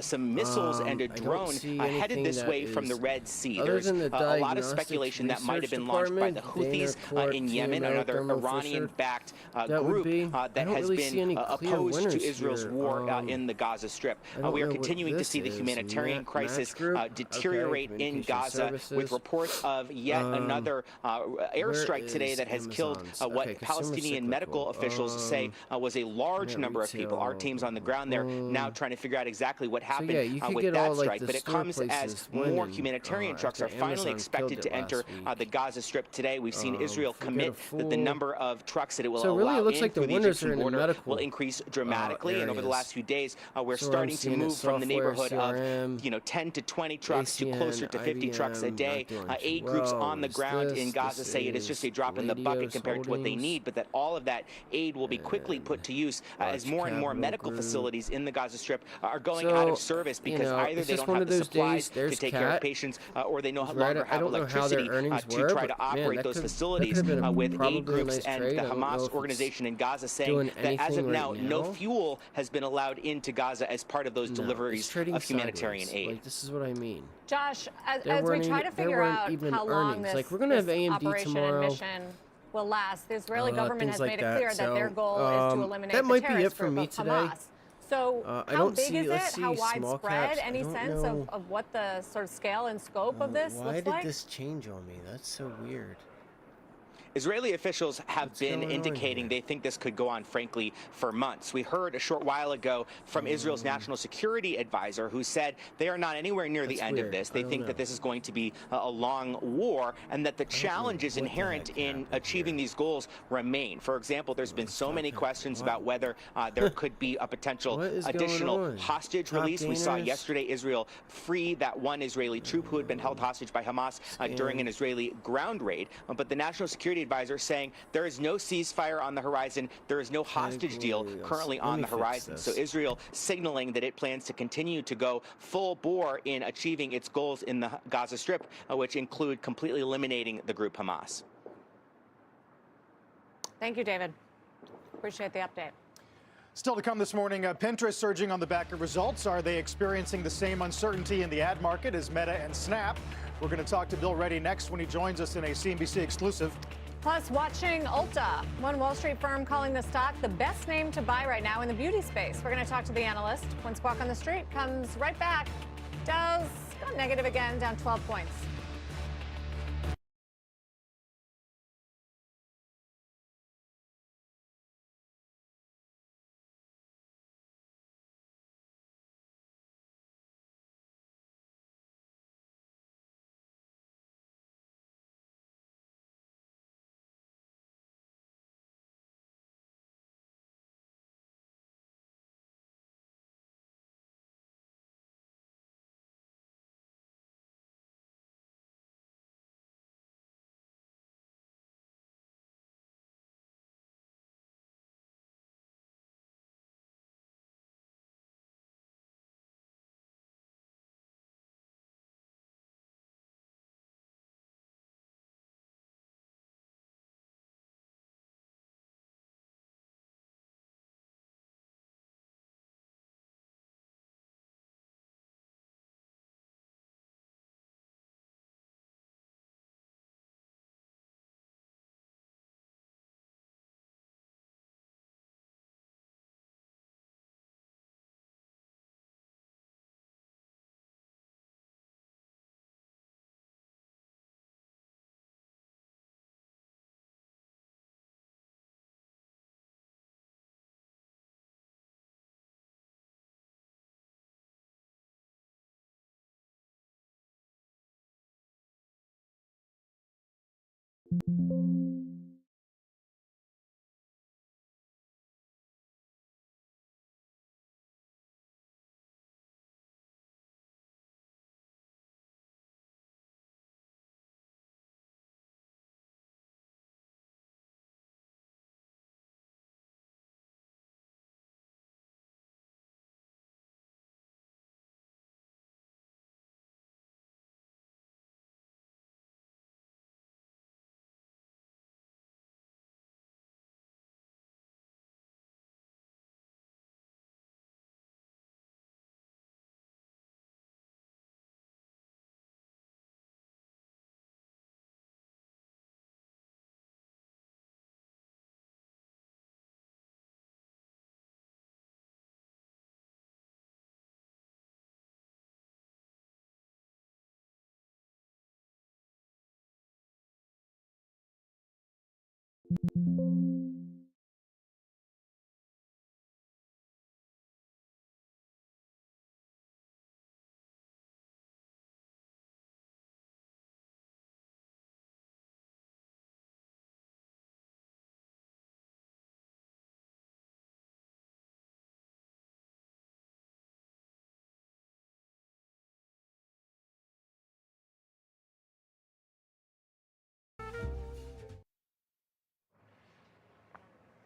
some missiles and a drone headed this way from the Red Sea. There's a lot of speculation that might have been launched by the Houthis in Yemen, another Iranian-backed group that has been opposed to Israel's war in the Gaza Strip. We are continuing to see the humanitarian crisis deteriorate in Gaza, with reports of yet another airstrike today that has killed what Palestinian medical officials say was a large number of people. Our team's on the ground there now trying to figure out exactly what happened with that strike. But it comes as more humanitarian trucks are finally expected to enter the Gaza Strip today. We've seen Israel commit that the number of trucks that it will allow in through the Egyptian border will increase dramatically. And over the last few days, we're starting to move from the neighborhood of 10 to 20 trucks to closer to 50 trucks a day. Aid groups on the ground in Gaza say it is just a drop in the bucket compared to what they need, but that all of that aid will be quickly put to use as more and more medical facilities in the Gaza Strip are going out of service because either they don't have the supplies to take care of patients or they no longer have electricity to try to operate those facilities, with aid groups and the Hamas organization in Gaza saying that as of now, no fuel has been allowed into Gaza as part of those deliveries of humanitarian aid. This is what I mean. Josh, as we try to figure out how long this, we're gonna have this AMD operation tomorrow. and mission will last, the Israeli government has made it clear that their goal is to eliminate that the might be terrorist it for group me of today. Hamas. So how big is it? How widespread? Caps. Any sense of what the sort of scale and scope of this looks like? Why did this change on me? That's so weird. Israeli officials have been indicating they think this could go on, frankly, for months. We heard a short while ago from Israel's national security advisor who said they are not anywhere near the end of this. They think that this is going to be a long war and that the challenges inherent in achieving these goals remain. For example, there's been so many questions about whether there could be a potential additional hostage release. We saw yesterday Israel free that one Israeli troop who had been held hostage by Hamas during an Israeli ground raid. But the national security advisor saying there is no ceasefire on the horizon, there is no hostage deal currently on the horizon. So Israel signaling that it plans to continue to go full bore in achieving its goals in the Gaza Strip, which include completely eliminating the group Hamas. Thank you, David. Appreciate the update. Still to come this morning, Pinterest surging on the back of results. Are they experiencing the same uncertainty in the ad market as Meta and Snap? We're going to talk to Bill Reddy next when he joins us in a CNBC exclusive. Plus, watching Ulta, one Wall Street firm calling the stock the best name to buy right now in the beauty space. We're going to talk to the analyst when Squawk on the Street comes right back. Dow's gone negative again, down 12 points.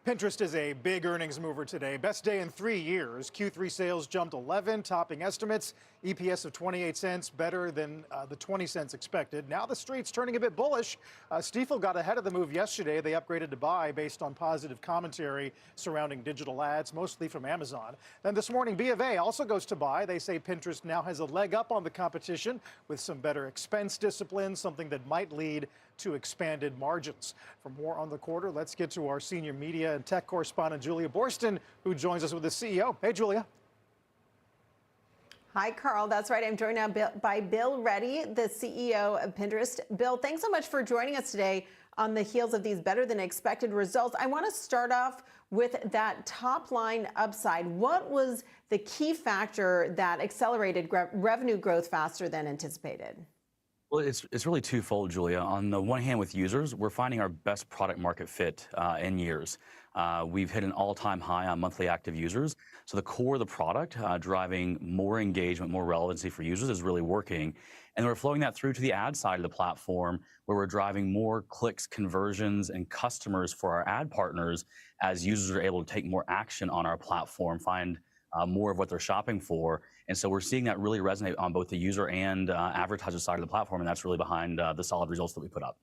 Pinterest is a big earnings mover today. Best day in 3 years. Q3 sales jumped 11, topping estimates. EPS of 28 cents, better than the 20 cents expected. Now the street's turning a bit bullish. Stifel got ahead of the move yesterday. They upgraded to buy based on positive commentary surrounding digital ads, mostly from Amazon. Then this morning, B of A also goes to buy. They say Pinterest now has a leg up on the competition with some better expense discipline, something that might lead to expanded margins. For more on the quarter, let's get to our senior media and tech correspondent, Julia Borston, who joins us with the CEO. Hey, Julia. Hi, Carl. That's right. I'm joined now by Bill Ready, the CEO of Pinterest. Bill, thanks so much for joining us today on the heels of these better than expected results. I want to start off with that top line upside. What was the key factor that accelerated revenue growth faster than anticipated? Well, it's really twofold, Julia. On the one hand, with users, we're finding our best product market fit in years. We've hit an all-time high on monthly active users. So the core of the product, driving more engagement, more relevancy for users, is really working. And we're flowing that through to the ad side of the platform, where we're driving more clicks, conversions, and customers for our ad partners as users are able to take more action on our platform, find more of what they're shopping for. And so we're seeing that really resonate on both the user and advertiser side of the platform, and that's really behind the solid results that we put up.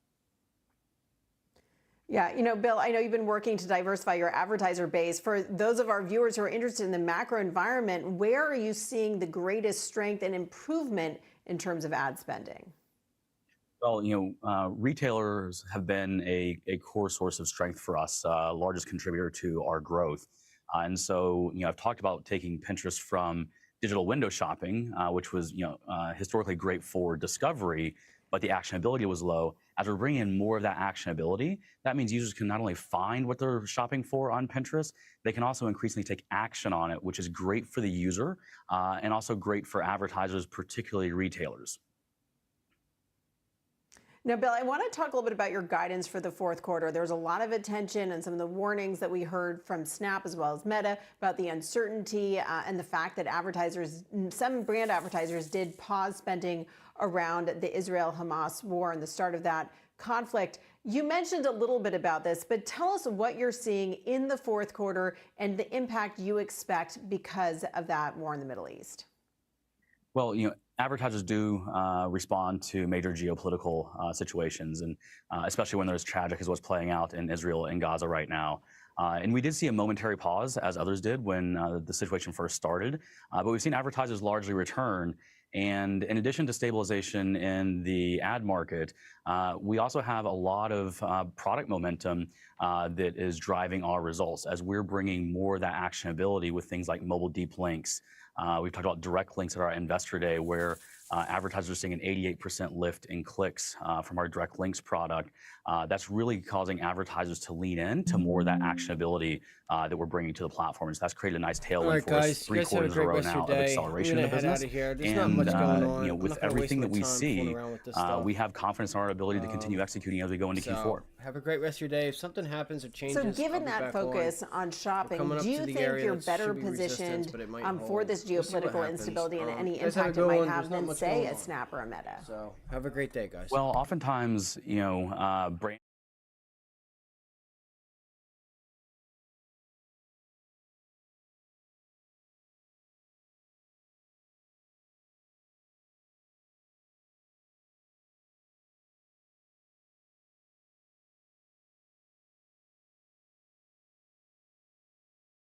Yeah, Bill, I know you've been working to diversify your advertiser base. For those of our viewers who are interested in the macro environment, where are you seeing the greatest strength and improvement in terms of ad spending? Well, retailers have been a core source of strength for us, largest contributor to our growth. And so, I've talked about taking Pinterest from digital window shopping, which was, historically great for discovery, but the actionability was low. As we're bringing in more of that actionability, that means users can not only find what they're shopping for on Pinterest, they can also increasingly take action on it, which is great for the user and also great for advertisers, particularly retailers. Now, Bill, I want to talk a little bit about your guidance for the fourth quarter. There was a lot of attention and some of the warnings that we heard from Snap as well as Meta about the uncertainty and the fact that some brand advertisers did pause spending around the Israel-Hamas war and the start of that conflict. You mentioned a little bit about this, but tell us what you're seeing in the fourth quarter and the impact you expect because of that war in the Middle East. Well, advertisers do respond to major geopolitical situations, and especially when they're as tragic as what's playing out in Israel and Gaza right now. And we did see a momentary pause, as others did, when the situation first started. But we've seen advertisers largely return. And in addition to stabilization in the ad market, we also have a lot of product momentum that is driving our results as we're bringing more of that actionability with things like mobile deep links. We've talked about direct links at our Investor Day, where advertisers are seeing an 88% lift in clicks from our direct links product. That's really causing advertisers to lean in to more of that actionability that we're bringing to the platform. So that's created a nice tailwind for us 3 quarters in a row now of acceleration in the business. And with everything that we see, we have confidence in our ability to continue executing as we go into Q4. Have a great rest of your day. If something happens or changes, so given that focus on shopping, do you think you're better positioned for this geopolitical instability and any impact it might have than, say, a Snap or a Meta? So have a great day, guys. Well, oftentimes, brand